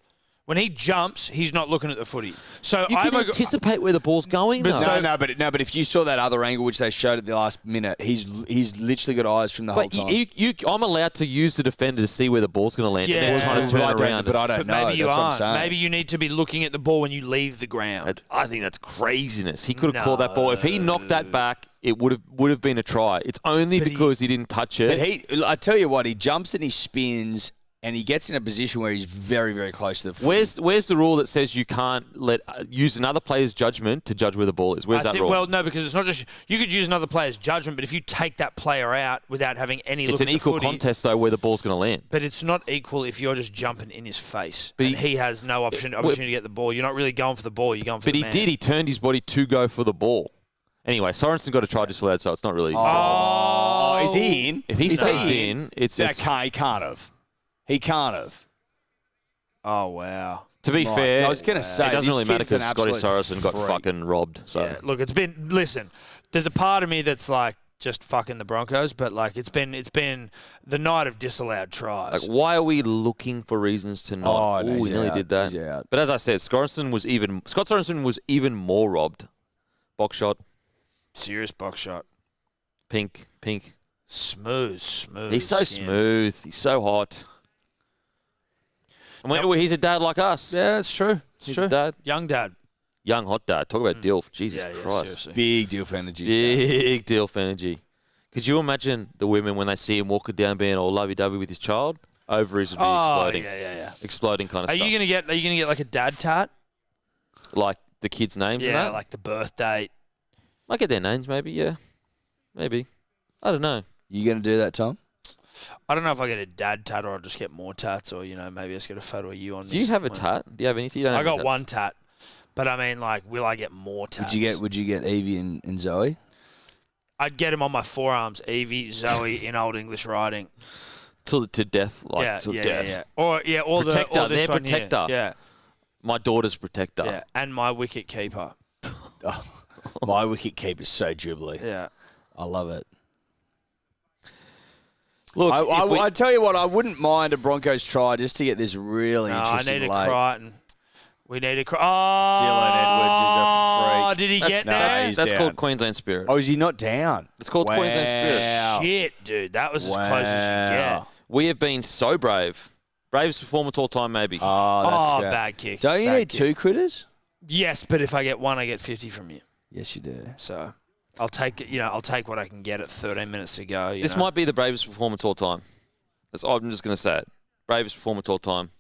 when he jumps, he's not looking at the footy. So You can anticipate where the ball's going, though. But if you saw that other angle which they showed at the last minute, he's literally got eyes from the whole time. I'm allowed to use the defender to see where the ball's going to land. Yeah. And then trying to turn around. But I don't know. maybe you That's what I'm aren't. saying. Maybe you need to be looking at the ball when you leave the ground. I think that's craziness. He could have caught that ball. If he knocked that back, it would have been a try. It's only because he didn't touch it. But I tell you what, he jumps and he spins. And he gets in a position where he's very, very close to the footy. Where's the rule that says you can't use another player's judgment to judge where the ball is? Where's that rule? Well, no, because it's not just you could use another player's judgment, but if you take that player out without having any, it's look an at the equal footy, contest though, where the ball's going to land. But it's not equal if you're just jumping in his face, But and he has no opportunity to get the ball. You're not really going for the ball. You're going for But the he man. did. He turned his body to go for the ball. Anyway, Sorensen got a try disallowed, so it's not really. Oh, is he in? If he stays in, it's he can't have. He can't have. Oh wow. To be fair, I was going to say it doesn't this really matter kid's an because Scotty absolute Sorensen got freak. fucking robbed. So Yeah, look, listen. There's a part of me that's like just fucking the Broncos, but like it's been the night of disallowed tries. like, why are we looking for reasons to not? Oh, no, Ooh, he's we nearly out. did that. He's out. But as I said, Scott Sorensen was even more robbed. Box shot, Serious box shot. pink. Smooth. He's so skin. smooth. He's so hot. And he's a dad like us. Yeah, it's true. He's a dad. Young dad. Young hot dad. Talk about DILF. Jesus Yeah, Christ. seriously. Big deal for energy. Big DILF energy. Could you imagine the women when they see him walking down being all lovey-dovey with his child? Ovaries would be exploding. Yeah. Exploding kind of Are stuff. you gonna get like a dad tat? Like the kids' names and Yeah, that? like the birth date. Might get their names maybe, yeah. Maybe. I don't know. You going to do that, Tom? I don't know if I get a dad tat or I'll just get more tats, or maybe I just get a photo of you on. Do you have a tat? Do you have anything? You don't I have any got tats? one tat, but I mean, like, will I get more tats? Would you get Evie and Zoe? I'd get them on my forearms. Evie, Zoe, in Old English writing. To death, Death. death. Or Protector, or this their one here. protector. Yeah, My daughter's protector. yeah, and my wicket keeper. My wicket keeper's so dribbly. Yeah. I love it. Look, I tell you what, I wouldn't mind a Broncos try just to get this really No, I interesting need a late. Crichton. We need a Crichton. Oh, Dylan Edwards is a freak. did he get No, there? he's that's down. called Queensland Spirit. Oh, is he not down? It's called Queensland Spirit. Wow. Shit, dude. That was as close as you get. We have been so brave. Bravest performance all time, maybe. Oh, that's good. Bad kick. Don't you Bad need kick. two critters? Yes, but if I get one, I get 50 from you. Yes, you do. So I'll take it. I'll take what I can get at 13 minutes to go. This might be the bravest performance all time. I'm just going to say it. Bravest performance all time.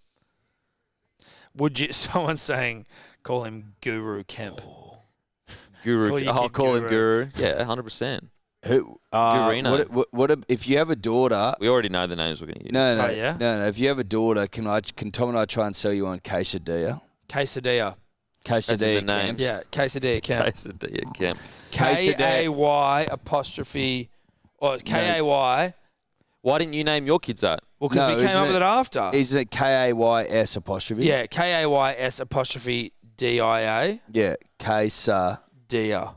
Would you? Someone's saying, call him Guru Kemp. Guru. Call your I'll kid call him Guru. Guru. Yeah, 100%. Who? Gurino. What if you have a daughter? We already know the names we're going to use. No. Oh, yeah? No. If you have a daughter, can Tom and I try and sell you on quesadilla? Quesadilla. Quesadilla the Camp. names. Yeah, Quesadilla Kemp. Quesadilla Camp. K-A-Y apostrophe or K-A-Y. Why didn't you name your kids that? Well, because No, we came isn't up with it- it after. Isn't it Kays apostrophe? Yeah, K-A-Y-S apostrophe D-I-A. Yeah, Kaysa. Dia.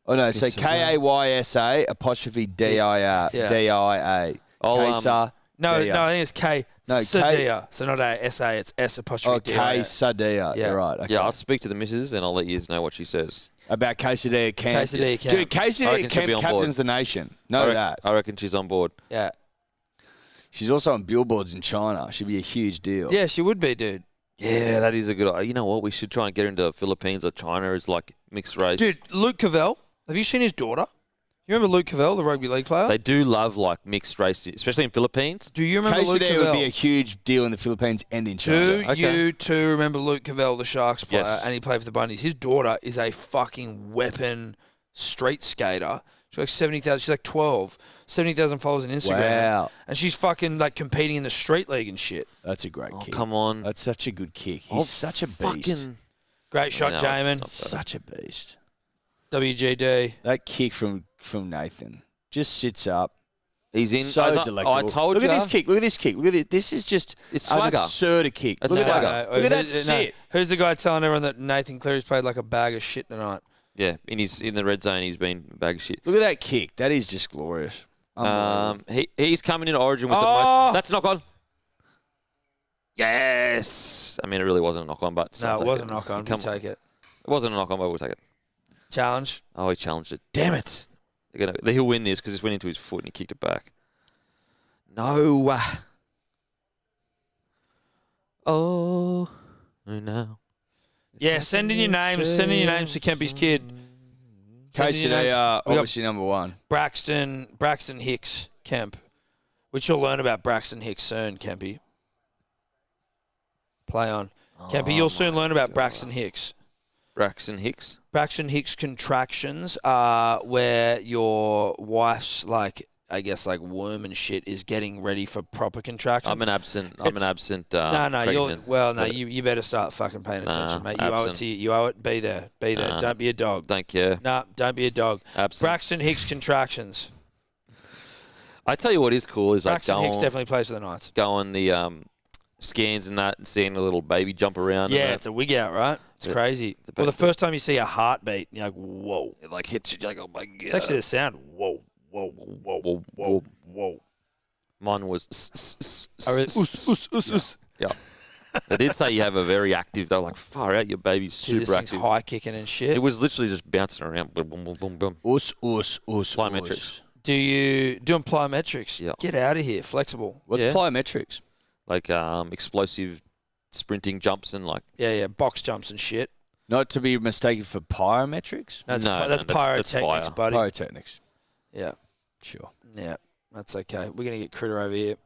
Oh no, so Kaysa apostrophe D-I-A. Yeah. D-I-A. I'll, Kaysa. No, Dia. no, I think it's No, K-Sadia. So not A-S-A, it's S apostrophe Oh, D-I-A. quesadilla. Yeah. You're right. Okay. Yeah, I'll speak to the missus and I'll let you know what she says. About quesadilla camp. Quesadilla Camp. Dude, I quesadilla reckon she'll be camp on board. captains the nation. Know that. I reckon she's on board. Yeah. She's also on billboards in China. She'd be a huge deal. Yeah, she would be, dude. Yeah, that is a good idea. You know what? We should try and get her into the Philippines or China as like mixed race. Dude, Luke Cavell. Have you seen his daughter? You remember Luke Cavell, the rugby league player? They do love like mixed race, especially in Philippines. Do you remember Luke Quesadilla Cavell? would be a huge deal in the Philippines and in China. Do you two remember Luke Cavell, the Sharks player, Yes. and he played for the Bunnies? His daughter is a fucking weapon street skater. She's like 70,000. She's like 12. 70,000 followers on Instagram. Wow. And she's fucking like competing in the street league and shit. That's a great kick. Come on. That's such a good kick. He's such a beast. Great shot, No, Jamin. it's Such a beast. WGD. That kick from Nathan just sits up. He's in. So delectable. I told Look you. at this kick. Look at this kick. Look at this. This is just It's an swagger. absurd a kick. It's Look at swagger. that. Look at that sit. Who's the guy telling everyone that Nathan Cleary's played like a bag of shit tonight? Yeah, in the red zone, he's been a bag of shit. Look at that kick. That is just glorious. He's coming into Origin with the most. That's a knock on. Yes. I mean, it really wasn't a knock on, but No, I'll it take wasn't a knock on. We'll take it. It wasn't a knock on, but we'll take it. Challenge. Oh, he challenged it. Damn it. He'll win this because it's went into his foot and he kicked it back. No. Oh, no. Yeah, send in your names. Send in your names to Kempy's kid. Send in Casey, your they names. are We got obviously number one. Braxton Hicks Kemp, which you'll learn about Braxton Hicks soon, Kempy. Play on. Kempy, you'll soon learn about Braxton Hicks. Braxton Hicks. Braxton Hicks contractions are where your wife's I guess womb and shit is getting ready for proper contractions. I'm an absent. No, pregnant. you better start fucking paying attention, mate. You owe it absent. to you. You owe it. Be there. Be there. Don't be a dog. Thank you. Nah, don't be a dog. Absent. Braxton Hicks contractions. I tell you what is cool is Braxton Hicks definitely plays for the Knights. go on the scans and that and seeing the little baby jump around. Yeah, and it's a wig out, right? It's Yeah. crazy. Well, the first time you see a heartbeat, you're like, whoa. it like hits you. You're like, oh my god. It's actually the sound. Whoa, whoa, whoa, whoa, whoa, whoa. Mine was. Us. Yeah. They did say you have a very active. They're like, far out. Your baby's Dude, this super thing's active. high kicking and shit. It was literally just bouncing around. Boom, boom, boom, boom, boom. Plyometrics. Do you doing plyometrics? Yeah. Get out of here. Flexible. What's Yeah. plyometrics? Like explosive sprinting jumps and like. Yeah, box jumps and shit. Not to be mistaken for pyrometrics? That's No, that's that's pyrotechnics, fire. buddy. Pyrotechnics. Yeah, Sure. yeah. That's okay. We're gonna get Critter over here.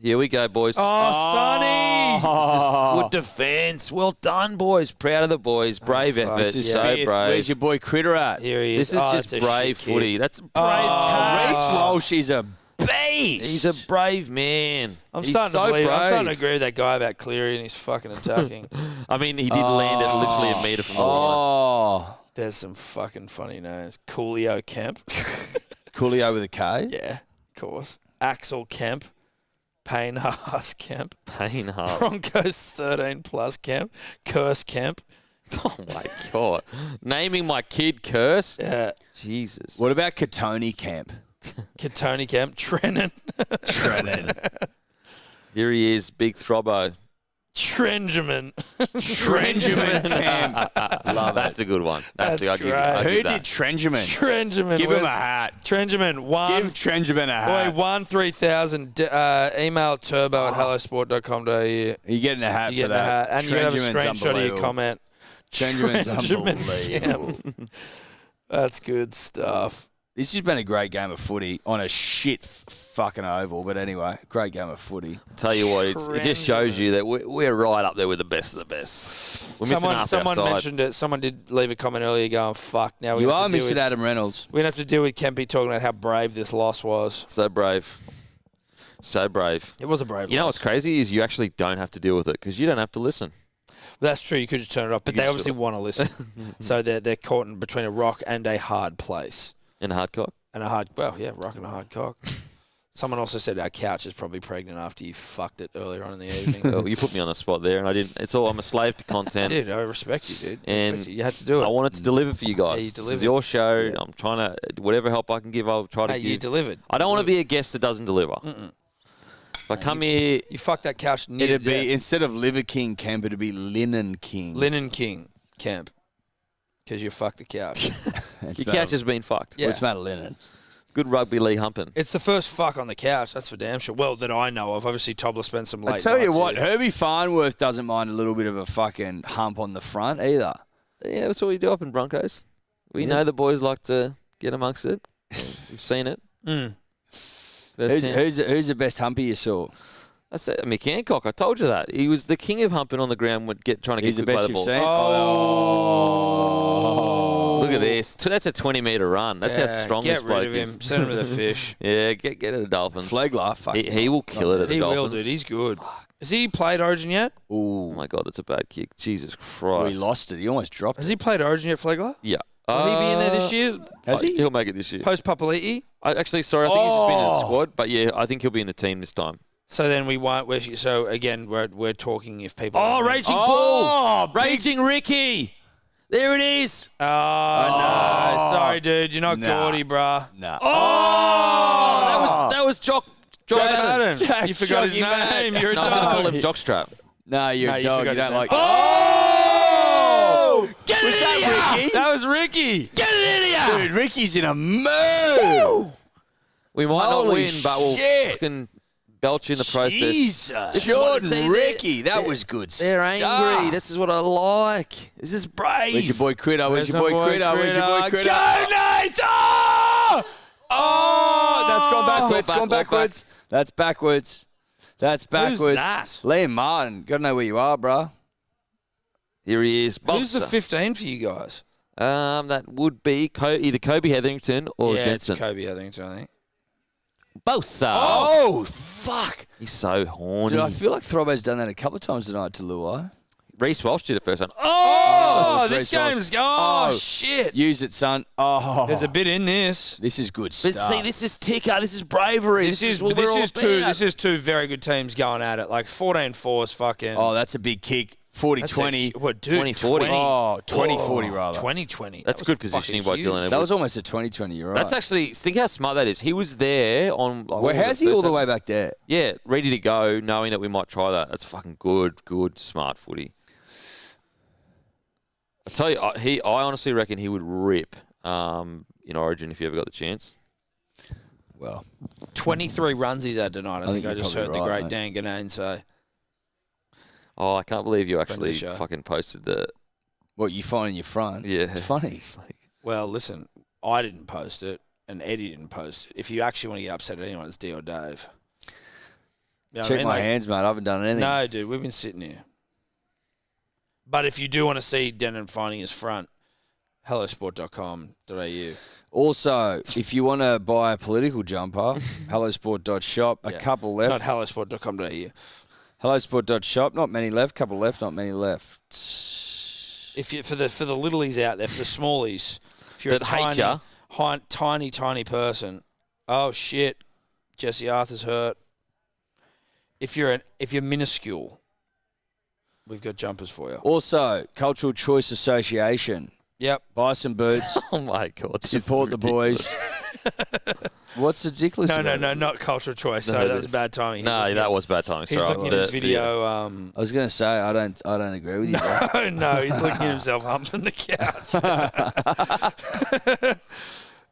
Here we go, boys. Oh, Sonny! Good defense. Well done, boys. Proud of the boys. Brave fuck. effort. This is So Fifth. brave. Where's your boy Critter at? Here he is. This is Oh, just that's a brave shit footy. kick. That's brave. Reece Oh. Walsh is a beast. He's a brave man. I'm He's starting so to believe. brave. I'm starting to agree with that guy about Cleary and his fucking attacking. I mean, he did land at literally a metre from the line. Oh. There's some fucking funny names. Coolio Kemp. Coolio with a K? Yeah, of course. Axel Kemp. Payne Haas Kemp. Pain hard. Broncos 13 plus Kemp. Curse Kemp. Oh my god. Naming my kid Curse? Yeah. Jesus. What about Katoni Camp? Katoni Kemp. Trenan. Here he is, big throbbo. Trenjamin. Trenjamin Camp. Love That's a good one. That's I'll give you- great. I'll Who give did that. Trenjamin? Trenjamin. Give him a hat. Trenjamin. One. Give Trenjamin a hat. Boy, 1-3000. Email turbo@hellosport.com.au. You're getting a hat You for get a that. hat. And you have a Trenjamin's screenshot of your unbelievable. comment. Trenjamin's Trenjamin unbelievable. Kemp. That's good stuff. This has been a great game of footy on a shit fucking oval. But anyway, great game of footy. Tell you what, it just shows you that we're right up there with the best of the best. We're missing half Someone our side. mentioned it. Someone did leave a comment earlier going, fuck. Now we You have are to deal missing with, Adam Reynolds. we're going to have to deal with Kempy talking about how brave this loss was. So brave. So brave. It was a brave You know loss. what's crazy is you actually don't have to deal with it because you don't have to listen. That's true. You could just turn it off. But You they can obviously still- want to listen. So they're caught in between a rock and a hard place. In a hardcock. And a hard, well, yeah, rock and a hard cock. Someone also said our couch is probably pregnant after you fucked it earlier on in the evening. Well, you put me on the spot there, and I didn't. It's all. I'm a slave to content. Dude, I respect you, dude. I And respect you. You had to do it. I wanted to deliver for you guys. Yeah, you This is delivered. your show. Yeah. I'm trying to whatever help I can give. I'll try to Hey, you give. delivered. I don't want to be a guest that doesn't deliver. If I come here, You fucked that couch near It'd to death. be, instead of Liver King Camp, it'd be Linen King. Linen King Camp. Because you fucked the couch. It's your couch has been fucked. Yeah. What's the matter, Linen? Good rugby league humping. It's the first fuck on the couch, that's for damn sure. Well, that I know of. Obviously, Tobler spent some late I tell you nights what, here. Herbie Farnworth doesn't mind a little bit of a fucking hump on the front either. Yeah, that's what we do up in Broncos. We know the boys like to get amongst it. We've seen it. Firsthand. Who's the best humpy you saw? I said Mick Hancock. I told you that. He was the king of humping on the ground. Trying to He's get the good by best the you've ball. seen. Oh. Look Look at this. That's a 20-metre run. That's how strong this Get bloke rid of him. is. Send him to the fish. Yeah, get to the Dolphins. Flegler, fuck. He will kill it at the He Dolphins. will, dude. He's good. Has he played Origin yet? Oh, my God, that's a bad kick. Jesus Christ. Well, he lost it. He almost dropped Has it. he played Origin yet, Flegler? Yeah. Will he be in there this year? Has he? He'll make it this year. Post Papali'i? Actually, sorry, I think he's just been in the squad. But, yeah, I think he'll be in the team this time. So then we won't. So again, we're talking if people. Oh, Raging Bull! Raging Ricky! There it is! Oh, no. Sorry, dude. You're not gaudy, bruh. Nah. Oh! That was Jock Madden. Madden. You forgot his name. You're a No, I was going to call dog. him Jockstrap. No, you're a you dog. forgot You his don't name. like. Oh! Get Was that Ricky? That was Ricky. Get it in here! Dude, Ricky's in a mood. We might not Holy win, but we'll shit. fucking belch in the process. Jesus. See, Jordan Ricky. That was good They're stuff. angry. This is what I like. This is brave. Where's your boy Critter? Where's your my boy Critter? Where's your boy Critter? Go, Nathan! Oh, that's gone backwards. All Gone back. backwards. That's backwards. That's backwards. that? Liam Martin. Got to know where you are, bro. Here he is. Who's the Boxer. 15 for you guys? That would be either Kobe Hetherington or yeah, Jensen. it's Kobe, I think. Bosa. Oh, fuck. He's so horny. Dude, I feel like Throbbo's done that a couple of times tonight to Luai. Reece Walsh did it first one. Oh, this this is Reece game's Walsh. oh shit. Use it, son. Oh. There's a bit in this. This is good But stuff. see, this is ticker. This is bravery. This is what we're all about. this is two very good teams going at it. Like 14-4 is fucking. Oh, that's a big kick. that's 40-20. What, dude? 20-40. Oh, 20-40 rather. 20-20. That's good positioning by Dylan Edwards. That was almost a 20-20, you're right. That's actually, think how smart that is. He was there on. Well, how's he all the way back there? Yeah, ready to go, knowing that we might try that. That's fucking good, smart footy. I tell you, I honestly reckon he would rip in Origin if he ever got the chance. Well, 23 runs he's had tonight. I think think I you're just heard probably the right, great Dan Ganane say. Oh, I can't believe you Friend of actually the show. fucking posted the. what you find in your front? Yeah, It's funny. Well, listen, I didn't post it, and Eddie didn't post it. If you actually want to get upset at anyone, it's D or Dave. You know what I Check mean? my Like, hands, mate. I haven't done anything. No, dude, we've been sitting here. But if you do want to see Denon finding his front, hellosport.com.au. Also, if you want to buy a political jumper, hellosport.shop. A Yeah. couple Not left. hellosport.com.au. Hellosport.shop. Not many left. Couple left. Not many left. If you for the littlies out there, for the smallies, if you're That hate ya. tiny person, oh shit, Jesse Arthur's hurt. If you're minuscule, we've got jumpers for you. Also, Cultural Choice Association. Yep. Buy some boots. Oh my god! this Support is the boys. What's ridiculous? No, about it? not cultural choice. No, Sorry, that was this- bad timing. No, that was bad timing. He's Sorry. looking at his video. I was going to say I don't agree with you, bro. Oh no, he's looking at himself humping the couch.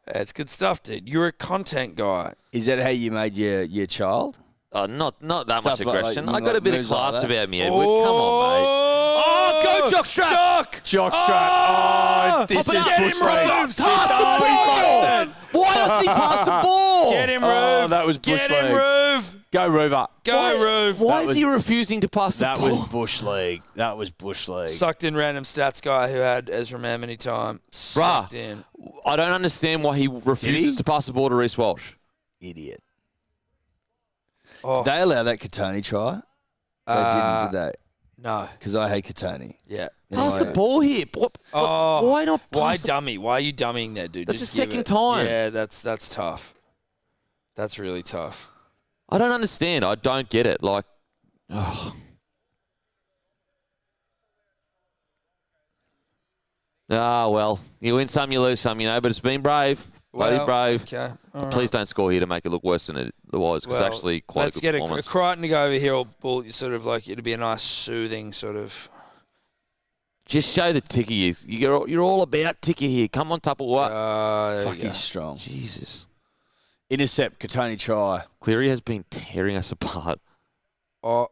That's good stuff, dude. You're a content guy. Is that how you made your child? Not that much Stuff like- aggression. like I got a bit of moves like class that. about me, Edward. Come on, mate. Oh, go Jockstrap! Jockstrap. Oh, this Pop it is up. Get bush him, league. Rove. Pass the ball! Why doesn't he pass the ball? Get him, Rove. Oh, that was bush Get him, league. Rove. Go, Rover. Go, Rove. Why That is was- he refusing to pass the That ball? was bush league. That was bush league. Sucked in random stats guy who had Ezra Mann many times. Sucked in. I don't understand why he refuses to pass the ball to Reece Walsh. Idiot. Oh, Did they allow that Katoni try? They didn't, did they? no. Because I hate Katoni. Yeah. Pass the ball here. Why not Why pass the dummy? Why are you dummying there, dude? That's Just the give second it. time. Yeah, that's tough. That's really tough. I don't understand. I don't get it. Like, oh. Ah, well, you win some, you lose some, but it's been brave. Bloody Well, brave. Okay. All right. Please don't score here to make it look worse than it was, because Well, actually quite a let's good get performance. a Crichton to go over here, or sort of like it'll be a nice soothing sort of. Just show the ticker. You're all about ticker here. Come on, Tupperware. There you Fucking go. strong. Jesus. Intercept, Katoni try. Cleary has been tearing us apart. Oh,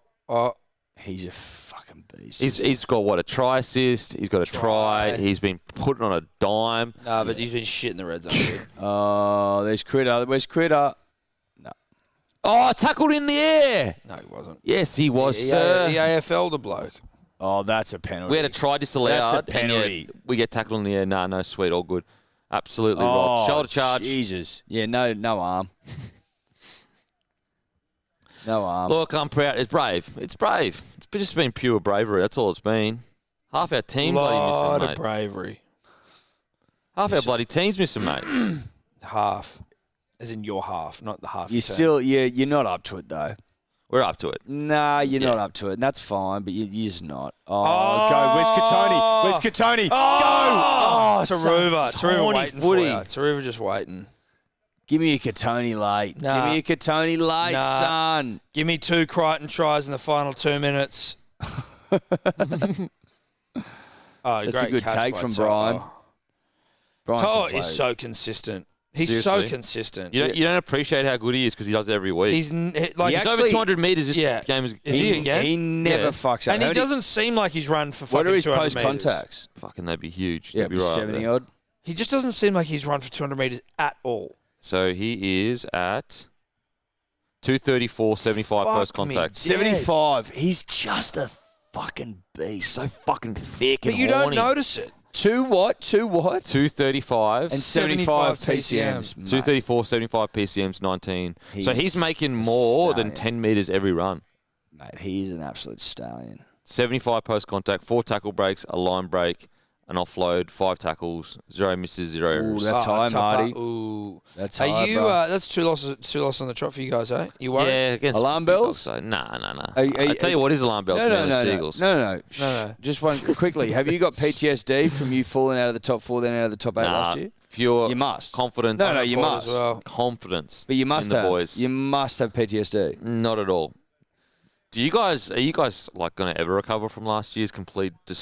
He's a fucking beast. He's got, what, a try assist. He's got a try. He's been putting on a dime. no, but he's been shit in the red zone, dude. Oh, there's Critter. Where's Critter? Oh, tackled in the air. No, he wasn't. Yes, he was, sir. He AFL'd a bloke. Oh, that's a penalty. We had a try disallowed. That's a penalty. And we get tackled in the air. No, sweet, all good. Absolutely Oh, robbed. Shoulder charge. Jesus. Yeah, no arm. No arm. Look, I'm proud. It's brave. It's brave. It's just been pure bravery. That's all it's been. Half our team bloody Lot missing, of mate. bravery. Half our bloody team's missing, mate. Half. As in your half, not the half. You're not up to it, though. We're up to it. Nah, you're not up to it, and that's fine, but you're just not. Oh, go. Where's Katoni? Where's Katoni? Oh, Go! Taruva. Taruva tiny waiting footy. for you. Taruva just waiting. Give me a Katoni late. Nah. Give me a Katoni late, Nah. son. Give me 2 Crichton tries in the final 2 minutes. That's great a good catch take by from To'o. Brian. Brian To'o can play. is so consistent. He's so Seriously? consistent. You don't appreciate how good he is because he does it every week. He's like He He's actually- over 200 metres this Yeah. game. Is he again? He never Yeah. fucks up. and he doesn't seem like he's run for What fucking are his 200 post metres. contacts? Fucking, that'd be huge. Yeah, That'd be right. 70 there. odd. He just doesn't seem like he's run for 200 metres at all. So he is at 234.75 Fuck post contact. me. 75. He's just a fucking beast. So fucking thick But and you don't horny. notice it. 2 what? 235. And 75 PCMs. PCMs. 234.75 PCMs, 19. So he's He's making a more than stallion. 10 metres every run. Mate, he is an absolute stallion. 75 post contact, 4 tackle breaks, a line break, an offload, 5 tackles, 0 misses, 0 errors. That's high, Tupper. Marty. Ooh. That's Are high, you? bro. That's 2 losses on the trot for you guys, eh? You worried? Yeah, against Alarm big bells? dogs, though. Nah. Are- I tell you what is alarm bells. No. Seagulls. No. Just one quickly. Have you got PTSD from you falling out of the top 4, then out of the top 8 last year? Pure You must. confidence. No, you Support must. as well. Confidence. But you must in the have. boys. You must have PTSD. Not at all. Are you guys like going to ever recover from last year's complete Well,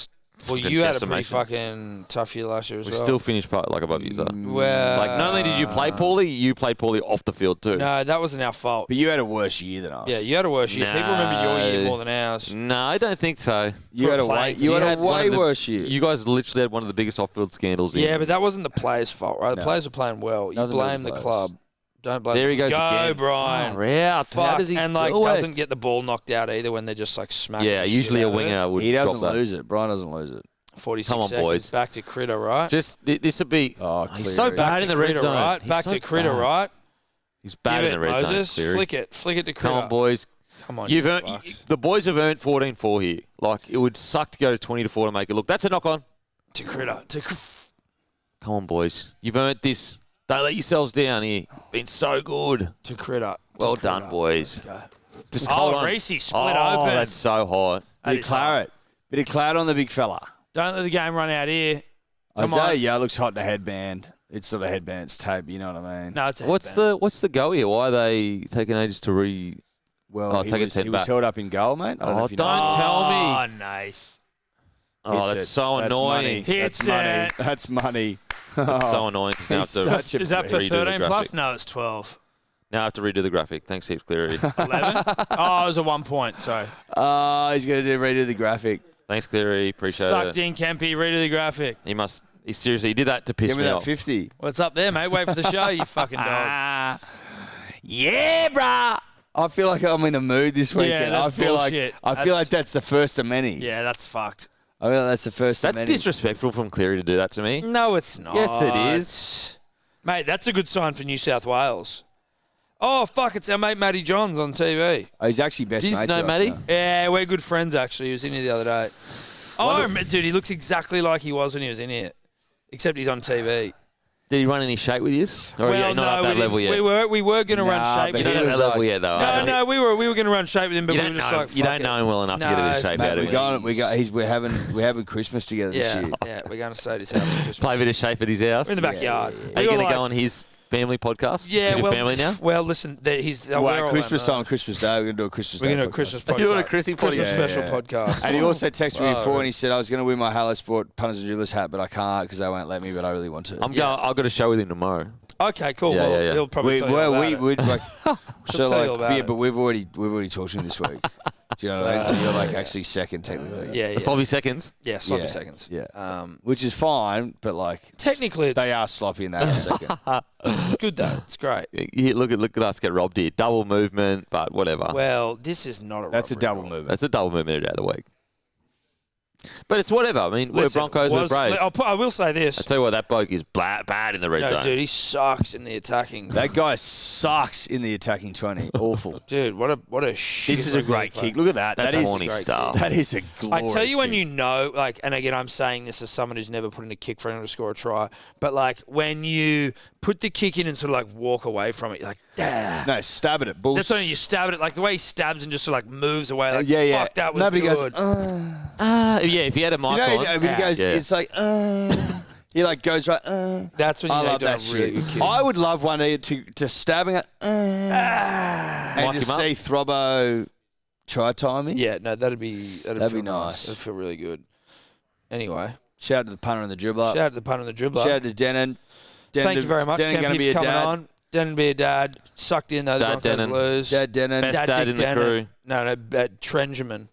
fucking you had a pretty decimation? fucking tough year last year as We well. still finished above you, though. Well, Like, not only did you play poorly, you played poorly off the field too. No, that wasn't our fault. But you had a worse year than us. Yeah, you had a worse year. People remember your year No. more than ours. No, I don't think so. You had a playing- way. You You had had a one way of the- worse year. You guys literally had one of the biggest off-field scandals. Yeah, but that wasn't the players' fault, right? The No. players were playing well. You Nothing to do with blame the the players. club. Don't blame. There he goes Go, again. Brian. Far out. Fuck. How does he and do doesn't it? get the ball knocked out either when they're just like smacking. Yeah, the usually shit a out of it. winger would He drop doesn't that. lose it. Brian doesn't lose it. 46 Come on, seconds. boys. Back to Critter, right? Just this would be. Oh, He's so Cleary. bad Back in to the red Critter, zone. right? He's Back so to Critter, bad. right? He's bad Give in the it, red Moses. zone. Cleary. Flick it to Critter. Come on, boys. Come on, You've you earned, fucks. the boys have earned 14-4 here. Like, it would suck to go to 20-4 to make it look. That's a knock on. To Critter. Come on, boys. You've earned this. Don't let yourselves down here. Been so good. To Critter. Well done, boys. Go. Just hold on. Reese split Oh, open. that's so hot. That Bit of is hard. claret. Bit of claret on the big fella. Don't let the game run out here. Come Isaiah on. Yeo looks hot in a headband. It's sort of headband. It's tape. You know what I mean? No, it's a What's headband. the go here? Why are they taking ages to Well, Oh, he take a was, 10 he was back. held up in goal, mate. I don't know Oh, if you don't know. tell me. Oh, nice. Oh, Hits that's it. so That's annoying. money. Hits That's money. it. That's money. That's so annoying because now I have He's to such a Is that for redo the 13 plus? graphic. No, it's 12. Now I have to redo the graphic. Thanks heaps, Cleary. 11? Oh, it was a 1 point. Sorry. He's going to redo the graphic. Thanks, Cleary. Appreciate Sucked it. in, Kempy. Read the graphic. He seriously, he did that to piss Give me me that off. 50. What's up there, mate? Wait for the show, you fucking dog. Yeah, brah. I feel like I'm in a mood this weekend. that's I feel bullshit. like that's the first of many. Yeah, that's fucked. I feel like that's the first That's of many. disrespectful from Cleary to do that to me. No, it's not. Yes, it is. Mate, that's a good sign for New South Wales. Oh, fuck, it's our mate Matty Johns on TV. Oh, he's actually best Do you mates know with us Matty? now. Yeah, we're good friends, actually. He was in here the other day. Oh, dude, he looks exactly like he was when he was in here, except he's on TV. Did he run any shape with you? Or are you not at that we level didn't- yet? we were going to run Nah, shape but with You're he not him. at was that level like- yet, though. No, we were going to run shape with him, but You we don't were just know. like, You fuck don't it. know him well enough to get a bit of shape Mate, out of him. we're having Christmas together this year. Yeah, we're going to stay at his house for Christmas. Play a bit of shape at his house. We're in the backyard. Are you going to go on his family podcast? Yeah, Is your well, family now? Well, listen, he's Well, we're at all Christmas on, time, Christmas Day, we're going to do a Christmas We're Day going to do a podcast. Christmas You're podcast. doing a Chrissy Christmas podcast? special Yeah. podcast. And he also texted me Oh, before and really? he said I was going to win my Hello Sport punters and drillers hat, but I can't because they won't let me. But I really want to. I've got a show with him tomorrow. Okay, cool. Yeah, well, yeah. he'll probably we tell you all about it. would like She'll tell you all about it. but we've already talked to him this week. Do you know what I mean? So you're like actually second technically. Yeah, yeah. Sloppy seconds. Yeah, sloppy Yeah, seconds. yeah. Which is fine, but like Technically, it's they are sloppy in that second. good though. It's great. Here, look at us get robbed here. Double movement, but whatever. Well, this is not a That's a robbery double rule. movement. That's a double movement out of the week. But it's whatever. I mean, we're Broncos, we're Braves. I will say this. I tell you what, that bloke is bad in the red No, zone. dude, he sucks in the attacking. That guy sucks in the attacking 20. Awful. Dude, what a shit. This is a great kick. Look at that. That's That is horny great stuff. kick. That is a glorious I tell you when kick. you know, like, and again, I'm saying this as someone who's never put in a kick for anyone to score a try, but like when you put the kick in and sort of like walk away from it, you're like, ah. No, stab at it. Bull. That's when you stab at it, like the way he stabs and just sort of like moves away. Like, yeah. fuck, that was Nobody good. goes, Yeah, if you had a mic on. when he goes, Yeah. it's like, he like goes right, That's when you I know love you've done that a really shit. good kick. I would love one day to stabbing it, and Mic just him up. see Throbbo try timing. Yeah, no, that'd be That'd be nice. That'd feel really good. Anyway, Shout out to the punter and the dribbler. shout out to the punter and the dribbler. Shout out to Denon. Thank you very much, Denon Kemp, going to be for a coming dad. on. Denon be a dad. Sucked in though. The Dad Broncos Denon. lose. Dad Denon. Best dad Dick in the Denon. crew. No, Trenjamin.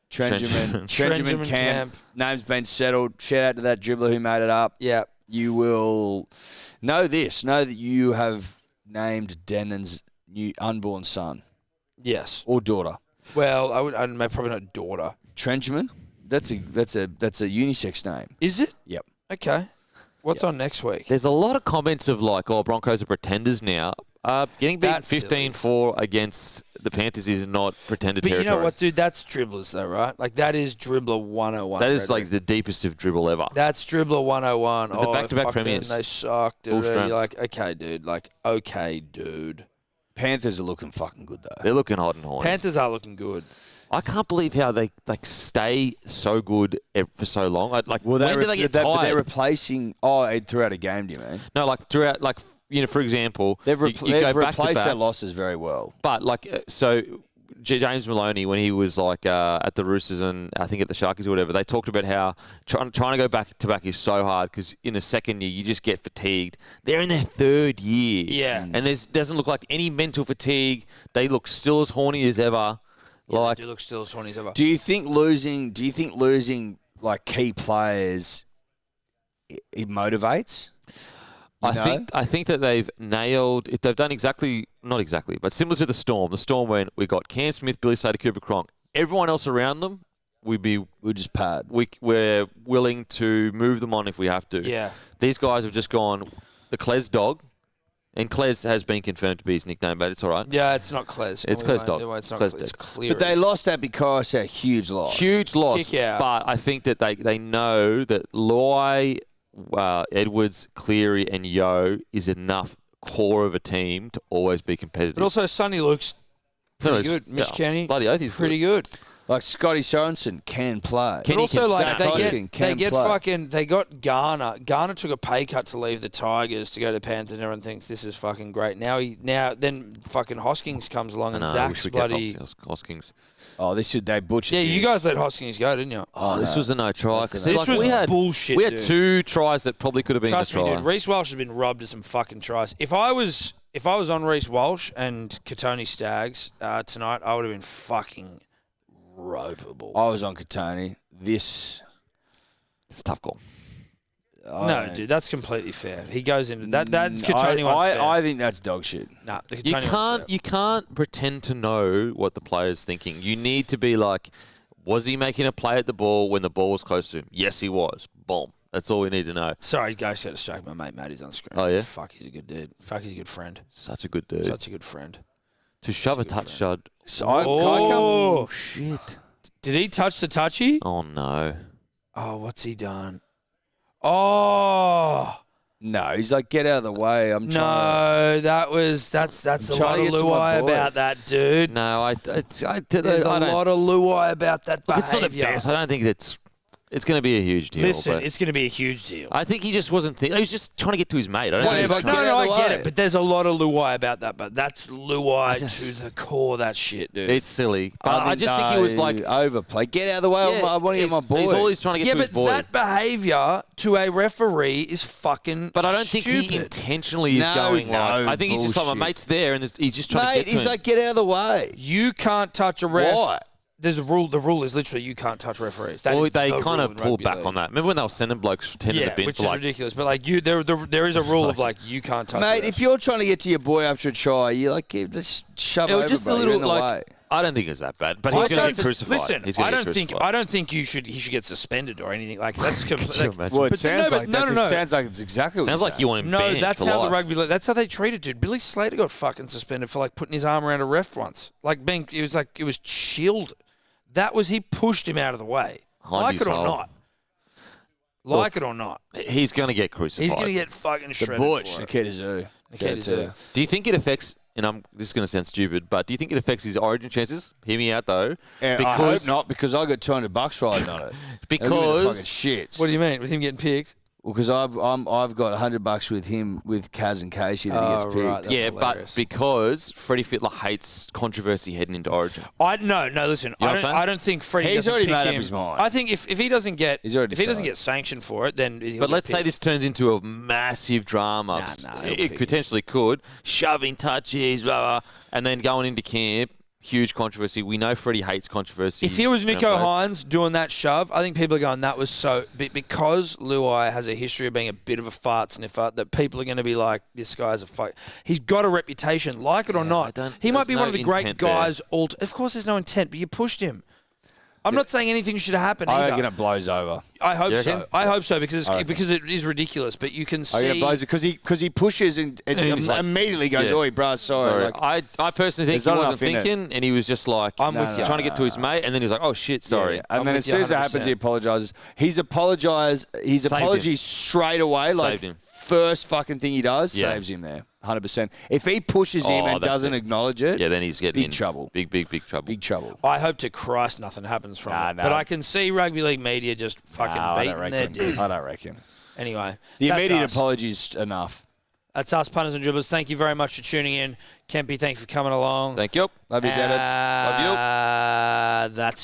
Trenjamin Trenjamin Kemp. Kemp. Name's been settled. Shout out to that dribbler who made it up. Yeah. You will know this. Know that you have named Denon's new unborn son Yes. or daughter. Well, I'd probably not daughter. Trenjamin. That's a unisex name. Is it? Yep. Okay. What's on next week? There's a lot of comments of like, oh, Broncos are pretenders now. Getting beaten That's silly. 15-4 against the Panthers is not pretender But territory. you know what, dude? That's dribblers, though, right? Like, that is dribbler 101. That is Frederick. like the deepest of dribble ever. That's dribbler 101. The back-to-back fucking, premiers. They suck, dude. Full You're strength. like, okay, dude. Like, okay, dude. Panthers are looking fucking good though. They're looking hot and horny. Panthers are looking good. I can't believe how they like stay so good for so long. Like, Well, when do they get but tired? they're replacing. Oh, throughout a game, do you mean? No, like throughout, like for example, They've, you they've go back to replaced back. their losses very well. But like, so James Maloney, when he was like at the Roosters and I think at the Sharkies or whatever, they talked about how trying to go back to back is so hard because in the second year you just get fatigued. They're in their third year, Yeah. and doesn't look like any mental fatigue. They look still as horny as ever. Like, They do look still as horny as ever. Do you think losing like key players it motivates? I think that they've nailed it. They've done not exactly, but similar to the Storm. The Storm when we got Cam Smith, Billy Slater, Cooper Cronk. Everyone else around them, we're just pad. we're willing to move them on if we have to. Yeah. These guys have just gone the Cles dog, and Cles has been confirmed to be his nickname, but it's all right. Yeah, it's not Cles. It's Cles dog. It's not Cles Cles. It's dog. clear. But they lost that because a huge loss. Huge loss, Kick out. but I think that they know that Loy, Edwards, Cleary, and Yo is enough core of a team to always be competitive. But also, Sonny Luke's pretty good. Mitch Kenny, bloody oath, he's pretty good. Like Scotty Sorensen can play. But also, can like, sack. they got Garner. Garner took a pay cut to leave the Tigers to go to Panthers, and everyone thinks this is fucking great. Then fucking Hoskins comes along, and I Zach's wish we bloody. kept Hoskins. Oh, they butchered. Yeah, this. you guys let Hoskins go, didn't you? Oh, this was a no try. That's a 'Cause no This like, was bullshit. We had dude. 2 tries that probably could have been Trust a me, try. dude. Reece Walsh has been robbed of some fucking tries. If I was on Reece Walsh and Katoni Staggs tonight, I would have been fucking ropeable. I was on Katoni. This. It's a tough call. No, dude, that's completely fair. He goes into that. That Katoni one's fair. I think that's dog shit. Nah, the You Katoni one's can't fair. you can't pretend to know what the player's thinking. You need to be like, was he making a play at the ball when the ball was close to him? Yes, he was. Boom. That's all we need to know. Sorry, guys, got distracted. My mate Matty's on screen. Oh, yeah? Fuck, he's a good dude. Fuck, he's a good friend. Such a good dude. Such a good friend. To shove a touch shot. So I Oh, Shit. did he touch the touchy? Oh no. Oh, what's he done? Oh No, he's like, get out of the way. I'm trying. no, that's a trying lot to of get to my luai boy. about that, dude. No, I There's don't. a lot of luai about that Look, it's not the behaviour. best. I don't think it's going to be a huge deal. Listen, but it's going to be a huge deal. I think he just wasn't thinking. He was just trying to get to his mate. I don't think Whatever. he was Get No, out no, of the I get way. it, but there's a lot of luai about that. But that's luai just- to the core of that shit, dude. It's silly. But I just think he was like, overplay. Get out of the way. I want to get my boy. He's always trying to get yeah, to his but boy. that behaviour to a referee is fucking. But I don't think he stupid. intentionally is No, going like. no, I think he's just like, my bullshit. mate's there, and he's just trying to Mate, get to he's him. like, get out of the way. You can't touch a ref. Why? There's a rule. The rule is literally you can't touch referees. That Well, is they the kind rule of in pulled rugby back league. on that. Remember when they were sending blokes 10 in Yeah, the bin which for is like. ridiculous. But like there is a rule of like you can't touch. Mate, refs. if you're trying to get to your boy after a try, you like just shove It over, was just bro. a You're little in the like. way. I don't think it's that bad, but he's going to get crucified. Listen, He's gonna I get don't think crucified. he should get suspended or anything like that's. Could you imagine? Well, it But sounds no, like but no. sounds like it's exactly what Sounds you're like you want him No, banned that's for how life. the rugby. That's how they treated dude. Billy Slater got fucking suspended for like putting his arm around a ref once. Like it was chilled. That was he pushed him out of the way. Like it or not. Like it or not. He's going to get crucified. He's going to get fucking The shredded Butch, for it. Nikita Zoo. Nikita Zoo. Do you think it affects? And this is going to sound stupid, but do you think it affects his origin chances? Hear me out though. I hope not, because I got $200 riding on it. Because fucking shit. What do you mean with him getting picked? Well, because I've got $100 with him with Kaz and Casey that he gets picked. right. That's yeah, hilarious. but because Freddie Fittler hates controversy heading into Origin. No. Listen, You know what I'm saying? I don't think Freddie. He's doesn't already pick made up him. his mind. I think if he doesn't get He's already doesn't decided. get sanctioned for it, then. But let's say this turns into a massive drama. Nah, It potentially could. Shoving touches, blah, blah, and then going into camp. Huge controversy. We know Freddie hates controversy. If he was Nico Hines doing that shove, I think people are going, that was so... Because Luai has a history of being a bit of a fart sniffer, that people are going to be like, this guy's a fuck... He's got a reputation, like it or not. He might be one of the great guys... Of course there's no intent, but you pushed him. I'm not saying anything should happen I either. reckon it blows over. I hope You so. reckon? I hope so because it is ridiculous. But you can I reckon see... it blows because he pushes and he's like, immediately goes, yeah. "Oi, bruh, sorry." Like, I personally think There's he not wasn't enough in it. thinking, and he was just like, I'm with you. trying to get to his mate, and then he was like, oh shit, sorry. yeah. And I'm then with as you soon as that 100%. happens, he apologizes. His Saved apology him. straight away, Saved like him. first fucking thing he does, Yeah. saves him there, 100%. If he pushes him and that's doesn't it. acknowledge it, Yeah, then he's getting big in trouble. Big trouble. Big trouble. I hope to Christ nothing happens from Nah, it. no. But I can see rugby league media just fucking I don't beating their reckon. dude. I don't reckon. Anyway, The that's immediate us. apology is enough. That's us, punters and dribblers. Thank you very much for tuning in. Kempy, thanks for coming along. Thank you. Love you, David. Love you. That's